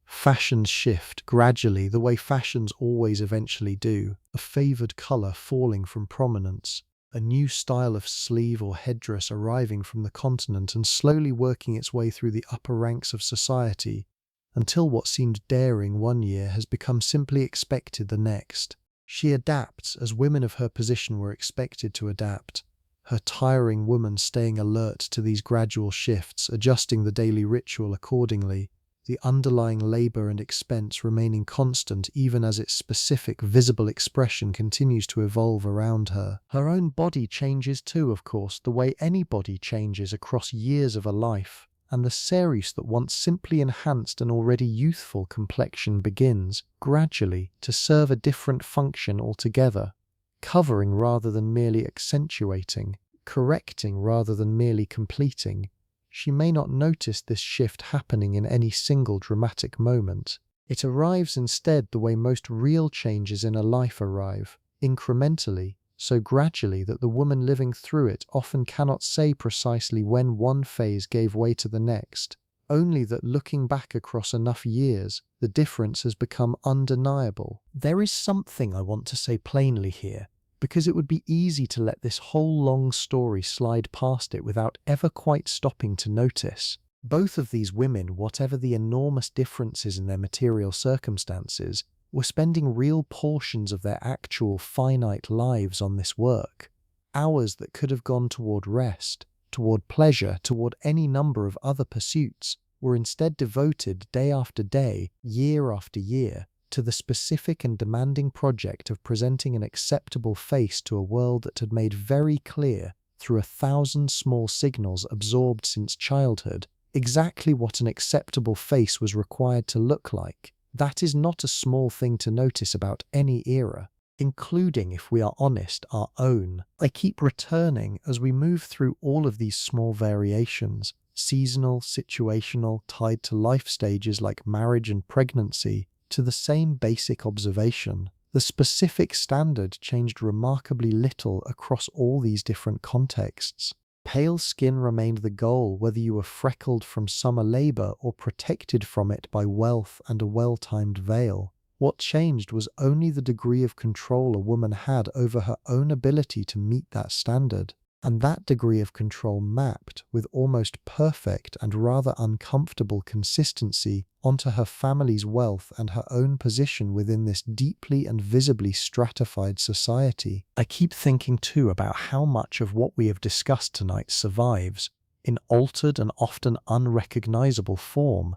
Fashions shift gradually, the way fashions always eventually do, a favoured colour falling from prominence, a new style of sleeve or headdress arriving from the continent and slowly working its way through the upper ranks of society, until what seemed daring one year has become simply expected the next. She adapts as women of her position were expected to adapt, her tiring woman staying alert to these gradual shifts, adjusting the daily ritual accordingly, the underlying labour and expense remaining constant even as its specific visible expression continues to evolve around her. Her own body changes too, of course, the way any body changes across years of a life, and the ceruse that once simply enhanced an already youthful complexion begins, gradually, to serve a different function altogether, covering rather than merely accentuating, correcting rather than merely completing. She may not notice this shift happening in any single dramatic moment. It arrives instead the way most real changes in a life arrive, incrementally, so gradually that the woman living through it often cannot say precisely when one phase gave way to the next, only that looking back across enough years, the difference has become undeniable. There is something I want to say plainly here, because it would be easy to let this whole long story slide past it without ever quite stopping to notice. Both of these women, whatever the enormous differences in their material circumstances, were spending real portions of their actual finite lives on this work. Hours that could have gone toward rest, toward pleasure, toward any number of other pursuits, were instead devoted day after day, year after year, to the specific and demanding project of presenting an acceptable face to a world that had made very clear, through 1,000 small signals absorbed since childhood, exactly what an acceptable face was required to look like. That is not a small thing to notice about any era, including, if we are honest, our own. I keep returning as we move through all of these small variations, seasonal, situational, tied to life stages like marriage and pregnancy, to the same basic observation. The specific standard changed remarkably little across all these different contexts. Pale skin remained the goal, whether you were freckled from summer labor or protected from it by wealth and a well-timed veil. What changed was only the degree of control a woman had over her own ability to meet that standard. And that degree of control mapped, with almost perfect and rather uncomfortable consistency, onto her family's wealth and her own position within this deeply and visibly stratified society. I keep thinking too about how much of what we have discussed tonight survives, in altered and often unrecognizable form,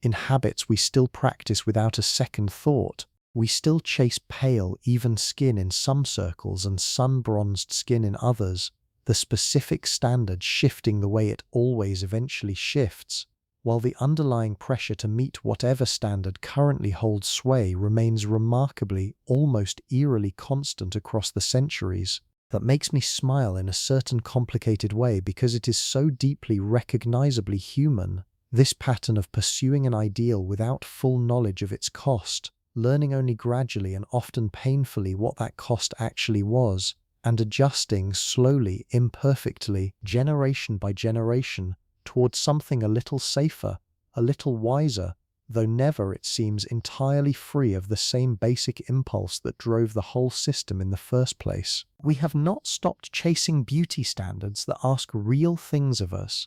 in habits we still practice without a second thought. We still chase pale, even skin in some circles and sun-bronzed skin in others, the specific standard shifting the way it always eventually shifts, while the underlying pressure to meet whatever standard currently holds sway remains remarkably, almost eerily constant across the centuries. That makes me smile in a certain complicated way because it is so deeply recognizably human. This pattern of pursuing an ideal without full knowledge of its cost, learning only gradually and often painfully what that cost actually was, and adjusting slowly, imperfectly, generation by generation, towards something a little safer, a little wiser, though never, it seems, entirely free of the same basic impulse that drove the whole system in the first place. We have not stopped chasing beauty standards that ask real things of us.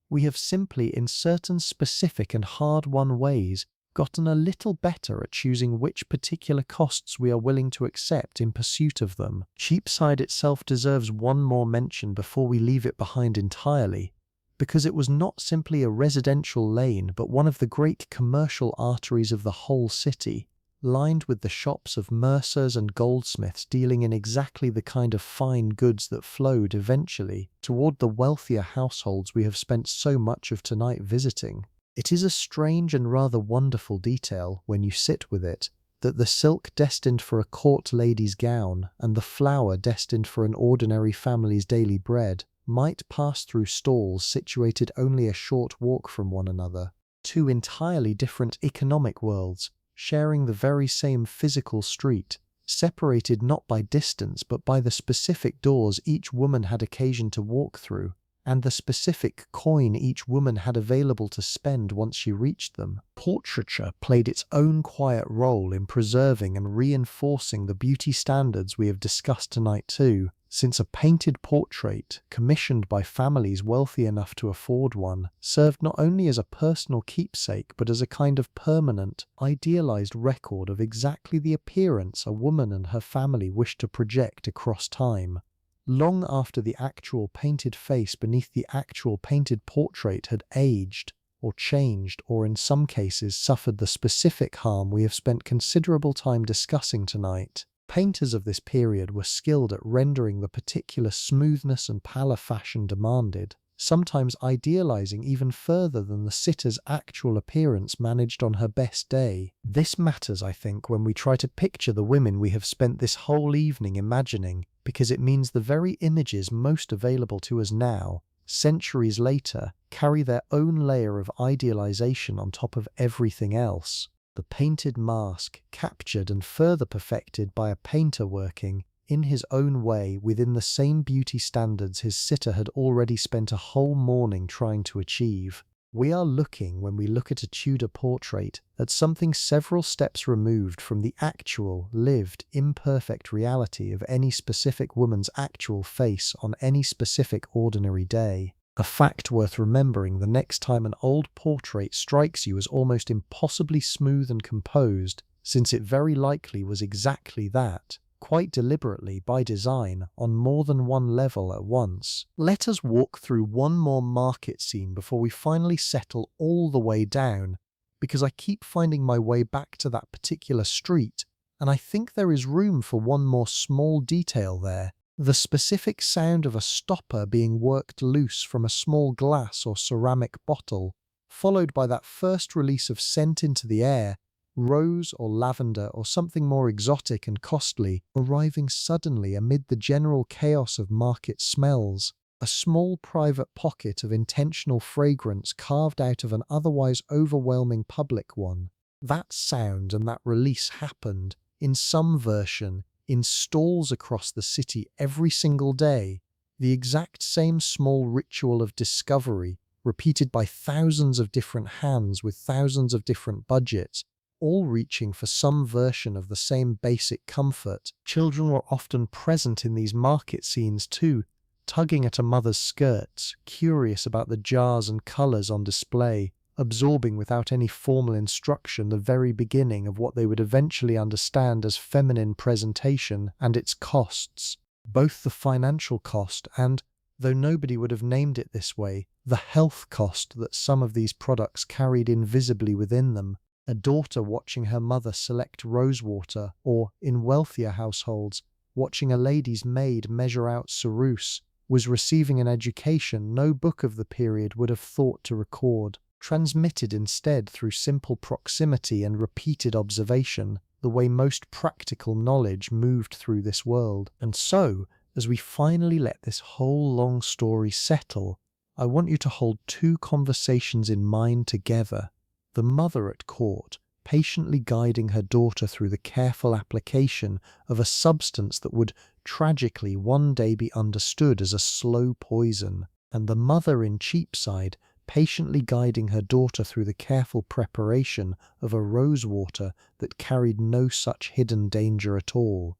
We have simply, in certain specific and hard-won ways, gotten a little better at choosing which particular costs we are willing to accept in pursuit of them. Cheapside itself deserves one more mention before we leave it behind entirely, because it was not simply a residential lane but one of the great commercial arteries of the whole city, lined with the shops of mercers and goldsmiths dealing in exactly the kind of fine goods that flowed eventually toward the wealthier households we have spent so much of tonight visiting. It is a strange and rather wonderful detail, when you sit with it, that the silk destined for a court lady's gown and the flour destined for an ordinary family's daily bread might pass through stalls situated only a short walk from one another. Two entirely different economic worlds, sharing the very same physical street, separated not by distance but by the specific doors each woman had occasion to walk through, and the specific coin each woman had available to spend once she reached them. Portraiture played its own quiet role in preserving and reinforcing the beauty standards we have discussed tonight too, since a painted portrait, commissioned by families wealthy enough to afford one, served not only as a personal keepsake but as a kind of permanent, idealized record of exactly the appearance a woman and her family wished to project across time, long after the actual painted face beneath the actual painted portrait had aged, or changed, or in some cases suffered the specific harm we have spent considerable time discussing tonight. Painters of this period were skilled at rendering the particular smoothness and pallor fashion demanded, sometimes idealizing even further than the sitter's actual appearance managed on her best day. This matters, I think, when we try to picture the women we have spent this whole evening imagining, because it means the very images most available to us now, centuries later, carry their own layer of idealization on top of everything else. The painted mask, captured and further perfected by a painter working, in his own way, within the same beauty standards his sitter had already spent a whole morning trying to achieve. We are looking, when we look at a Tudor portrait, at something several steps removed from the actual, lived, imperfect reality of any specific woman's actual face on any specific ordinary day. A fact worth remembering the next time an old portrait strikes you as almost impossibly smooth and composed, since it very likely was exactly that, quite deliberately, by design, on more than one level at once. Let us walk through one more market scene before we finally settle all the way down, because I keep finding my way back to that particular street, and I think there is room for one more small detail there. The specific sound of a stopper being worked loose from a small glass or ceramic bottle, followed by that first release of scent into the air, rose or lavender or something more exotic and costly, arriving suddenly amid the general chaos of market smells, a small private pocket of intentional fragrance carved out of an otherwise overwhelming public one. That sound and that release happened, in some version, in stalls across the city every single day, The exact same small ritual of discovery, repeated by thousands of different hands with thousands of different budgets, all reaching for some version of the same basic comfort. Children were often present in these market scenes too, tugging at a mother's skirts, curious about the jars and colours on display, absorbing without any formal instruction the very beginning of what they would eventually understand as feminine presentation and its costs, both the financial cost and, though nobody would have named it this way, the health cost that some of these products carried invisibly within them. A daughter watching her mother select rosewater, or, in wealthier households, watching a lady's maid measure out ceruse, was receiving an education no book of the period would have thought to record, transmitted instead through simple proximity and repeated observation, the way most practical knowledge moved through this world. And so, as we finally let this whole long story settle, I want you to hold two conversations in mind together. The mother at court, patiently guiding her daughter through the careful application of a substance that would tragically one day be understood as a slow poison, and the mother in Cheapside, patiently guiding her daughter through the careful preparation of a rosewater that carried no such hidden danger at all.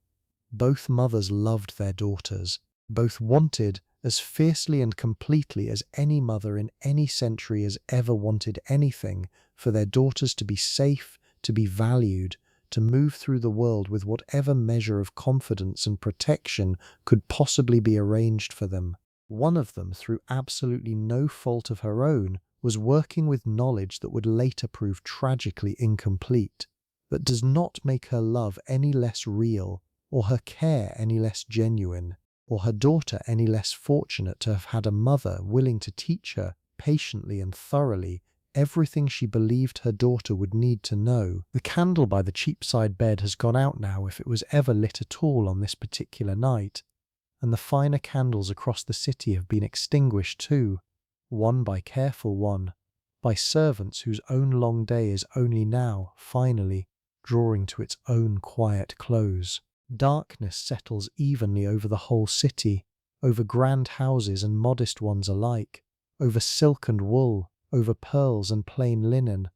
Both mothers loved their daughters, both wanted, as fiercely and completely as any mother in any century has ever wanted anything, for their daughters to be safe, to be valued, to move through the world with whatever measure of confidence and protection could possibly be arranged for them. One of them, through absolutely no fault of her own, was working with knowledge that would later prove tragically incomplete. That does not make her love any less real, or her care any less genuine, or her daughter any less fortunate to have had a mother willing to teach her, patiently and thoroughly, everything she believed her daughter would need to know. The candle by the Cheapside bed has gone out now, if it was ever lit at all on this particular night, and the finer candles across the city have been extinguished too, one by careful one, by servants whose own long day is only now, finally, drawing to its own quiet close. Darkness settles evenly over the whole city, over grand houses and modest ones alike, over silk and wool, over pearls and plain linen,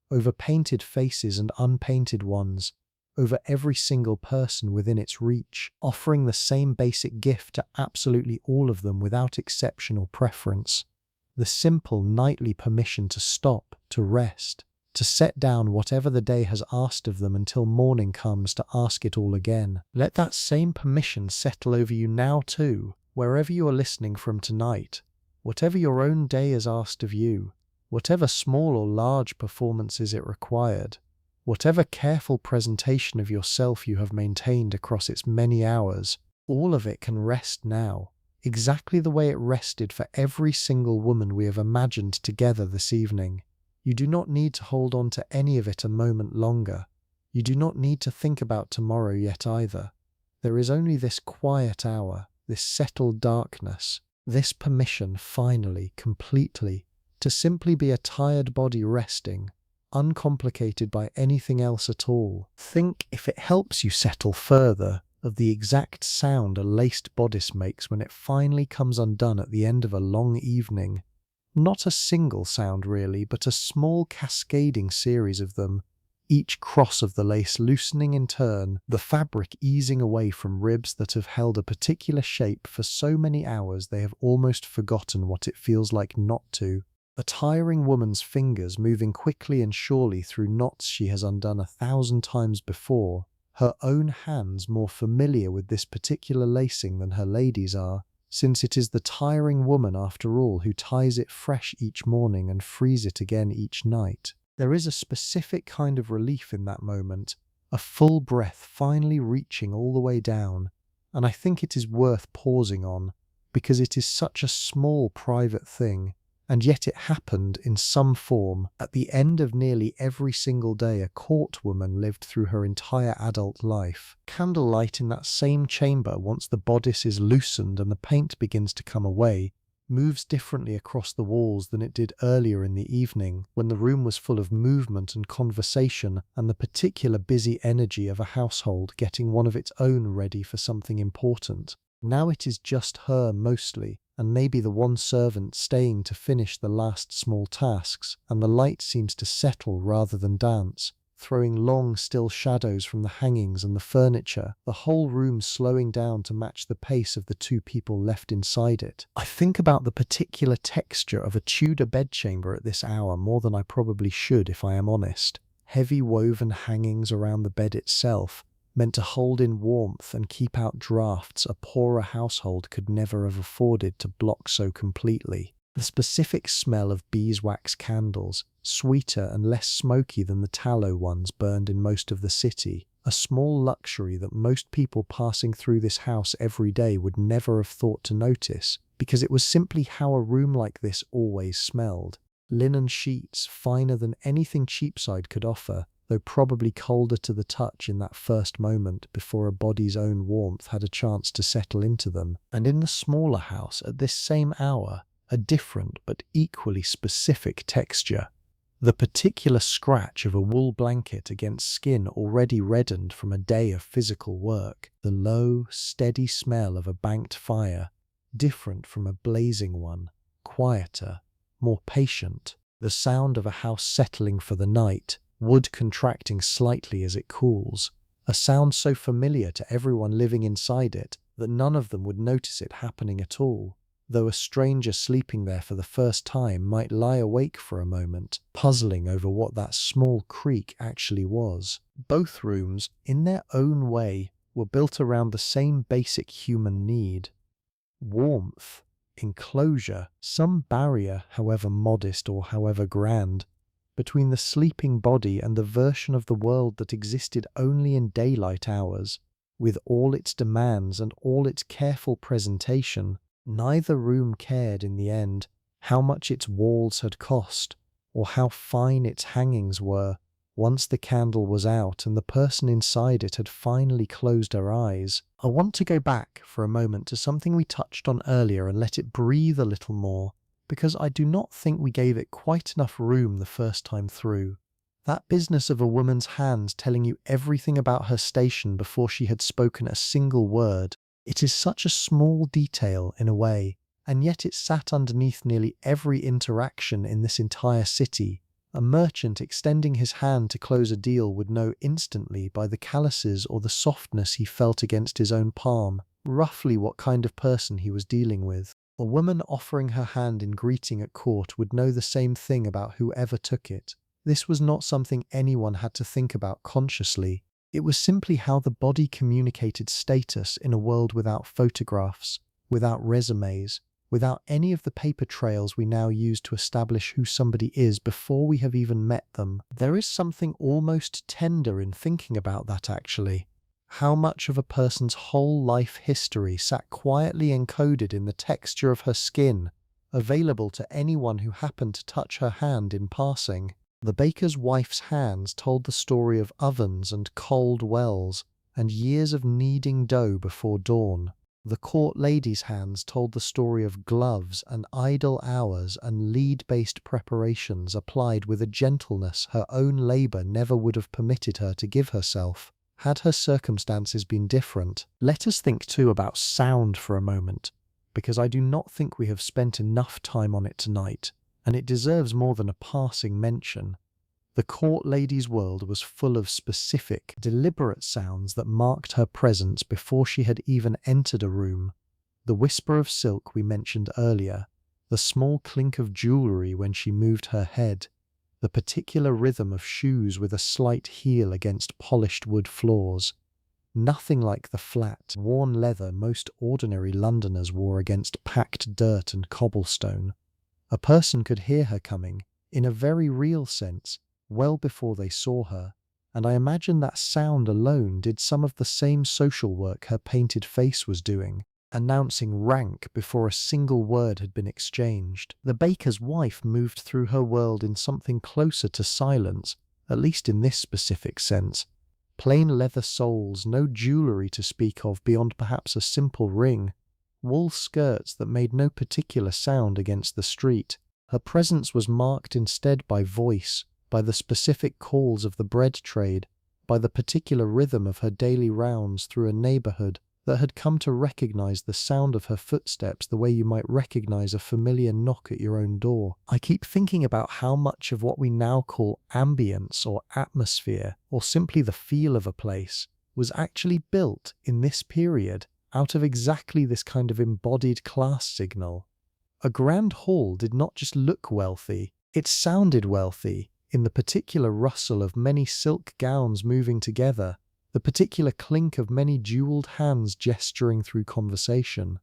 over painted faces and unpainted ones, over every single person within its reach, offering the same basic gift to absolutely all of them without exception or preference: the simple nightly permission to stop, to rest, to set down whatever the day has asked of them until morning comes to ask it all again. Let that same permission settle over you now too, wherever you are listening from tonight. Whatever your own day has asked of you, whatever small or large performances it required, whatever careful presentation of yourself you have maintained across its many hours, all of it can rest now, exactly the way it rested for every single woman we have imagined together this evening. You do not need to hold on to any of it a moment longer. You do not need to think about tomorrow yet either. There is only this quiet hour, this settled darkness, this permission finally, completely, to simply be a tired body resting, uncomplicated by anything else at all. Think, if it helps you settle further, of the exact sound a laced bodice makes when it finally comes undone at the end of a long evening. Not a single sound really, but a small cascading series of them, each cross of the lace loosening in turn, the fabric easing away from ribs that have held a particular shape for so many hours they have almost forgotten what it feels like not to. A tiring woman's fingers moving quickly and surely through knots she has undone 1,000 times before, her own hands more familiar with this particular lacing than her lady's are, since it is the tiring woman after all who ties it fresh each morning and frees it again each night. There is a specific kind of relief in that moment, a full breath finally reaching all the way down, and I think it is worth pausing on, because it is such a small private thing, and yet it happened in some form at the end of nearly every single day a court woman lived through her entire adult life. Candlelight in that same chamber, once the bodice is loosened and the paint begins to come away, moves differently across the walls than it did earlier in the evening, when the room was full of movement and conversation and the particular busy energy of a household getting one of its own ready for something important. Now it is just her mostly, and maybe the one servant staying to finish the last small tasks, and the light seems to settle rather than dance, throwing long still shadows from the hangings and the furniture, the whole room slowing down to match the pace of the two people left inside it. I think about the particular texture of a Tudor bedchamber at this hour more than I probably should, if I am honest. Heavy woven hangings around the bed itself, meant to hold in warmth and keep out drafts a poorer household could never have afforded to block so completely. The specific smell of beeswax candles, sweeter and less smoky than the tallow ones burned in most of the city, a small luxury that most people passing through this house every day would never have thought to notice, because it was simply how a room like this always smelled. Linen sheets, finer than anything Cheapside could offer, though probably colder to the touch in that first moment before a body's own warmth had a chance to settle into them. And in the smaller house at this same hour, a different but equally specific texture. The particular scratch of a wool blanket against skin already reddened from a day of physical work. The low, steady smell of a banked fire, different from a blazing one, quieter, more patient. The sound of a house settling for the night, wood contracting slightly as it cools, a sound so familiar to everyone living inside it that none of them would notice it happening at all, though a stranger sleeping there for the first time might lie awake for a moment, puzzling over what that small creak actually was. Both rooms, in their own way, were built around the same basic human need: warmth, enclosure, some barrier, however modest or however grand, between the sleeping body and the version of the world that existed only in daylight hours, with all its demands and all its careful presentation. Neither room cared in the end how much its walls had cost, or how fine its hangings were, once the candle was out and the person inside it had finally closed her eyes. I want to go back for a moment to something we touched on earlier and let it breathe a little more, because I do not think we gave it quite enough room the first time through. That business of a woman's hand telling you everything about her station before she had spoken a single word. It is such a small detail in a way, and yet it sat underneath nearly every interaction in this entire city. A merchant extending his hand to close a deal would know instantly by the calluses or the softness he felt against his own palm, roughly what kind of person he was dealing with. A woman offering her hand in greeting at court would know the same thing about whoever took it. This was not something anyone had to think about consciously. It was simply how the body communicated status in a world without photographs, without resumes, without any of the paper trails we now use to establish who somebody is before we have even met them. There is something almost tender in thinking about that, actually. How much of a person's whole life history sat quietly encoded in the texture of her skin, available to anyone who happened to touch her hand in passing. The baker's wife's hands told the story of ovens and cold wells, and years of kneading dough before dawn. The court lady's hands told the story of gloves and idle hours and lead-based preparations applied with a gentleness her own labour never would have permitted her to give herself, had her circumstances been different. Let us think too about sound for a moment, because I do not think we have spent enough time on it tonight, and it deserves more than a passing mention. The court lady's world was full of specific, deliberate sounds that marked her presence before she had even entered a room. The whisper of silk we mentioned earlier, the small clink of jewellery when she moved her head, the particular rhythm of shoes with a slight heel against polished wood floors. Nothing like the flat, worn leather most ordinary Londoners wore against packed dirt and cobblestone. A person could hear her coming, in a very real sense, well before they saw her, and I imagine that sound alone did some of the same social work her painted face was doing, announcing rank before a single word had been exchanged. The baker's wife moved through her world in something closer to silence, at least in this specific sense. Plain leather soles, no jewellery to speak of beyond perhaps a simple ring, wool skirts that made no particular sound against the street. Her presence was marked instead by voice, by the specific calls of the bread trade, by the particular rhythm of her daily rounds through a neighbourhood that had come to recognize the sound of her footsteps the way you might recognize a familiar knock at your own door. I keep thinking about how much of what we now call ambience or atmosphere, or simply the feel of a place, was actually built in this period out of exactly this kind of embodied class signal. A grand hall did not just look wealthy, it sounded wealthy in the particular rustle of many silk gowns moving together, the particular clink of many jeweled hands gesturing through conversation.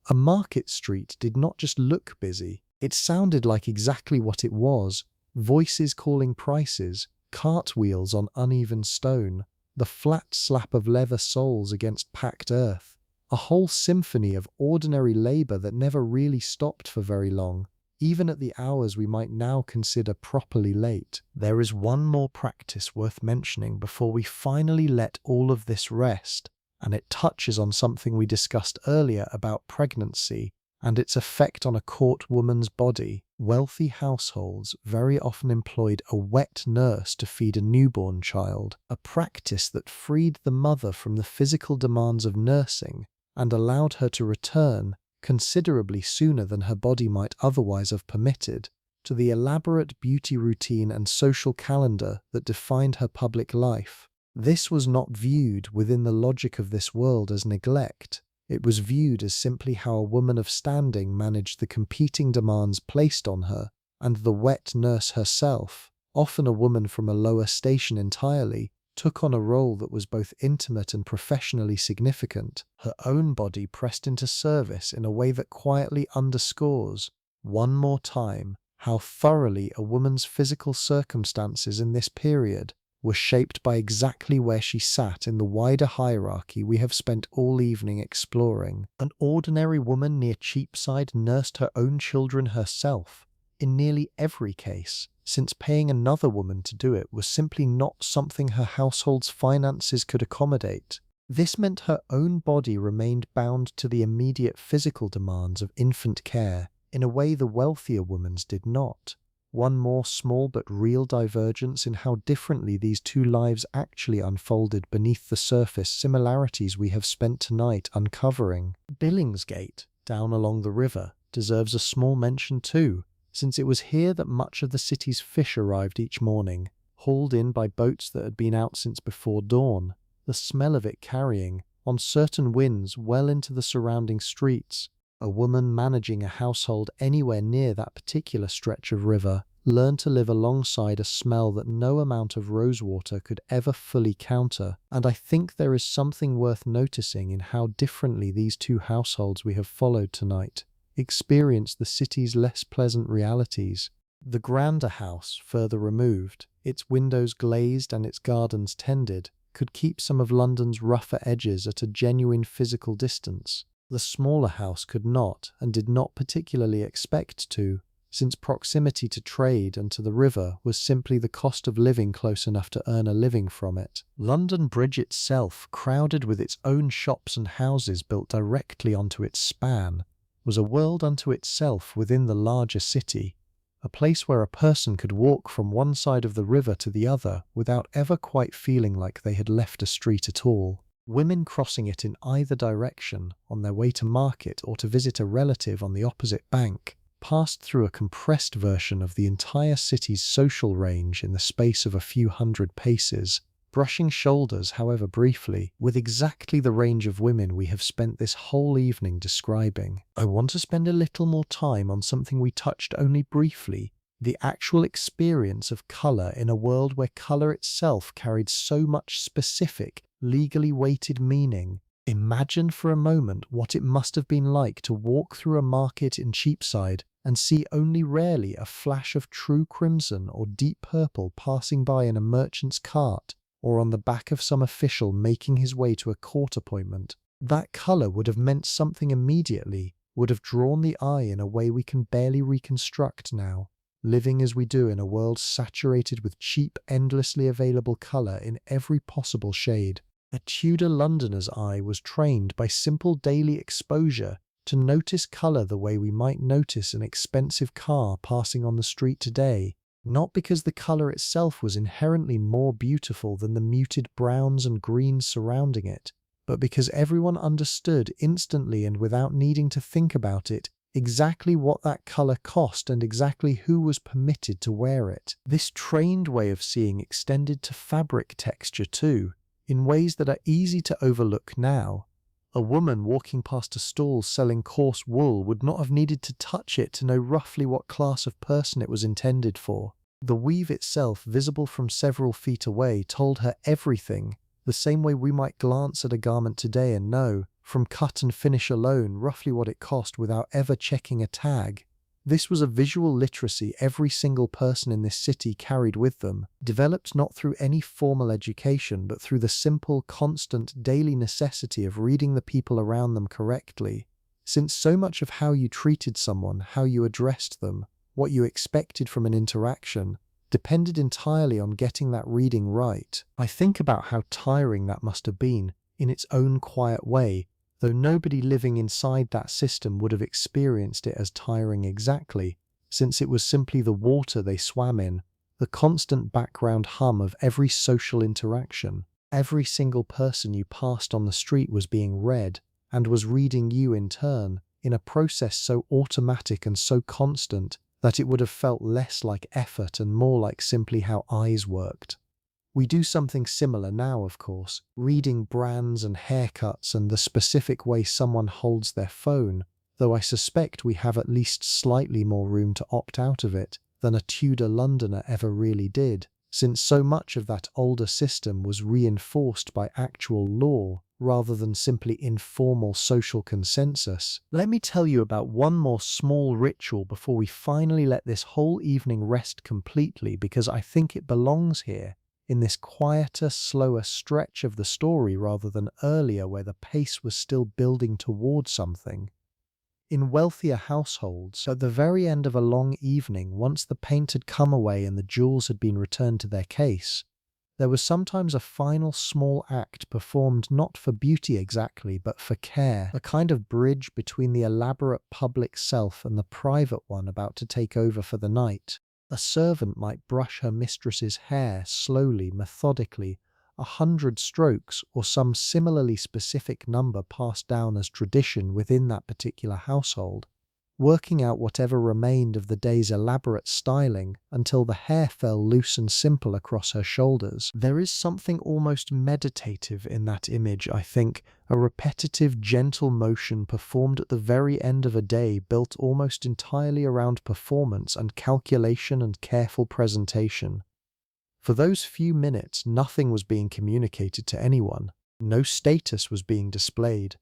A market street did not just look busy, it sounded like exactly what it was: voices calling prices, cartwheels on uneven stone, the flat slap of leather soles against packed earth, a whole symphony of ordinary labor that never really stopped for very long, even at the hours we might now consider properly late. There is one more practice worth mentioning before we finally let all of this rest, and it touches on something we discussed earlier about pregnancy and its effect on a court woman's body. Wealthy households very often employed a wet nurse to feed a newborn child, a practice that freed the mother from the physical demands of nursing and allowed her to return, considerably sooner than her body might otherwise have permitted, to the elaborate beauty routine and social calendar that defined her public life. This was not viewed within the logic of this world as neglect. It was viewed as simply how a woman of standing managed the competing demands placed on her, and the wet nurse herself, often a woman from a lower station entirely, took on a role that was both intimate and professionally significant, her own body pressed into service in a way that quietly underscores, one more time, how thoroughly a woman's physical circumstances in this period were shaped by exactly where she sat in the wider hierarchy we have spent all evening exploring. An ordinary woman near Cheapside nursed her own children herself, in nearly every case, since paying another woman to do it was simply not something her household's finances could accommodate. This meant her own body remained bound to the immediate physical demands of infant care in a way the wealthier woman's did not. One more small but real divergence in how differently these two lives actually unfolded beneath the surface similarities we have spent tonight uncovering. Billingsgate, down along the river, deserves a small mention too, since it was here that much of the city's fish arrived each morning, hauled in by boats that had been out since before dawn, the smell of it carrying, on certain winds, well into the surrounding streets. A woman managing a household anywhere near that particular stretch of river learned to live alongside a smell that no amount of rosewater could ever fully counter, and I think there is something worth noticing in how differently these two households we have followed tonight experienced the city's less pleasant realities. The grander house, further removed, its windows glazed and its gardens tended, could keep some of London's rougher edges at a genuine physical distance. The smaller house could not, and did not particularly expect to, since proximity to trade and to the river was simply the cost of living close enough to earn a living from it. London Bridge itself, crowded with its own shops and houses built directly onto its span, was a world unto itself within the larger city, a place where a person could walk from one side of the river to the other without ever quite feeling like they had left a street at all. Women crossing it in either direction, on their way to market or to visit a relative on the opposite bank, passed through a compressed version of the entire city's social range in the space of a few hundred paces, brushing shoulders, however briefly, with exactly the range of women we have spent this whole evening describing. I want to spend a little more time on something we touched only briefly: the actual experience of colour in a world where colour itself carried so much specific, legally weighted meaning. Imagine for a moment what it must have been like to walk through a market in Cheapside and see only rarely a flash of true crimson or deep purple passing by in a merchant's cart, or on the back of some official making his way to a court appointment. That colour would have meant something immediately, would have drawn the eye in a way we can barely reconstruct now, living as we do in a world saturated with cheap, endlessly available colour in every possible shade. A Tudor Londoner's eye was trained by simple daily exposure to notice colour the way we might notice an expensive car passing on the street today, not because the colour itself was inherently more beautiful than the muted browns and greens surrounding it, but because everyone understood instantly and without needing to think about it exactly what that colour cost and exactly who was permitted to wear it. This trained way of seeing extended to fabric texture too, in ways that are easy to overlook now. A woman walking past a stall selling coarse wool would not have needed to touch it to know roughly what class of person it was intended for. The weave itself, visible from several feet away, told her everything, the same way we might glance at a garment today and know, from cut and finish alone, roughly what it cost without ever checking a tag. This was a visual literacy every single person in this city carried with them, developed not through any formal education but through the simple, constant, daily necessity of reading the people around them correctly. Since so much of how you treated someone, how you addressed them, what you expected from an interaction, depended entirely on getting that reading right. I think about how tiring that must have been, in its own quiet way, though nobody living inside that system would have experienced it as tiring exactly, since it was simply the water they swam in, the constant background hum of every social interaction. Every single person you passed on the street was being read, and was reading you in turn, in a process so automatic and so constant that it would have felt less like effort and more like simply how eyes worked. We do something similar now, of course, reading brands and haircuts and the specific way someone holds their phone, though I suspect we have at least slightly more room to opt out of it than a Tudor Londoner ever really did, since so much of that older system was reinforced by actual law rather than simply informal social consensus. Let me tell you about one more small ritual before we finally let this whole evening rest completely, because I think it belongs here, in this quieter, slower stretch of the story rather than earlier where the pace was still building toward something. In wealthier households, at the very end of a long evening, once the paint had come away and the jewels had been returned to their case, there was sometimes a final small act performed not for beauty exactly, but for care, a kind of bridge between the elaborate public self and the private one about to take over for the night. A servant might brush her mistress's hair slowly, methodically, 100 strokes or some similarly specific number passed down as tradition within that particular household, working out whatever remained of the day's elaborate styling until the hair fell loose and simple across her shoulders. There is something almost meditative in that image, I think, a repetitive, gentle motion performed at the very end of a day built almost entirely around performance and calculation and careful presentation. For those few minutes, nothing was being communicated to anyone. No status was being displayed.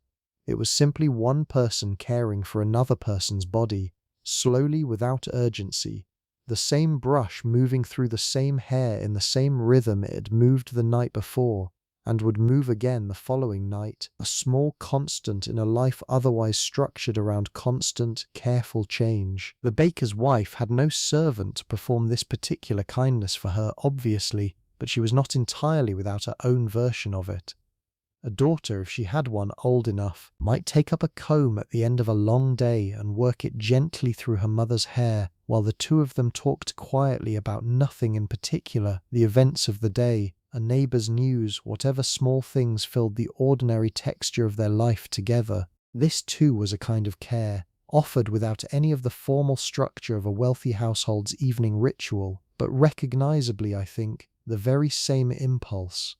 It was simply one person caring for another person's body, slowly, without urgency, the same brush moving through the same hair in the same rhythm it had moved the night before, and would move again the following night, a small constant in a life otherwise structured around constant, careful change. The baker's wife had no servant to perform this particular kindness for her, obviously, but she was not entirely without her own version of it. A daughter, if she had one old enough, might take up a comb at the end of a long day and work it gently through her mother's hair, while the two of them talked quietly about nothing in particular, the events of the day, a neighbour's news, whatever small things filled the ordinary texture of their life together. This too was a kind of care, offered without any of the formal structure of a wealthy household's evening ritual, but recognisably, I think, the very same impulse.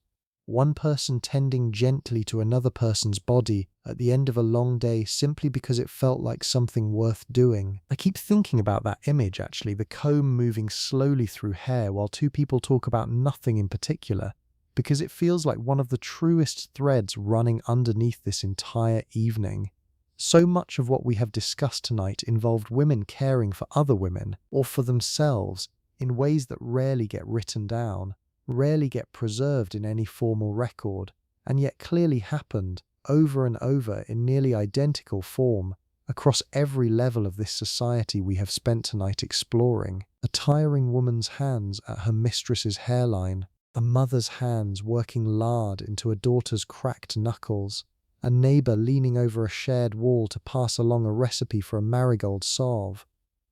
One person tending gently to another person's body at the end of a long day simply because it felt like something worth doing. I keep thinking about that image, actually, the comb moving slowly through hair while two people talk about nothing in particular, because it feels like one of the truest threads running underneath this entire evening. So much of what we have discussed tonight involved women caring for other women, or for themselves, in ways that rarely get written down, rarely get preserved in any formal record, and yet clearly happened, over and over in nearly identical form, across every level of this society we have spent tonight exploring. A tiring woman's hands at her mistress's hairline, a mother's hands working lard into a daughter's cracked knuckles, a neighbour leaning over a shared wall to pass along a recipe for a marigold salve.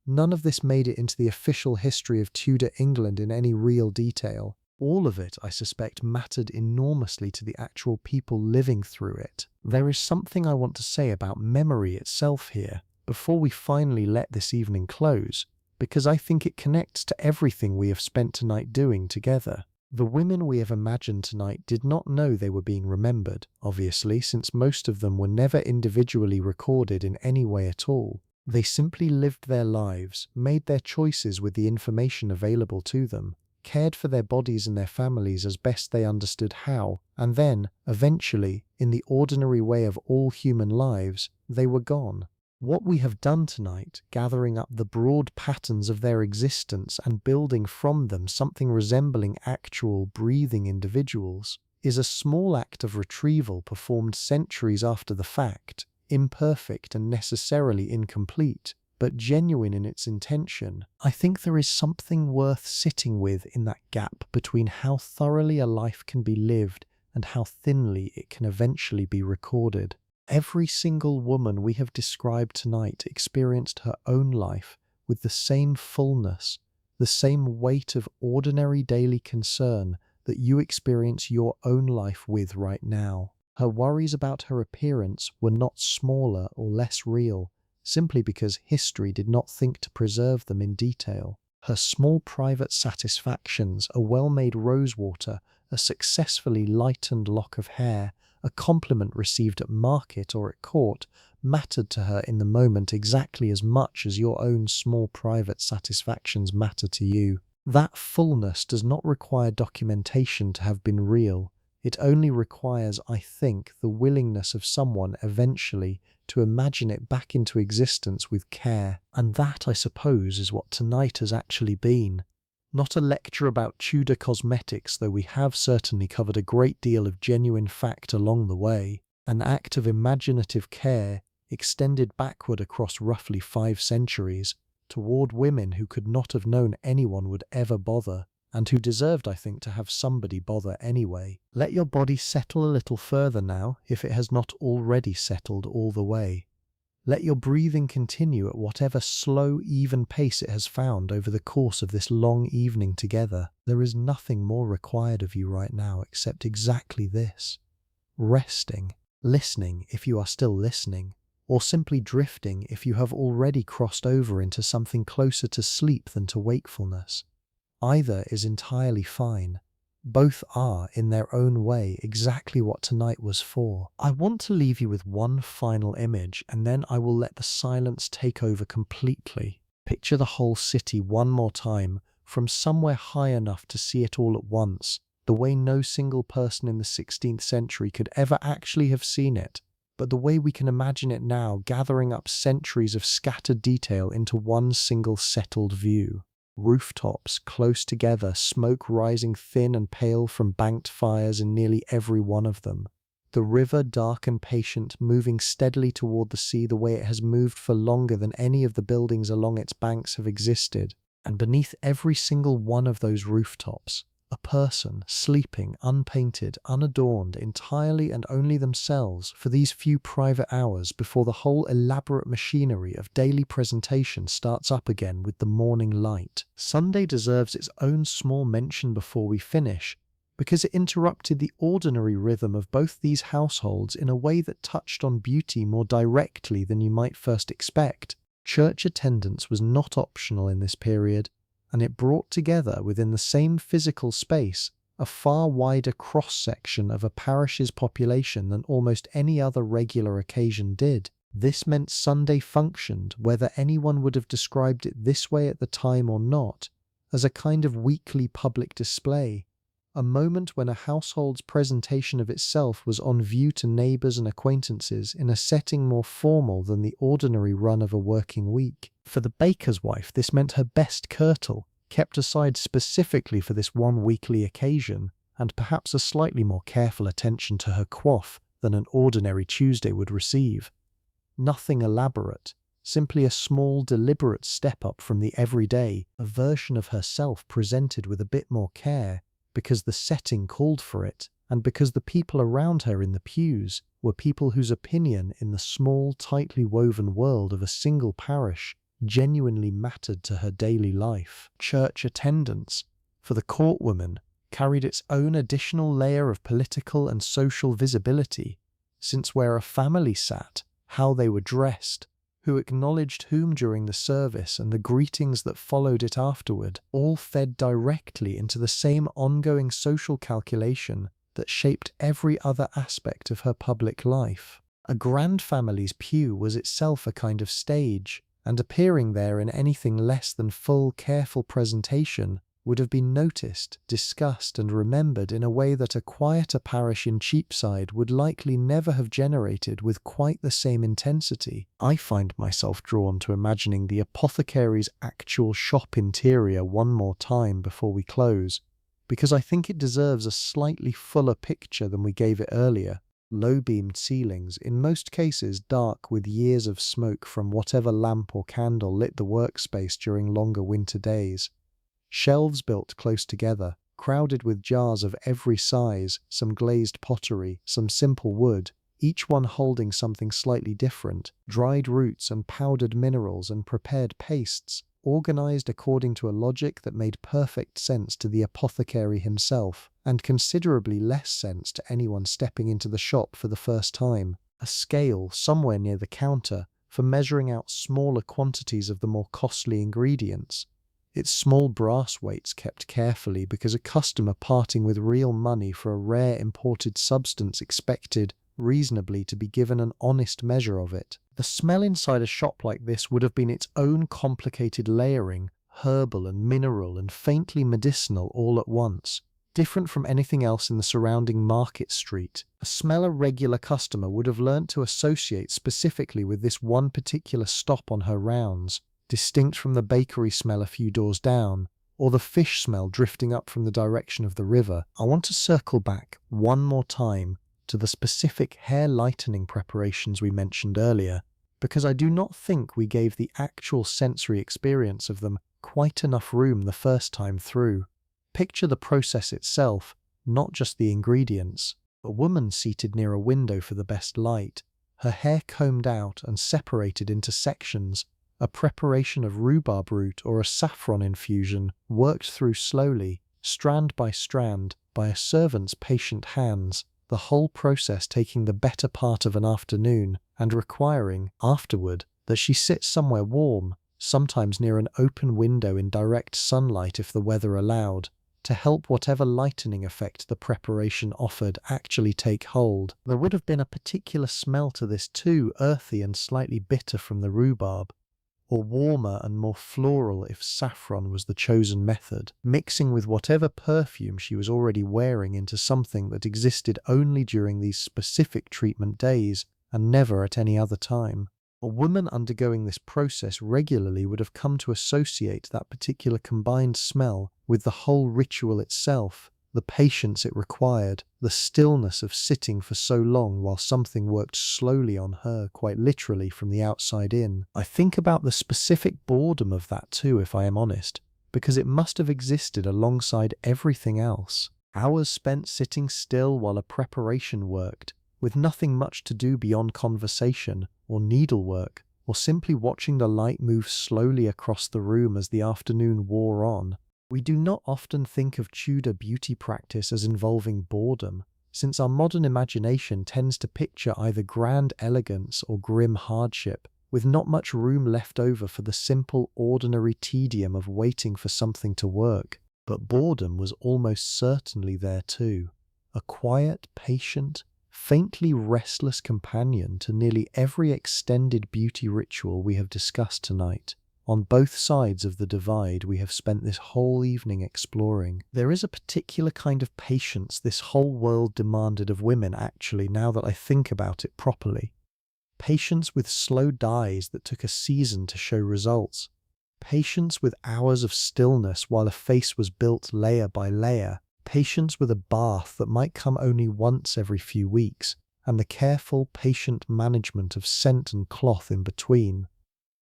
None of this made it into the official history of Tudor England in any real detail, All of it, I suspect, mattered enormously to the actual people living through it. There is something I want to say about memory itself here, before we finally let this evening close, because I think it connects to everything we have spent tonight doing together. The women we have imagined tonight did not know they were being remembered, obviously, since most of them were never individually recorded in any way at all. They simply lived their lives, made their choices with the information available to them, cared for their bodies and their families as best they understood how, and then, eventually, in the ordinary way of all human lives, they were gone. What we have done tonight, gathering up the broad patterns of their existence and building from them something resembling actual breathing individuals, is a small act of retrieval performed centuries after the fact, imperfect and necessarily incomplete, but genuine in its intention. I think there is something worth sitting with in that gap between how thoroughly a life can be lived and how thinly it can eventually be recorded. Every single woman we have described tonight experienced her own life with the same fullness, the same weight of ordinary daily concern that you experience your own life with right now. Her worries about her appearance were not smaller or less real, simply because history did not think to preserve them in detail. Her small private satisfactions, a well-made rosewater, a successfully lightened lock of hair, a compliment received at market or at court, mattered to her in the moment exactly as much as your own small private satisfactions matter to you. That fullness does not require documentation to have been real. It only requires, I think, the willingness of someone eventually to imagine it back into existence with care. And that, I suppose, is what tonight has actually been. Not a lecture about Tudor cosmetics, though we have certainly covered a great deal of genuine fact along the way. An act of imaginative care extended backward across roughly 5 centuries toward women who could not have known anyone would ever bother, and who deserved, I think, to have somebody bother anyway. Let your body settle a little further now, if it has not already settled all the way. Let your breathing continue at whatever slow, even pace it has found over the course of this long evening together. There is nothing more required of you right now except exactly this: resting, listening if you are still listening, or simply drifting if you have already crossed over into something closer to sleep than to wakefulness. Either is entirely fine. Both are, in their own way, exactly what tonight was for. I want to leave you with one final image, and then I will let the silence take over completely. Picture the whole city one more time, from somewhere high enough to see it all at once, the way no single person in the 16th century could ever actually have seen it, but the way we can imagine it now, gathering up centuries of scattered detail into one single settled view. Rooftops close together, smoke rising thin and pale from banked fires in nearly every one of them. The river, dark and patient, moving steadily toward the sea the way it has moved for longer than any of the buildings along its banks have existed. And beneath every single one of those rooftops, a person, sleeping, unpainted, unadorned, entirely and only themselves for these few private hours before the whole elaborate machinery of daily presentation starts up again with the morning light. Sunday deserves its own small mention before we finish, because it interrupted the ordinary rhythm of both these households in a way that touched on beauty more directly than you might first expect. Church attendance was not optional in this period, and it brought together within the same physical space a far wider cross-section of a parish's population than almost any other regular occasion did. This meant Sunday functioned, whether anyone would have described it this way at the time or not, as a kind of weekly public display, a moment when a household's presentation of itself was on view to neighbours and acquaintances in a setting more formal than the ordinary run of a working week. For the baker's wife, this meant her best kirtle, kept aside specifically for this one weekly occasion, and perhaps a slightly more careful attention to her coif than an ordinary Tuesday would receive. Nothing elaborate, simply a small, deliberate step up from the everyday, a version of herself presented with a bit more care, because the setting called for it, and because the people around her in the pews were people whose opinion in the small, tightly woven world of a single parish genuinely mattered to her daily life. Church attendance, for the courtwoman, carried its own additional layer of political and social visibility, since where a family sat, how they were dressed, who acknowledged whom during the service, and the greetings that followed it afterward, all fed directly into the same ongoing social calculation that shaped every other aspect of her public life. A grand family's pew was itself a kind of stage, and appearing there in anything less than full, careful presentation would have been noticed, discussed, and remembered in a way that a quieter parish in Cheapside would likely never have generated with quite the same intensity. I find myself drawn to imagining the apothecary's actual shop interior one more time before we close, because I think it deserves a slightly fuller picture than we gave it earlier. Low-beamed ceilings, in most cases dark with years of smoke from whatever lamp or candle lit the workspace during longer winter days. Shelves built close together, crowded with jars of every size, some glazed pottery, some simple wood, each one holding something slightly different, dried roots and powdered minerals and prepared pastes, organized according to a logic that made perfect sense to the apothecary himself, and considerably less sense to anyone stepping into the shop for the first time. A scale somewhere near the counter for measuring out smaller quantities of the more costly ingredients. Its small brass weights kept carefully because a customer parting with real money for a rare imported substance expected, reasonably, to be given an honest measure of it. The smell inside a shop like this would have been its own complicated layering, herbal and mineral and faintly medicinal all at once, different from anything else in the surrounding market street. A smell a regular customer would have learnt to associate specifically with this one particular stop on her rounds, distinct from the bakery smell a few doors down, or the fish smell drifting up from the direction of the river. I want to circle back one more time to the specific hair lightening preparations we mentioned earlier, because I do not think we gave the actual sensory experience of them quite enough room the first time through. Picture the process itself, not just the ingredients. A woman seated near a window for the best light, her hair combed out and separated into sections, a preparation of rhubarb root or a saffron infusion worked through slowly, strand by strand, by a servant's patient hands, the whole process taking the better part of an afternoon and requiring, afterward, that she sit somewhere warm, sometimes near an open window in direct sunlight if the weather allowed, to help whatever lightening effect the preparation offered actually take hold. There would have been a particular smell to this too, earthy and slightly bitter from the rhubarb, or warmer and more floral if saffron was the chosen method, mixing with whatever perfume she was already wearing into something that existed only during these specific treatment days and never at any other time. A woman undergoing this process regularly would have come to associate that particular combined smell with the whole ritual itself, the patience it required, the stillness of sitting for so long while something worked slowly on her, quite literally from the outside in. I think about the specific boredom of that too, if I am honest, because it must have existed alongside everything else. Hours spent sitting still while a preparation worked, with nothing much to do beyond conversation, or needlework, or simply watching the light move slowly across the room as the afternoon wore on. We do not often think of Tudor beauty practice as involving boredom, since our modern imagination tends to picture either grand elegance or grim hardship, with not much room left over for the simple, ordinary tedium of waiting for something to work. But boredom was almost certainly there too, a quiet, patient, faintly restless companion to nearly every extended beauty ritual we have discussed tonight. On both sides of the divide we have spent this whole evening exploring. There is a particular kind of patience this whole world demanded of women, actually, now that I think about it properly. Patience with slow dyes that took a season to show results. Patience with hours of stillness while a face was built layer by layer. Patience with a bath that might come only once every few weeks, and the careful, patient management of scent and cloth in between.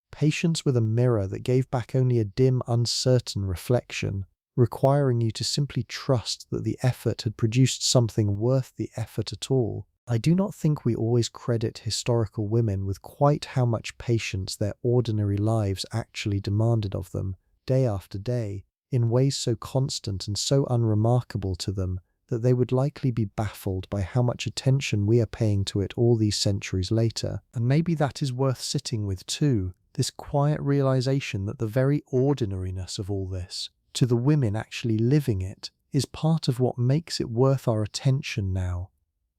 Patience with a mirror that gave back only a dim, uncertain reflection, requiring you to simply trust that the effort had produced something worth the effort at all. I do not think we always credit historical women with quite how much patience their ordinary lives actually demanded of them, day after day, in ways so constant and so unremarkable to them that they would likely be baffled by how much attention we are paying to it all these centuries later. And maybe that is worth sitting with too, this quiet realization that the very ordinariness of all this, to the women actually living it, is part of what makes it worth our attention now.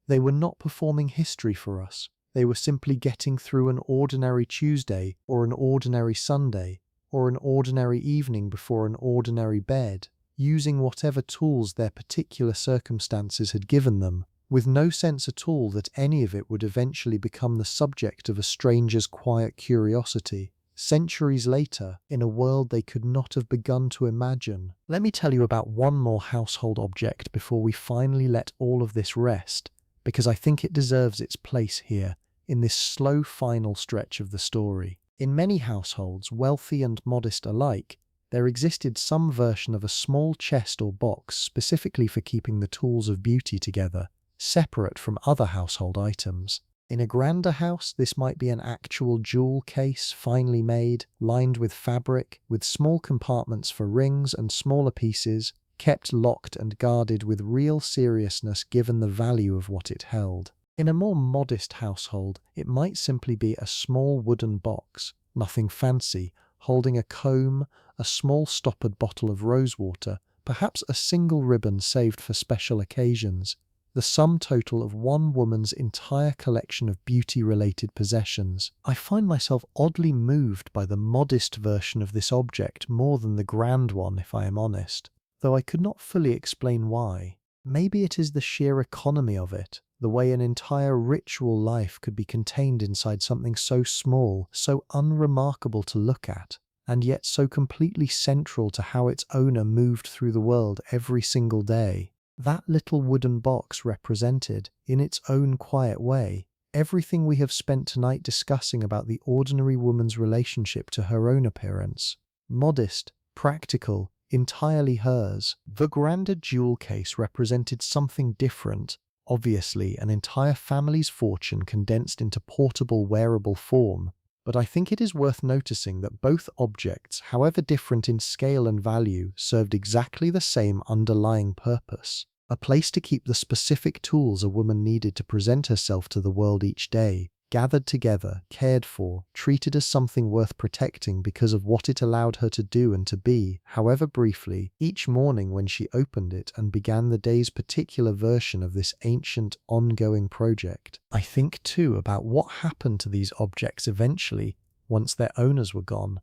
They were not performing history for us. They were simply getting through an ordinary Tuesday or an ordinary Sunday or an ordinary evening before an ordinary bed, using whatever tools their particular circumstances had given them, with no sense at all that any of it would eventually become the subject of a stranger's quiet curiosity, centuries later, in a world they could not have begun to imagine. Let me tell you about one more household object before we finally let all of this rest, because I think it deserves its place here, in this slow final stretch of the story. In many households, wealthy and modest alike, there existed some version of a small chest or box specifically for keeping the tools of beauty together, separate from other household items. In a grander house, this might be an actual jewel case, finely made, lined with fabric, with small compartments for rings and smaller pieces, kept locked and guarded with real seriousness given the value of what it held. In a more modest household, it might simply be a small wooden box, nothing fancy, holding a comb, a small stoppered bottle of rosewater, perhaps a single ribbon saved for special occasions, the sum total of one woman's entire collection of beauty-related possessions. I find myself oddly moved by the modest version of this object more than the grand one, if I am honest, though I could not fully explain why. Maybe it is the sheer economy of it, the way an entire ritual life could be contained inside something so small, so unremarkable to look at, and yet so completely central to how its owner moved through the world every single day. That little wooden box represented, in its own quiet way, everything we have spent tonight discussing about the ordinary woman's relationship to her own appearance. Modest, practical, entirely hers. The grander jewel case represented something different, obviously an entire family's fortune condensed into portable, wearable form. But I think it is worth noticing that both objects, however different in scale and value, served exactly the same underlying purpose: a place to keep the specific tools a woman needed to present herself to the world each day, gathered together, cared for, treated as something worth protecting because of what it allowed her to do and to be, however briefly, each morning when she opened it and began the day's particular version of this ancient, ongoing project. I think too about what happened to these objects eventually, once their owners were gone.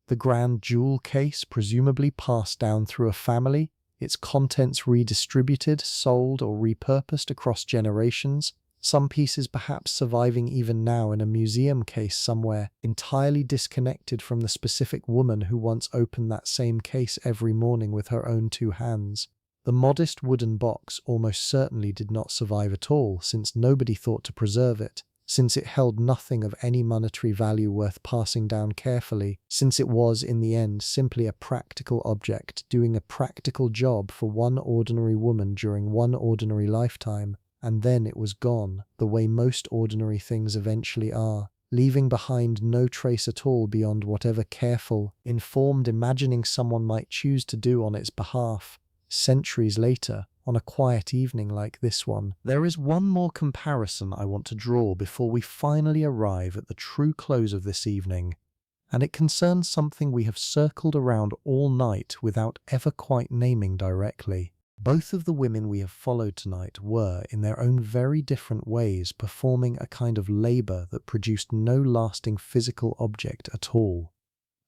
The grand jewel case presumably passed down through a family, its contents redistributed, sold, or repurposed across generations, some pieces perhaps surviving even now in a museum case somewhere, entirely disconnected from the specific woman who once opened that same case every morning with her own two hands. The modest wooden box almost certainly did not survive at all, since nobody thought to preserve it, since it held nothing of any monetary value worth passing down carefully, since it was, in the end, simply a practical object doing a practical job for one ordinary woman during one ordinary lifetime. And then it was gone, the way most ordinary things eventually are, leaving behind no trace at all beyond whatever careful, informed imagining someone might choose to do on its behalf, centuries later, on a quiet evening like this one. There is one more comparison I want to draw before we finally arrive at the true close of this evening, and it concerns something we have circled around all night without ever quite naming directly. Both of the women we have followed tonight were, in their own very different ways, performing a kind of labour that produced no lasting physical object at all.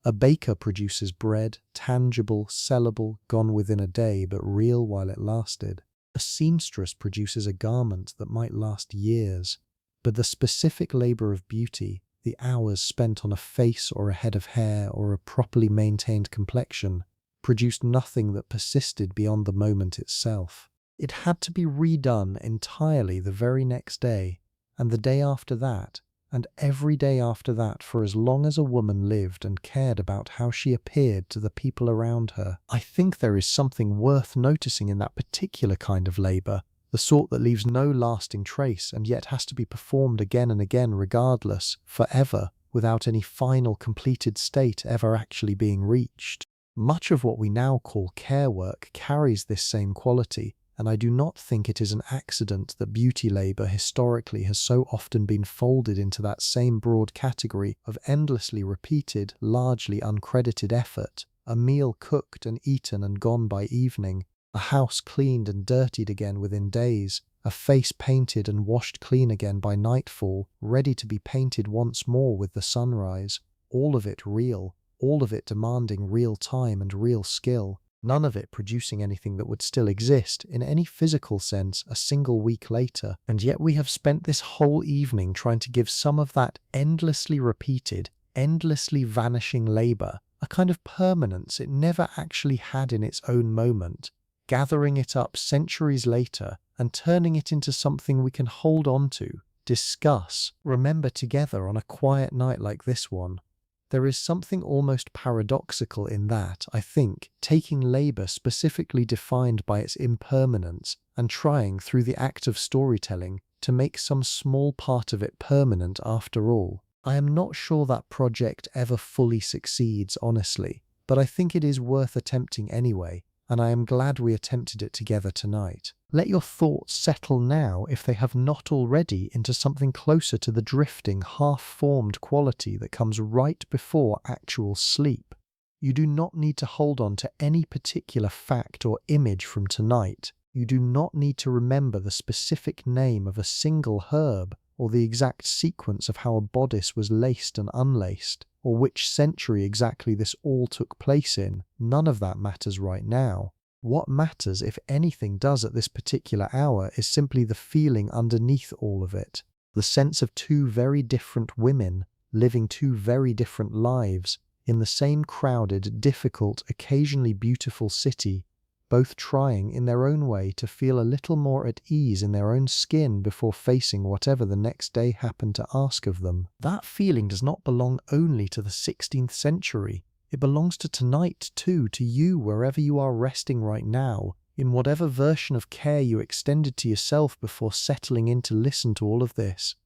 A baker produces bread, tangible, sellable, gone within a day, but real while it lasted. A seamstress produces a garment that might last years, but the specific labour of beauty, the hours spent on a face or a head of hair or a properly maintained complexion, produced nothing that persisted beyond the moment itself. It had to be redone entirely the very next day, and the day after that, and every day after that for as long as a woman lived and cared about how she appeared to the people around her. I think there is something worth noticing in that particular kind of labour, the sort that leaves no lasting trace and yet has to be performed again and again regardless, forever, without any final completed state ever actually being reached. Much of what we now call care work carries this same quality, and I do not think it is an accident that beauty labour historically has so often been folded into that same broad category of endlessly repeated, largely uncredited effort. A meal cooked and eaten and gone by evening, a house cleaned and dirtied again within days, a face painted and washed clean again by nightfall, ready to be painted once more with the sunrise. All of it real, all of it demanding real time and real skill, none of it producing anything that would still exist in any physical sense a single week later. And yet we have spent this whole evening trying to give some of that endlessly repeated, endlessly vanishing labour a kind of permanence it never actually had in its own moment, gathering it up centuries later and turning it into something we can hold on to, discuss, remember together on a quiet night like this one. There is something almost paradoxical in that, I think, taking labour specifically defined by its impermanence and trying, through the act of storytelling, to make some small part of it permanent after all. I am not sure that project ever fully succeeds, honestly, but I think it is worth attempting anyway, and I am glad we attempted it together tonight. Let your thoughts settle now, if they have not already, into something closer to the drifting, half-formed quality that comes right before actual sleep. You do not need to hold on to any particular fact or image from tonight. You do not need to remember the specific name of a single herb, or the exact sequence of how a bodice was laced and unlaced, or which century exactly this all took place in. None of that matters right now. What matters, if anything does at this particular hour, is simply the feeling underneath all of it. The sense of two very different women, living two very different lives, in the same crowded, difficult, occasionally beautiful city, both trying in their own way to feel a little more at ease in their own skin before facing whatever the next day happened to ask of them. That feeling does not belong only to the 16th century. It belongs to tonight too, to you wherever you are resting right now, in whatever version of care you extended to yourself before settling in to listen to all of this.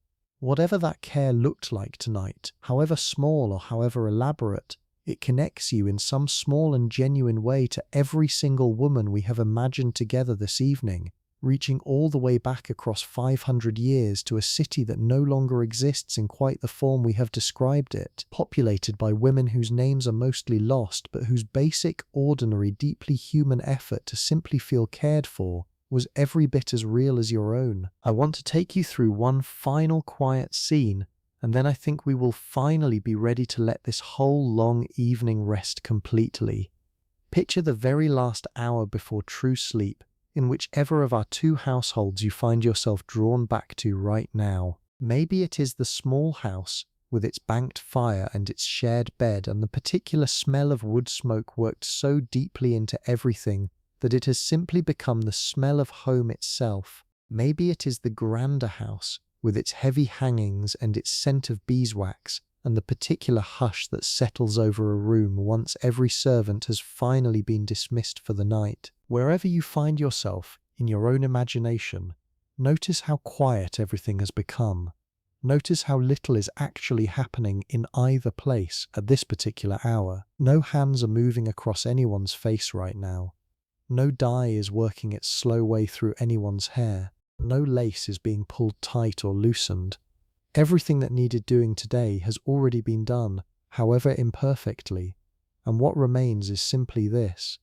Whatever that care looked like tonight, however small or however elaborate, it connects you in some small and genuine way to every single woman we have imagined together this evening, reaching all the way back across 500 years to a city that no longer exists in quite the form we have described it, populated by women whose names are mostly lost, but whose basic, ordinary, deeply human effort to simply feel cared for was every bit as real as your own. I want to take you through one final quiet scene, and then I think we will finally be ready to let this whole long evening rest completely. Picture the very last hour before true sleep, in whichever of our two households you find yourself drawn back to right now. Maybe it is the small house, with its banked fire and its shared bed and the particular smell of wood smoke worked so deeply into everything that it has simply become the smell of home itself. Maybe it is the grander house, with its heavy hangings and its scent of beeswax, and the particular hush that settles over a room once every servant has finally been dismissed for the night. Wherever you find yourself, in your own imagination, notice how quiet everything has become. Notice how little is actually happening in either place at this particular hour. No hands are moving across anyone's face right now. No dye is working its slow way through anyone's hair. No lace is being pulled tight or loosened. Everything that needed doing today has already been done, however imperfectly, and what remains is simply this: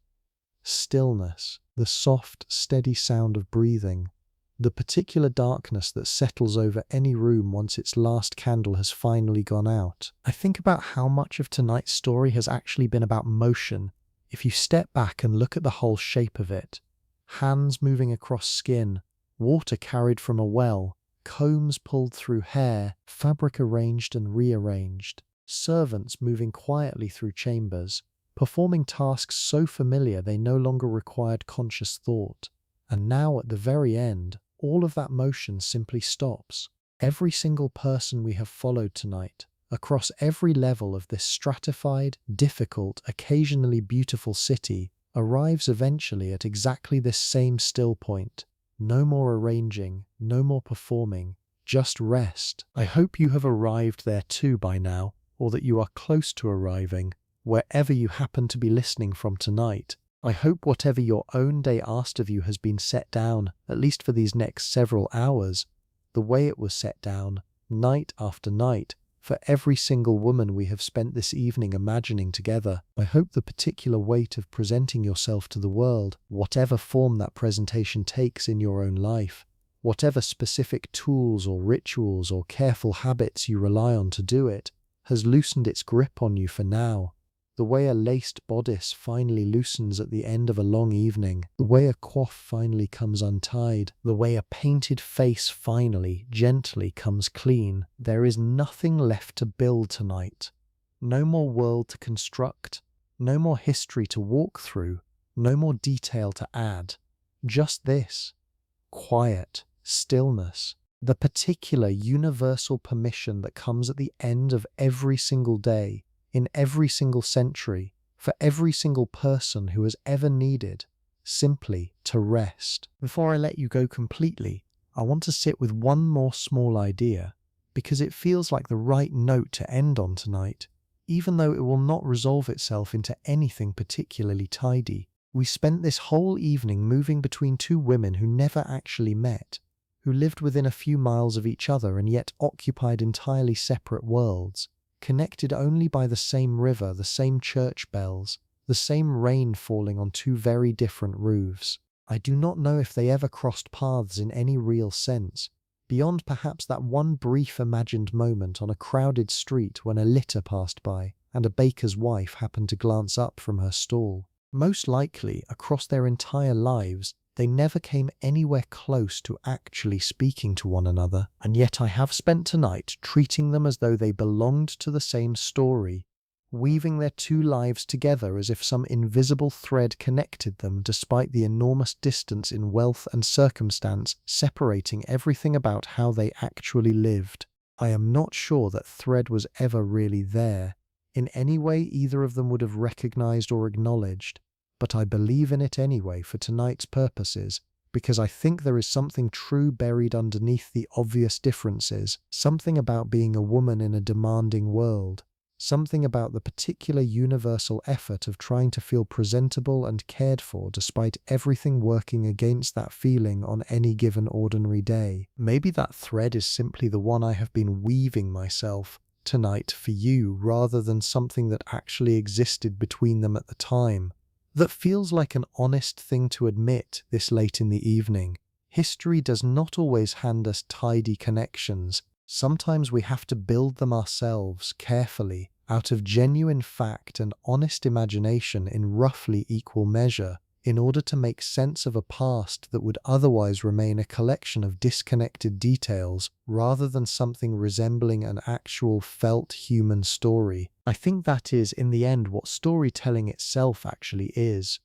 stillness, the soft, steady sound of breathing, the particular darkness that settles over any room once its last candle has finally gone out. I think about how much of tonight's story has actually been about motion. If you step back and look at the whole shape of it, hands moving across skin, water carried from a well, combs pulled through hair, fabric arranged and rearranged, servants moving quietly through chambers, performing tasks so familiar they no longer required conscious thought. And now at the very end, all of that motion simply stops. Every single person we have followed tonight, across every level of this stratified, difficult, occasionally beautiful city, arrives eventually at exactly this same still point. No more arranging, no more performing, just rest. I hope you have arrived there too by now, or that you are close to arriving, wherever you happen to be listening from tonight. I hope whatever your own day asked of you has been set down, at least for these next several hours, the way it was set down, night after night, for every single woman we have spent this evening imagining together. I hope the particular weight of presenting yourself to the world, whatever form that presentation takes in your own life, whatever specific tools or rituals or careful habits you rely on to do it, has loosened its grip on you for now. The way a laced bodice finally loosens at the end of a long evening, the way a coif finally comes untied, the way a painted face finally, gently comes clean. There is nothing left to build tonight. No more world to construct, no more history to walk through, no more detail to add. Just this: quiet, stillness, the particular universal permission that comes at the end of every single day, in every single century, for every single person who has ever needed simply to rest. Before I let you go completely, I want to sit with one more small idea, because it feels like the right note to end on tonight, even though it will not resolve itself into anything particularly tidy. We spent this whole evening moving between two women who never actually met, who lived within a few miles of each other and yet occupied entirely separate worlds, connected only by the same river, the same church bells, the same rain falling on two very different roofs. I do not know if they ever crossed paths in any real sense, beyond perhaps that one brief imagined moment on a crowded street when a litter passed by and a baker's wife happened to glance up from her stall. Most likely, across their entire lives, they never came anywhere close to actually speaking to one another, and yet I have spent tonight treating them as though they belonged to the same story, weaving their two lives together as if some invisible thread connected them despite the enormous distance in wealth and circumstance separating everything about how they actually lived. I am not sure that thread was ever really there, in any way either of them would have recognized or acknowledged, but I believe in it anyway for tonight's purposes, because I think there is something true buried underneath the obvious differences, something about being a woman in a demanding world, something about the particular universal effort of trying to feel presentable and cared for despite everything working against that feeling on any given ordinary day. Maybe that thread is simply the one I have been weaving myself tonight for you, rather than something that actually existed between them at the time. That feels like an honest thing to admit this late in the evening. History does not always hand us tidy connections. Sometimes we have to build them ourselves, carefully, out of genuine fact and honest imagination in roughly equal measure, in order to make sense of a past that would otherwise remain a collection of disconnected details, rather than something resembling an actual felt human story. I think that is, in the end, what storytelling itself actually is.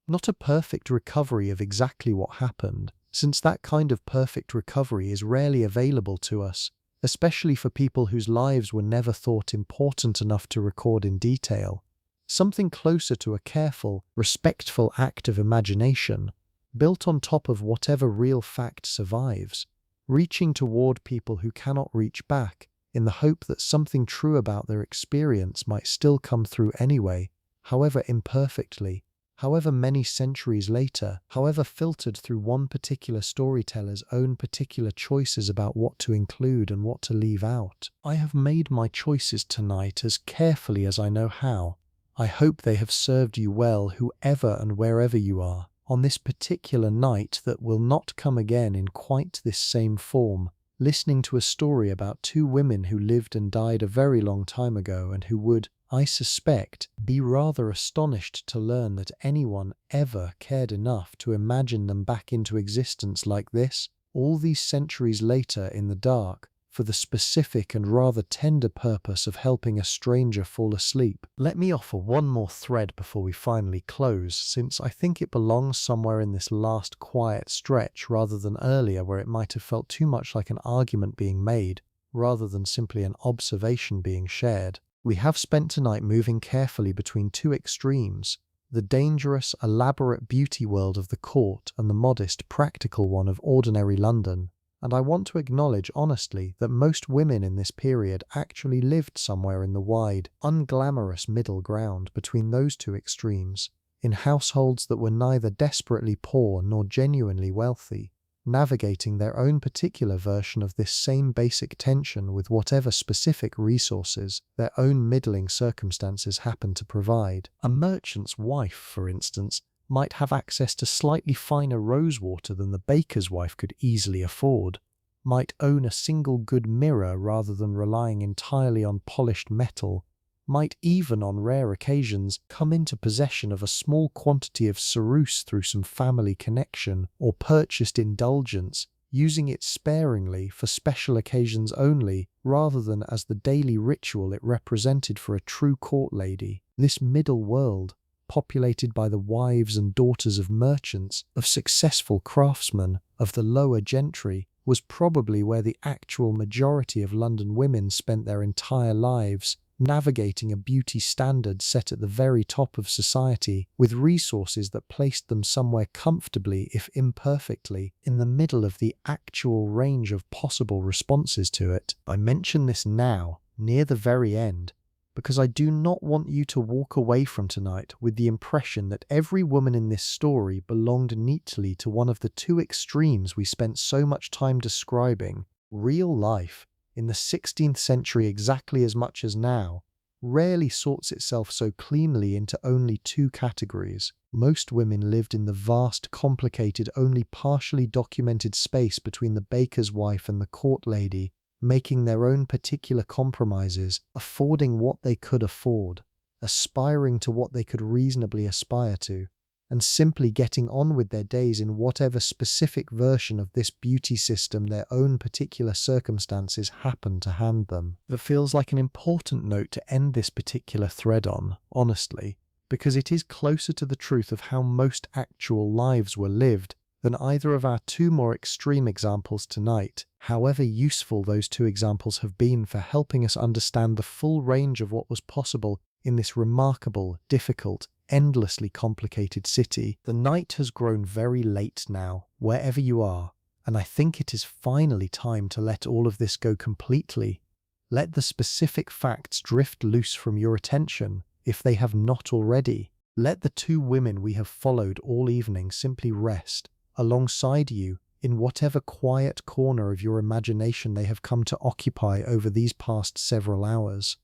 Not a perfect recovery of exactly what happened, since that kind of perfect recovery is rarely available to us, especially for people whose lives were never thought important enough to record in detail. Something closer to a careful, respectful act of imagination, built on top of whatever real fact survives, reaching toward people who cannot reach back, in the hope that something true about their experience might still come through anyway, however imperfectly, however many centuries later, however filtered through one particular storyteller's own particular choices about what to include and what to leave out. I have made my choices tonight as carefully as I know how. I hope they have served you well, whoever and wherever you are, on this particular night that will not come again in quite this same form, listening to a story about two women who lived and died a very long time ago and who would, I suspect, be rather astonished to learn that anyone ever cared enough to imagine them back into existence like this, all these centuries later in the dark, for the specific and rather tender purpose of helping a stranger fall asleep. Let me offer one more thread before we finally close, since I think it belongs somewhere in this last quiet stretch rather than earlier, where it might have felt too much like an argument being made, rather than simply an observation being shared. We have spent tonight moving carefully between two extremes, the dangerous, elaborate beauty world of the court and the modest, practical one of ordinary London. And I want to acknowledge honestly that most women in this period actually lived somewhere in the wide, unglamorous middle ground between those two extremes, in households that were neither desperately poor nor genuinely wealthy, navigating their own particular version of this same basic tension with whatever specific resources their own middling circumstances happen to provide. A merchant's wife, for instance, might have access to slightly finer rosewater than the baker's wife could easily afford, might own a single good mirror rather than relying entirely on polished metal, might even on rare occasions come into possession of a small quantity of ceruse through some family connection or purchased indulgence, using it sparingly for special occasions only rather than as the daily ritual it represented for a true court lady. This middle world, populated by the wives and daughters of merchants, of successful craftsmen, of the lower gentry, was probably where the actual majority of London women spent their entire lives, navigating a beauty standard set at the very top of society, with resources that placed them somewhere comfortably, if imperfectly, in the middle of the actual range of possible responses to it. I mention this now, near the very end, because I do not want you to walk away from tonight with the impression that every woman in this story belonged neatly to one of the two extremes we spent so much time describing. Real life, in the 16th century exactly as much as now, rarely sorts itself so cleanly into only two categories. Most women lived in the vast, complicated, only partially documented space between the baker's wife and the court lady, making their own particular compromises, affording what they could afford, aspiring to what they could reasonably aspire to, and simply getting on with their days in whatever specific version of this beauty system their own particular circumstances happen to hand them. That feels like an important note to end this particular thread on, honestly, because it is closer to the truth of how most actual lives were lived than either of our two more extreme examples tonight, however useful those two examples have been for helping us understand the full range of what was possible in this remarkable, difficult, endlessly complicated city. The night has grown very late now, wherever you are, and I think it is finally time to let all of this go completely. Let the specific facts drift loose from your attention, if they have not already. Let the two women we have followed all evening simply rest alongside you in whatever quiet corner of your imagination they have come to occupy over these past several hours.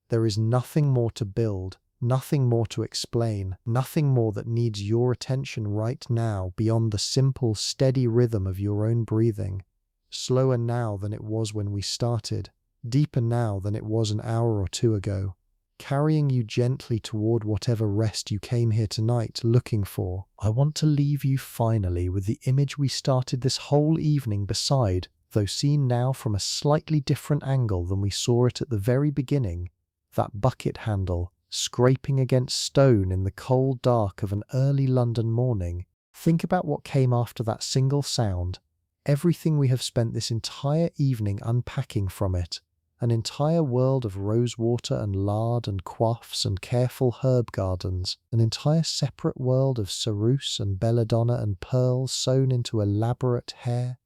There is nothing more to build, nothing more to explain, nothing more that needs your attention right now beyond the simple, steady rhythm of your own breathing, slower now than it was when we started, deeper now than it was an hour or two ago, carrying you gently toward whatever rest you came here tonight looking for. I want to leave you finally with the image we started this whole evening beside, though seen now from a slightly different angle than we saw it at the very beginning, that bucket handle scraping against stone in the cold dark of an early London morning. Think about what came after that single sound, everything we have spent this entire evening unpacking from it. An entire world of rosewater and lard and coifs and careful herb gardens, an entire separate world of ceruse and belladonna and pearls sewn into elaborate hair.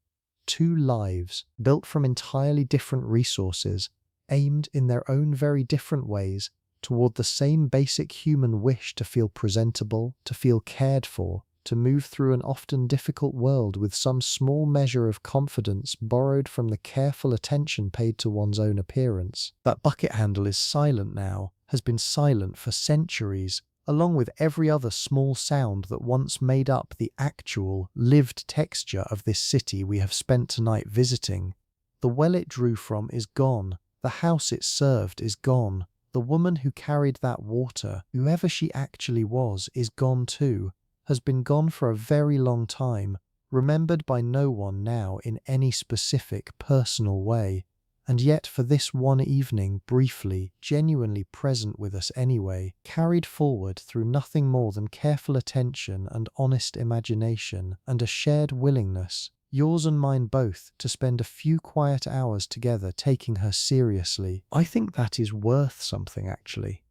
Two lives, built from entirely different resources, aimed in their own very different ways toward the same basic human wish to feel presentable, to feel cared for, to move through an often difficult world with some small measure of confidence borrowed from the careful attention paid to one's own appearance. That bucket handle is silent now, has been silent for centuries, along with every other small sound that once made up the actual, lived texture of this city we have spent tonight visiting. The well it drew from is gone, the house it served is gone, the woman who carried that water, whoever she actually was, is gone too, has been gone for a very long time, remembered by no one now in any specific personal way, and yet for this one evening briefly, genuinely present with us anyway, carried forward through nothing more than careful attention and honest imagination and a shared willingness, yours and mine both, to spend a few quiet hours together taking her seriously. I think that is worth something, actually.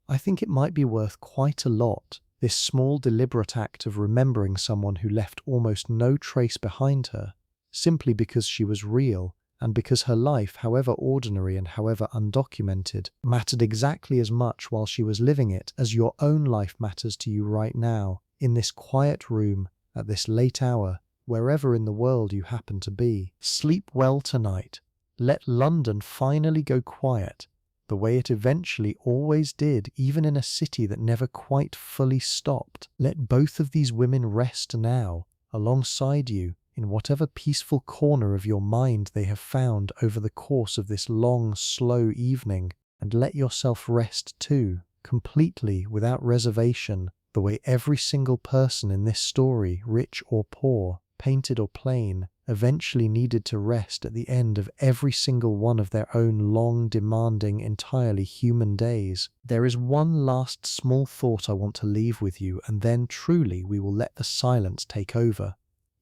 I think it might be worth quite a lot. This small deliberate act of remembering someone who left almost no trace behind her, simply because she was real, and because her life, however ordinary and however undocumented, mattered exactly as much while she was living it as your own life matters to you right now, in this quiet room, at this late hour, wherever in the world you happen to be. Sleep well tonight. Let London finally go quiet, the way it eventually always did, even in a city that never quite fully stopped. Let both of these women rest now, alongside you, in whatever peaceful corner of your mind they have found over the course of this long, slow evening, and let yourself rest too, completely, without reservation, the way every single person in this story, rich or poor, painted or plain, eventually needed to rest at the end of every single one of their own long, demanding, entirely human days. There is one last small thought I want to leave with you, and then truly we will let the silence take over.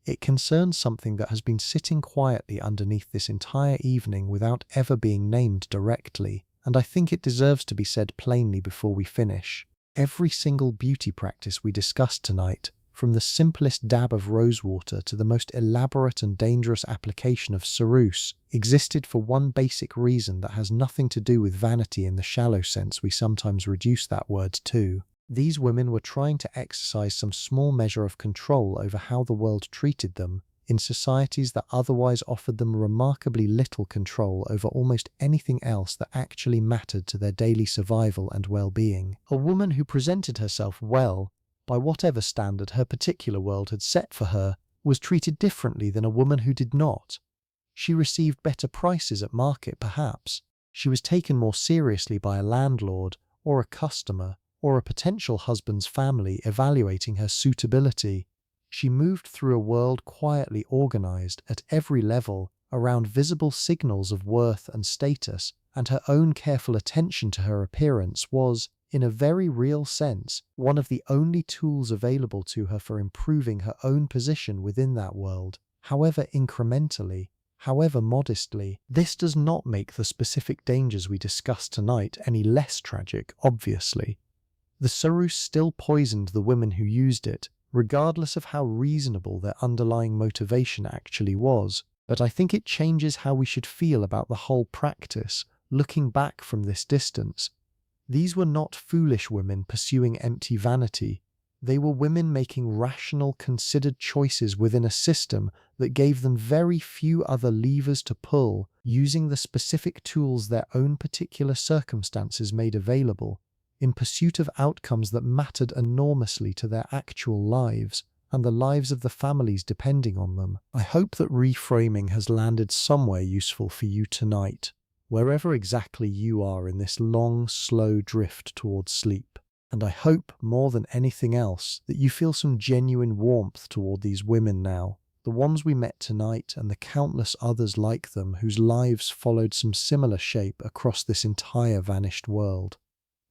It concerns something that has been sitting quietly underneath this entire evening without ever being named directly, and I think it deserves to be said plainly before we finish. Every single beauty practice we discussed tonight, from the simplest dab of rosewater to the most elaborate and dangerous application of ceruse, existed for one basic reason that has nothing to do with vanity in the shallow sense we sometimes reduce that word to. These women were trying to exercise some small measure of control over how the world treated them in societies that otherwise offered them remarkably little control over almost anything else that actually mattered to their daily survival and well-being. A woman who presented herself well, by whatever standard her particular world had set for her, was treated differently than a woman who did not. She received better prices at market, perhaps. She was taken more seriously by a landlord, or a customer, or a potential husband's family evaluating her suitability. She moved through a world quietly organized at every level around visible signals of worth and status, and her own careful attention to her appearance was, in a very real sense, one of the only tools available to her for improving her own position within that world, however incrementally, however modestly. This does not make the specific dangers we discussed tonight any less tragic, obviously. The ceruse still poisoned the women who used it, regardless of how reasonable their underlying motivation actually was, but I think it changes how we should feel about the whole practice, looking back from this distance. These were not foolish women pursuing empty vanity. They were women making rational, considered choices within a system that gave them very few other levers to pull, using the specific tools their own particular circumstances made available, in pursuit of outcomes that mattered enormously to their actual lives and the lives of the families depending on them. I hope that reframing has landed somewhere useful for you tonight, wherever exactly you are in this long, slow drift towards sleep. And I hope, more than anything else, that you feel some genuine warmth toward these women now, the ones we met tonight and the countless others like them whose lives followed some similar shape across this entire vanished world.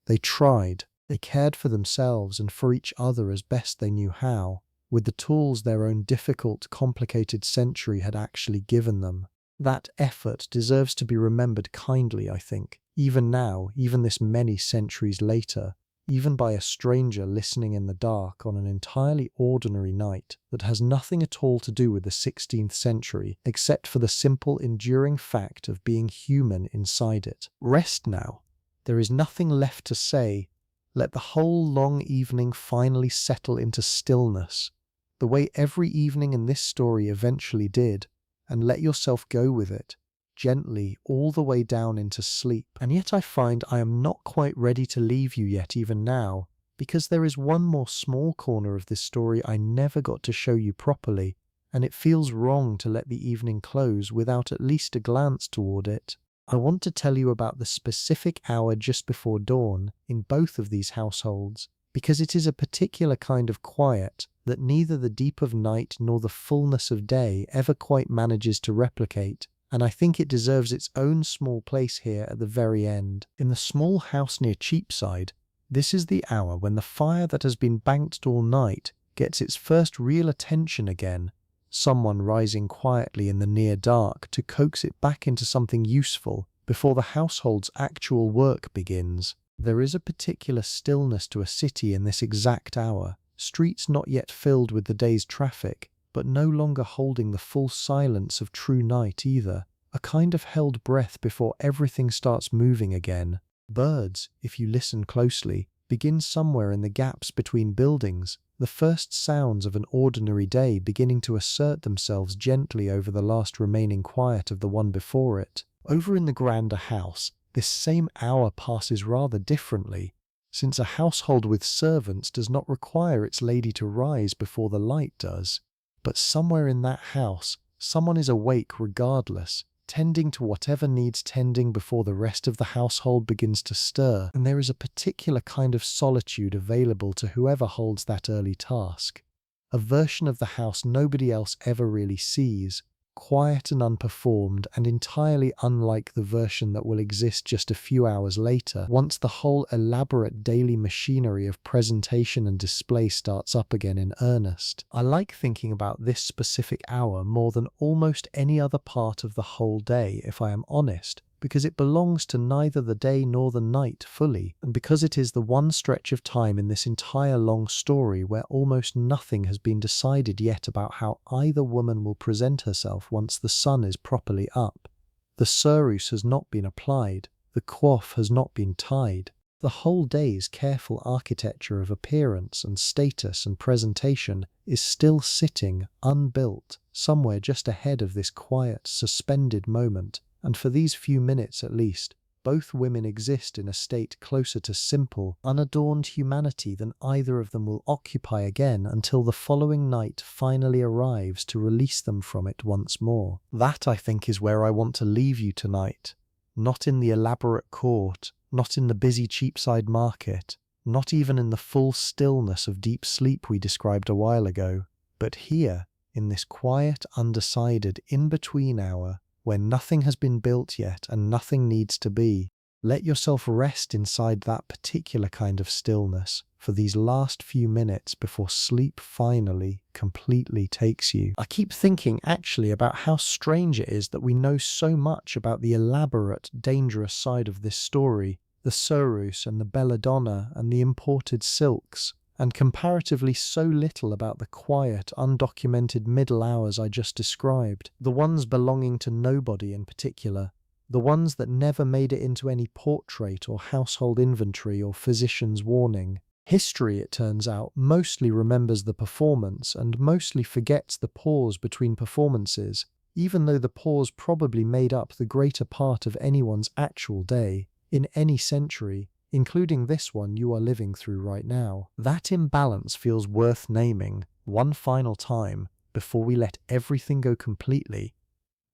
They tried, they cared for themselves and for each other as best they knew how, with the tools their own difficult, complicated century had actually given them. That effort deserves to be remembered kindly, I think, even now, even this many centuries later, even by a stranger listening in the dark on an entirely ordinary night that has nothing at all to do with the 16th century, except for the simple, enduring fact of being human inside it. Rest now. There is nothing left to say. Let the whole long evening finally settle into stillness, the way every evening in this story eventually did, and let yourself go with it, gently, all the way down into sleep. And yet I find I am not quite ready to leave you yet even now, because there is one more small corner of this story I never got to show you properly, and it feels wrong to let the evening close without at least a glance toward it. I want to tell you about the specific hour just before dawn in both of these households, because it is a particular kind of quiet that neither the deep of night nor the fullness of day ever quite manages to replicate, and I think it deserves its own small place here at the very end. In the small house near Cheapside, this is the hour when the fire that has been banked all night gets its first real attention again, someone rising quietly in the near dark to coax it back into something useful before the household's actual work begins. There is a particular stillness to a city in this exact hour, streets not yet filled with the day's traffic, but no longer holding the full silence of true night either. A kind of held breath before everything starts moving again. Birds, if you listen closely, begin somewhere in the gaps between buildings, the first sounds of an ordinary day beginning to assert themselves gently over the last remaining quiet of the one before it. Over in the grander house, this same hour passes rather differently, since a household with servants does not require its lady to rise before the light does. But somewhere in that house, someone is awake regardless, tending to whatever needs tending before the rest of the household begins to stir, and there is a particular kind of solitude available to whoever holds that early task. A version of the house nobody else ever really sees, quiet and unperformed, and entirely unlike the version that will exist just a few hours later, once the whole elaborate daily machinery of presentation and display starts up again in earnest. I like thinking about this specific hour more than almost any other part of the whole day, if I am honest, because it belongs to neither the day nor the night fully, and because it is the one stretch of time in this entire long story where almost nothing has been decided yet about how either woman will present herself once the sun is properly up. The ceruse has not been applied, the coif has not been tied. The whole day's careful architecture of appearance and status and presentation is still sitting, unbuilt, somewhere just ahead of this quiet, suspended moment. And for these few minutes at least, both women exist in a state closer to simple, unadorned humanity than either of them will occupy again until the following night finally arrives to release them from it once more. That, I think, is where I want to leave you tonight. Not in the elaborate court, not in the busy Cheapside market, not even in the full stillness of deep sleep we described a while ago, but here, in this quiet, undecided, in-between hour, where nothing has been built yet and nothing needs to be. Let yourself rest inside that particular kind of stillness for these last few minutes before sleep finally, completely takes you. I keep thinking actually about how strange it is that we know so much about the elaborate, dangerous side of this story, the ceruse and the belladonna and the imported silks, and comparatively so little about the quiet, undocumented middle hours I just described, the ones belonging to nobody in particular, the ones that never made it into any portrait or household inventory or physician's warning. History, it turns out, mostly remembers the performance and mostly forgets the pause between performances, even though the pause probably made up the greater part of anyone's actual day, in any century, including this one you are living through right now. That imbalance feels worth naming, one final time, before we let everything go completely.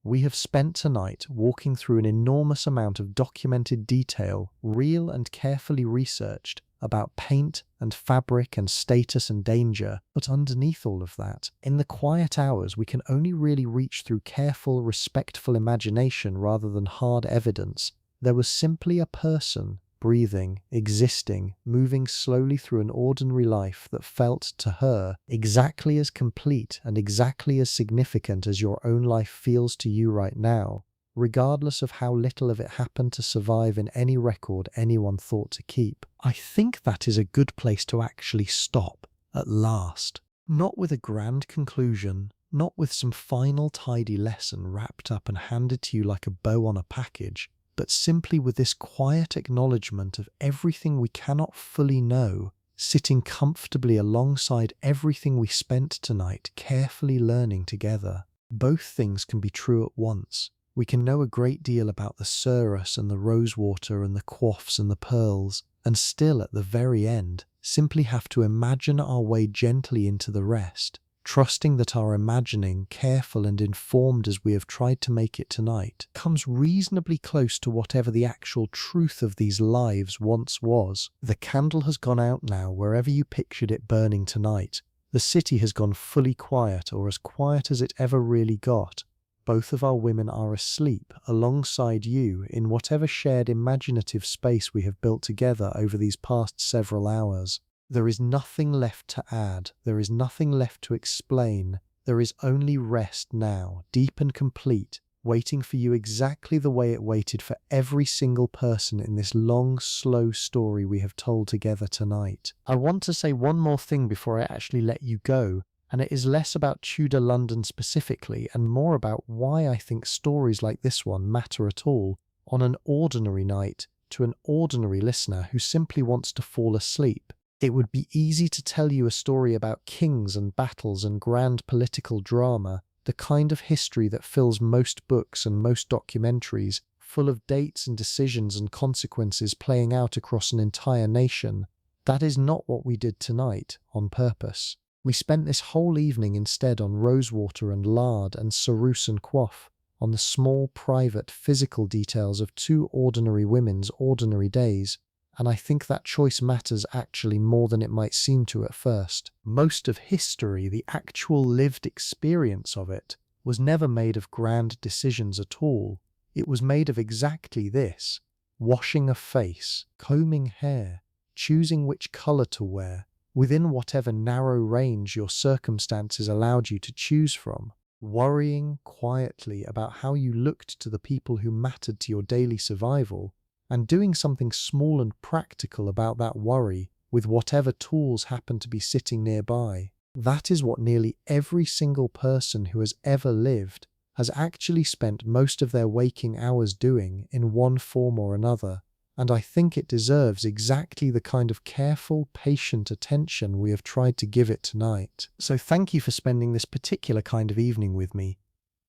We have spent tonight walking through an enormous amount of documented detail, real and carefully researched, about paint and fabric and status and danger, but underneath all of that, in the quiet hours we can only really reach through careful, respectful imagination rather than hard evidence. There was simply a person, breathing, existing, moving slowly through an ordinary life that felt, to her, exactly as complete and exactly as significant as your own life feels to you right now, regardless of how little of it happened to survive in any record anyone thought to keep. I think that is a good place to actually stop, at last. Not with a grand conclusion, not with some final tidy lesson wrapped up and handed to you like a bow on a package, but simply with this quiet acknowledgement of everything we cannot fully know, sitting comfortably alongside everything we spent tonight carefully learning together. Both things can be true at once. We can know a great deal about the ceruse and the rosewater and the coifs and the pearls, and still at the very end, simply have to imagine our way gently into the rest, trusting that our imagining, careful and informed as we have tried to make it tonight, comes reasonably close to whatever the actual truth of these lives once was. The candle has gone out now wherever you pictured it burning tonight. The city has gone fully quiet, or as quiet as it ever really got. Both of our women are asleep alongside you in whatever shared imaginative space we have built together over these past several hours. There is nothing left to add, there is nothing left to explain, there is only rest now, deep and complete, waiting for you exactly the way it waited for every single person in this long, slow story we have told together tonight. I want to say one more thing before I actually let you go, And it is less about Tudor London specifically and more about why I think stories like this one matter at all on an ordinary night to an ordinary listener who simply wants to fall asleep. It would be easy to tell you a story about kings and battles and grand political drama, the kind of history that fills most books and most documentaries, full of dates and decisions and consequences playing out across an entire nation. That is not what we did tonight, on purpose. We spent this whole evening instead on rosewater and lard and ceruse and coif, on the small, private, physical details of two ordinary women's ordinary days, and I think that choice matters actually more than it might seem to at first. Most of history, the actual lived experience of it, was never made of grand decisions at all. It was made of exactly this: washing a face, combing hair, choosing which colour to wear, within whatever narrow range your circumstances allowed you to choose from, worrying quietly about how you looked to the people who mattered to your daily survival, and doing something small and practical about that worry with whatever tools happen to be sitting nearby. That is what nearly every single person who has ever lived has actually spent most of their waking hours doing in one form or another, and I think it deserves exactly the kind of careful, patient attention we have tried to give it tonight. So thank you for spending this particular kind of evening with me.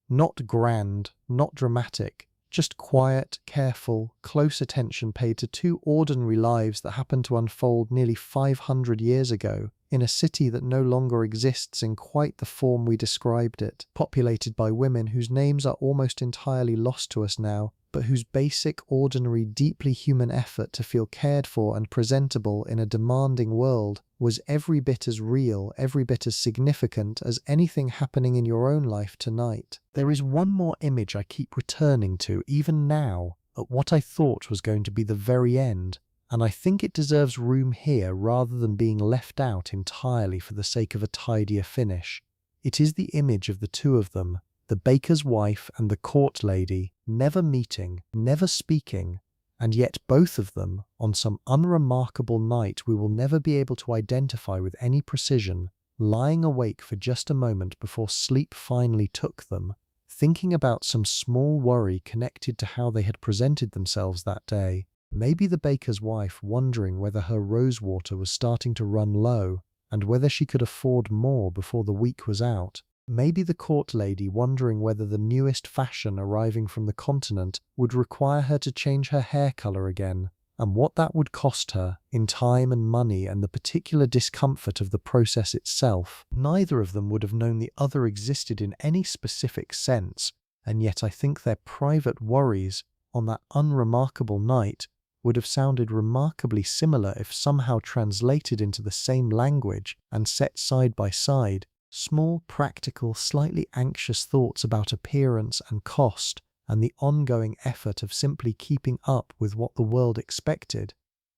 Not grand, not dramatic, just quiet, careful, close attention paid to two ordinary lives that happened to unfold nearly 500 years ago in a city that no longer exists in quite the form we described it, populated by women whose names are almost entirely lost to us now, but whose basic, ordinary, deeply human effort to feel cared for and presentable in a demanding world was every bit as real, every bit as significant as anything happening in your own life tonight. There is one more image I keep returning to, even now, at what I thought was going to be the very end, and I think it deserves room here rather than being left out entirely for the sake of a tidier finish. It is the image of the two of them, the baker's wife and the court lady, never meeting, never speaking, and yet both of them, on some unremarkable night we will never be able to identify with any precision, lying awake for just a moment before sleep finally took them, thinking about some small worry connected to how they had presented themselves that day. Maybe the baker's wife wondering whether her rosewater was starting to run low, and whether she could afford more before the week was out. Maybe the court lady wondering whether the newest fashion arriving from the continent would require her to change her hair colour again, and what that would cost her in time and money and the particular discomfort of the process itself. Neither of them would have known the other existed in any specific sense, and yet I think their private worries on that unremarkable night would have sounded remarkably similar if somehow translated into the same language and set side by side. Small, practical, slightly anxious thoughts about appearance and cost and the ongoing effort of simply keeping up with what the world expected.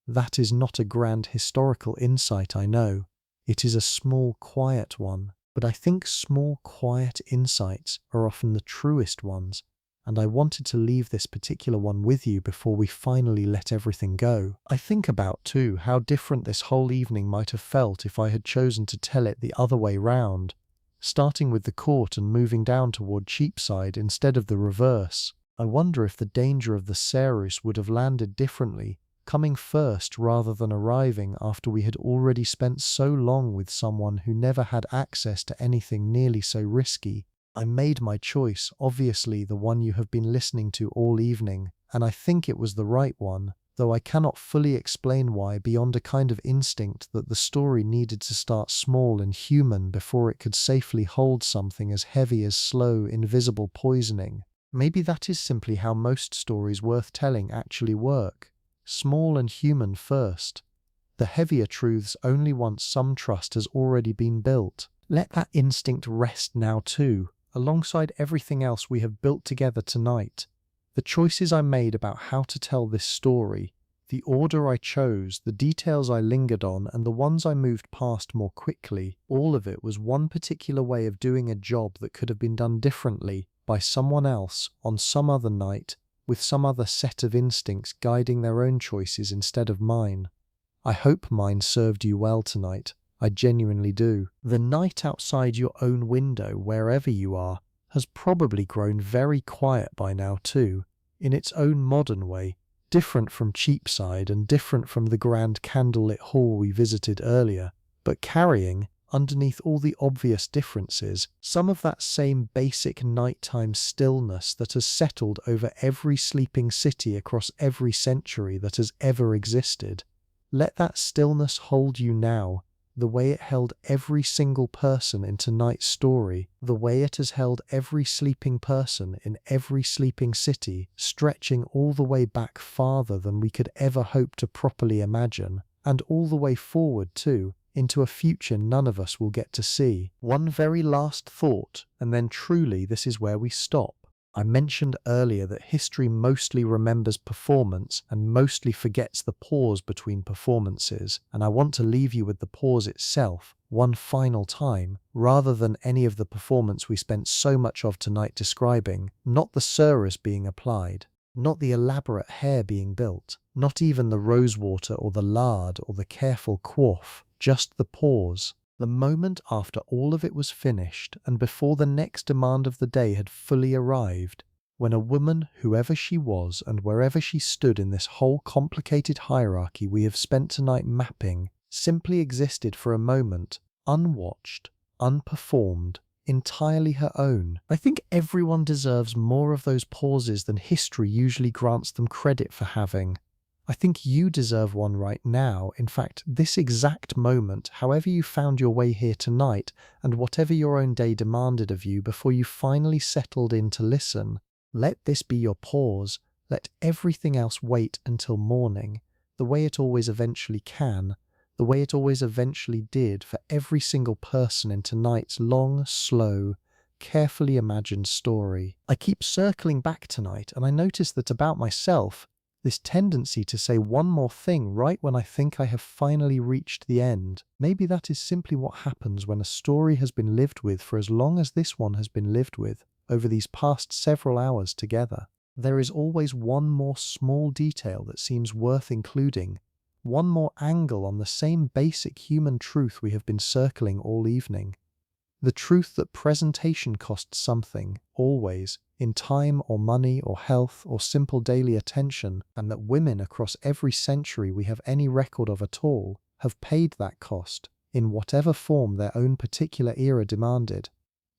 That is not a grand historical insight, I know. It is a small, quiet one. But I think small, quiet insights are often the truest ones, and I wanted to leave this particular one with you before we finally let everything go. I think about, too, how different this whole evening might have felt if I had chosen to tell it the other way round, starting with the court and moving down toward Cheapside instead of the reverse. I wonder if the danger of the ceruse would have landed differently, coming first rather than arriving after we had already spent so long with someone who never had access to anything nearly so risky. I made my choice, obviously the one you have been listening to all evening, and I think it was the right one, though I cannot fully explain why beyond a kind of instinct that the story needed to start small and human before it could safely hold something as heavy as slow, invisible poisoning. Maybe that is simply how most stories worth telling actually work. Small and human first. The heavier truths only once some trust has already been built. Let that instinct rest now too, alongside everything else we have built together tonight. The choices I made about how to tell this story, the order I chose, the details I lingered on, and the ones I moved past more quickly, all of it was one particular way of doing a job that could have been done differently by someone else on some other night, with some other set of instincts guiding their own choices instead of mine. I hope mine served you well tonight. I genuinely do. The night outside your own window, wherever you are, has probably grown very quiet by now too, in its own modern way, different from Cheapside and different from the grand candlelit hall we visited earlier, but carrying, underneath all the obvious differences, some of that same basic nighttime stillness that has settled over every sleeping city across every century that has ever existed. Let that stillness hold you now, the way it held every single person in tonight's story, the way it has held every sleeping person in every sleeping city, stretching all the way back farther than we could ever hope to properly imagine, and all the way forward too, into a future none of us will get to see. One very last thought, and then truly this is where we stop. I mentioned earlier that history mostly remembers performance and mostly forgets the pause between performances, and I want to leave you with the pause itself, one final time, rather than any of the performance we spent so much of tonight describing, not the ceruse being applied, not the elaborate hair being built, not even the rosewater or the lard or the careful coif, just the pause. The moment after all of it was finished and before the next demand of the day had fully arrived, when a woman, whoever she was and wherever she stood in this whole complicated hierarchy we have spent tonight mapping, simply existed for a moment, unwatched, unperformed, entirely her own. I think everyone deserves more of those pauses than history usually grants them credit for having. I think you deserve one right now, in fact, this exact moment, however you found your way here tonight, and whatever your own day demanded of you before you finally settled in to listen. Let this be your pause, let everything else wait until morning, the way it always eventually can, the way it always eventually did for every single person in tonight's long, slow, carefully imagined story. I keep circling back tonight, and I notice that about myself, this tendency to say one more thing right when I think I have finally reached the end. Maybe that is simply what happens when a story has been lived with for as long as this one has been lived with, over these past several hours together. There is always one more small detail that seems worth including, one more angle on the same basic human truth we have been circling all evening. The truth that presentation costs something, always, in time or money or health or simple daily attention, and that women across every century we have any record of at all have paid that cost, in whatever form their own particular era demanded,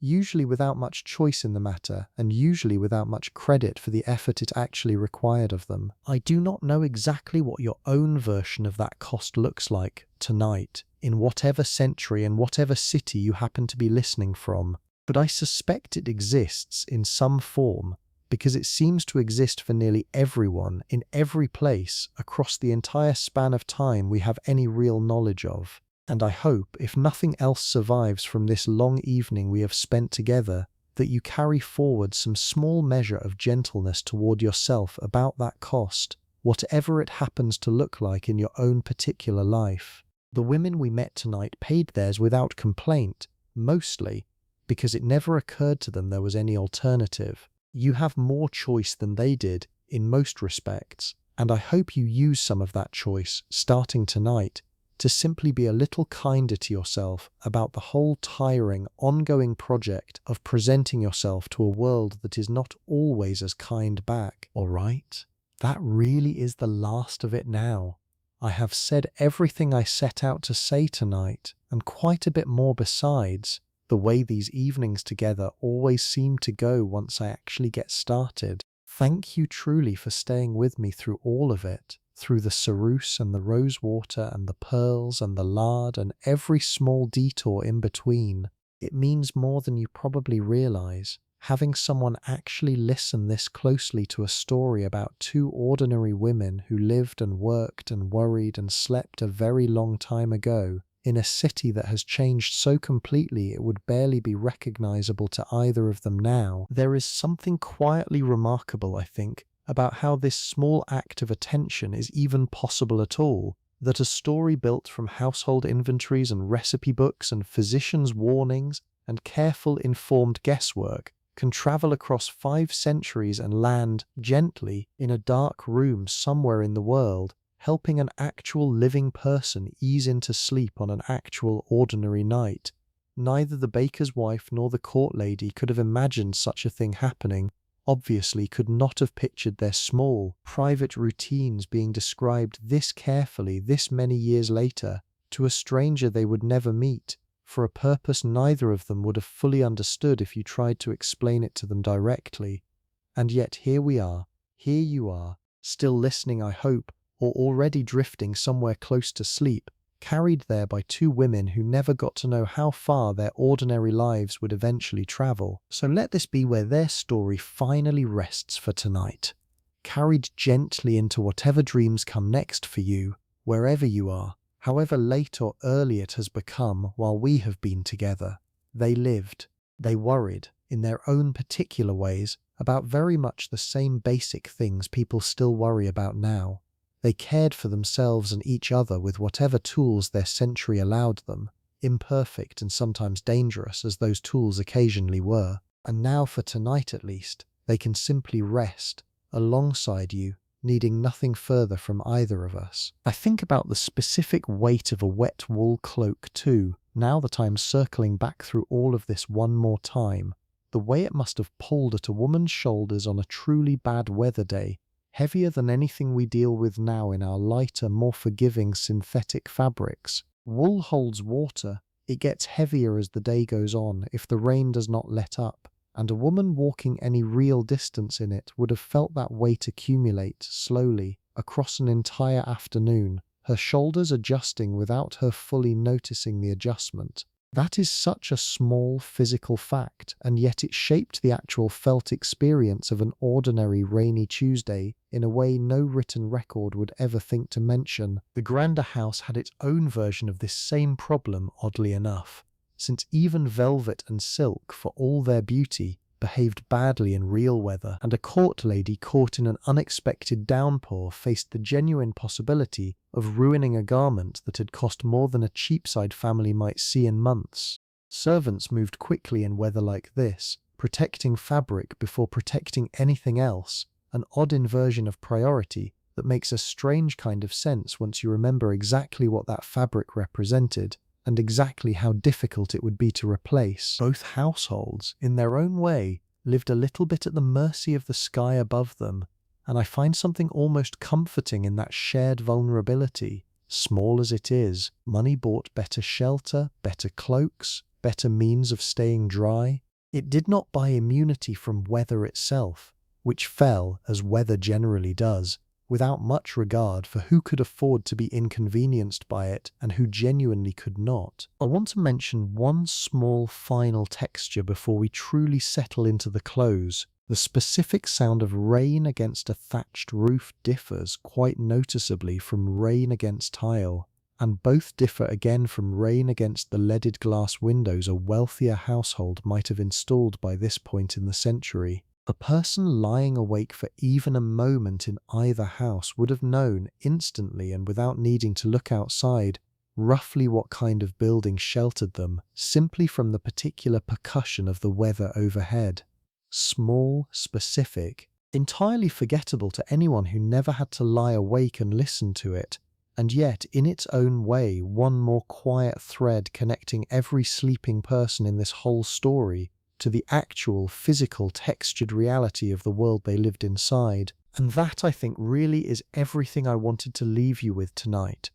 usually without much choice in the matter, and usually without much credit for the effort it actually required of them. I do not know exactly what your own version of that cost looks like tonight, in whatever century and whatever city you happen to be listening from, but I suspect it exists in some form, because it seems to exist for nearly everyone, in every place, across the entire span of time we have any real knowledge of. And I hope, if nothing else survives from this long evening we have spent together, that you carry forward some small measure of gentleness toward yourself about that cost, whatever it happens to look like in your own particular life. The women we met tonight paid theirs without complaint, mostly, because it never occurred to them there was any alternative. You have more choice than they did, in most respects, and I hope you use some of that choice, starting tonight, to simply be a little kinder to yourself about the whole tiring, ongoing project of presenting yourself to a world that is not always as kind back, all right? That really is the last of it now. I have said everything I set out to say tonight, and quite a bit more besides, the way these evenings together always seem to go once I actually get started. Thank you truly for staying with me through all of it, through the ceruse and the rosewater and the pearls and the lard and every small detour in between. It means more than you probably realize. Having someone actually listen this closely to a story about two ordinary women who lived and worked and worried and slept a very long time ago, in a city that has changed so completely it would barely be recognizable to either of them now. There is something quietly remarkable, I think, about how this small act of attention is even possible at all, that a story built from household inventories and recipe books and physicians' warnings and careful informed guesswork can travel across 5 centuries and land, gently, in a dark room somewhere in the world, helping an actual living person ease into sleep on an actual ordinary night. Neither the baker's wife nor the court lady could have imagined such a thing happening, obviously could not have pictured their small, private routines being described this carefully this many years later to a stranger they would never meet, for a purpose neither of them would have fully understood if you tried to explain it to them directly. And yet here we are, here you are, still listening, I hope, or already drifting somewhere close to sleep, carried there by two women who never got to know how far their ordinary lives would eventually travel. So let this be where their story finally rests for tonight, carried gently into whatever dreams come next for you, wherever you are, however late or early it has become while we have been together. They lived, they worried, in their own particular ways, about very much the same basic things people still worry about now. They cared for themselves and each other with whatever tools their century allowed them, imperfect and sometimes dangerous as those tools occasionally were. And now, for tonight at least, they can simply rest, alongside you, needing nothing further from either of us. I think about the specific weight of a wet wool cloak too, now that I am circling back through all of this one more time. The way it must have pulled at a woman's shoulders on a truly bad weather day, heavier than anything we deal with now in our lighter, more forgiving synthetic fabrics. Wool holds water. It gets heavier as the day goes on if the rain does not let up, and a woman walking any real distance in it would have felt that weight accumulate slowly across an entire afternoon, her shoulders adjusting without her fully noticing the adjustment. That is such a small physical fact, and yet it shaped the actual felt experience of an ordinary rainy Tuesday in a way no written record would ever think to mention. The grander house had its own version of this same problem, oddly enough, since even velvet and silk, for all their beauty, behaved badly in real weather, and a court lady caught in an unexpected downpour faced the genuine possibility of ruining a garment that had cost more than a Cheapside family might see in months. Servants moved quickly in weather like this, protecting fabric before protecting anything else, an odd inversion of priority that makes a strange kind of sense once you remember exactly what that fabric represented, and exactly how difficult it would be to replace. Both households, in their own way, lived a little bit at the mercy of the sky above them, and I find something almost comforting in that shared vulnerability. Small as it is, money bought better shelter, better cloaks, better means of staying dry. It did not buy immunity from weather itself, which fell, as weather generally does, without much regard for who could afford to be inconvenienced by it and who genuinely could not. I want to mention one small final texture before we truly settle into the close. The specific sound of rain against a thatched roof differs quite noticeably from rain against tile, and both differ again from rain against the leaded glass windows a wealthier household might have installed by this point in the century. A person lying awake for even a moment in either house would have known instantly and without needing to look outside roughly what kind of building sheltered them, simply from the particular percussion of the weather overhead. Small, specific, entirely forgettable to anyone who never had to lie awake and listen to it, and yet in its own way one more quiet thread connecting every sleeping person in this whole story to the actual physical textured reality of the world they lived inside. And that, I think, really is everything I wanted to leave you with tonight.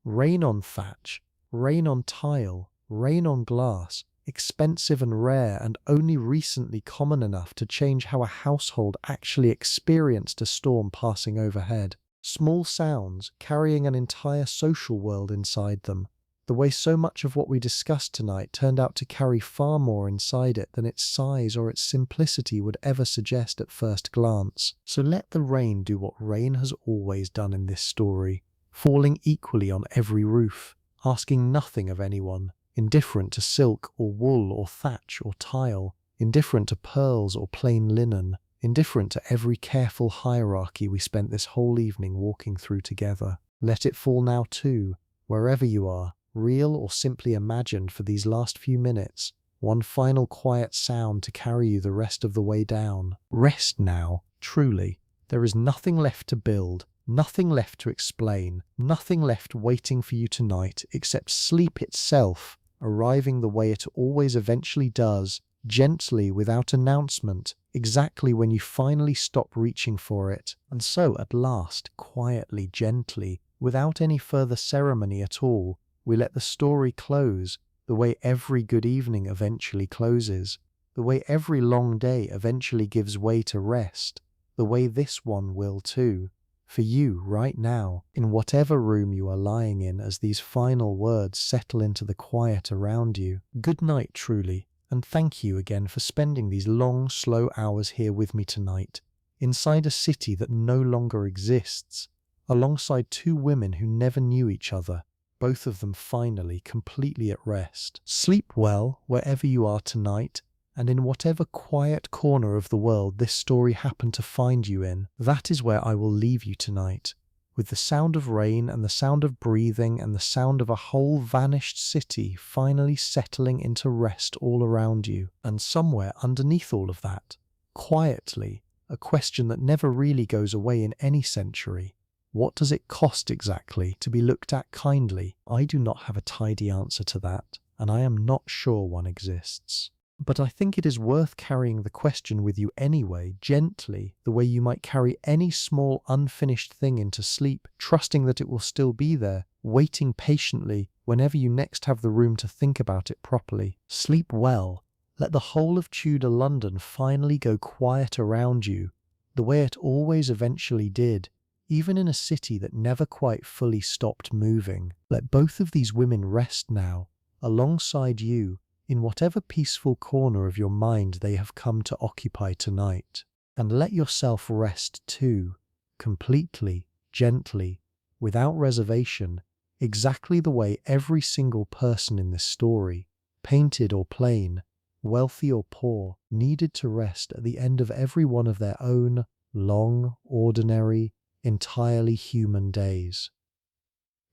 Rain on thatch, rain on tile, rain on glass, expensive and rare and only recently common enough to change how a household actually experienced a storm passing overhead. Small sounds carrying an entire social world inside them, the way so much of what we discussed tonight turned out to carry far more inside it than its size or its simplicity would ever suggest at first glance. So let the rain do what rain has always done in this story, falling equally on every roof, asking nothing of anyone, indifferent to silk or wool or thatch or tile, indifferent to pearls or plain linen, indifferent to every careful hierarchy we spent this whole evening walking through together. Let it fall now too, wherever you are, real or simply imagined for these last few minutes, one final quiet sound to carry you the rest of the way down. Rest now, truly. There is nothing left to build, Nothing left to explain, nothing left waiting for you tonight except sleep itself, arriving the way it always eventually does, gently, without announcement, exactly when you finally stop reaching for it. And so, at last, quietly, gently, without any further ceremony at all, we let the story close, the way every good evening eventually closes, the way every long day eventually gives way to rest, the way this one will too. For you, right now, in whatever room you are lying in as these final words settle into the quiet around you. Good night, truly, and thank you again for spending these long, slow hours here with me tonight, inside a city that no longer exists, alongside two women who never knew each other, both of them finally completely at rest. Sleep well wherever you are tonight, and in whatever quiet corner of the world this story happened to find you in. That is where I will leave you tonight, with the sound of rain and the sound of breathing and the sound of a whole vanished city finally settling into rest all around you. And somewhere underneath all of that, quietly, a question that never really goes away in any century. What does it cost exactly to be looked at kindly? I do not have a tidy answer to that, and I am not sure one exists. But I think it is worth carrying the question with you anyway, gently, the way you might carry any small unfinished thing into sleep, trusting that it will still be there, waiting patiently whenever you next have the room to think about it properly. Sleep well. Let the whole of Tudor London finally go quiet around you, the way it always eventually did, even in a city that never quite fully stopped moving. Let both of these women rest now, alongside you, in whatever peaceful corner of your mind they have come to occupy tonight. And let yourself rest too, completely, gently, without reservation, exactly the way every single person in this story, painted or plain, wealthy or poor, needed to rest at the end of every one of their own long, ordinary, entirely human days.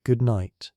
Good night.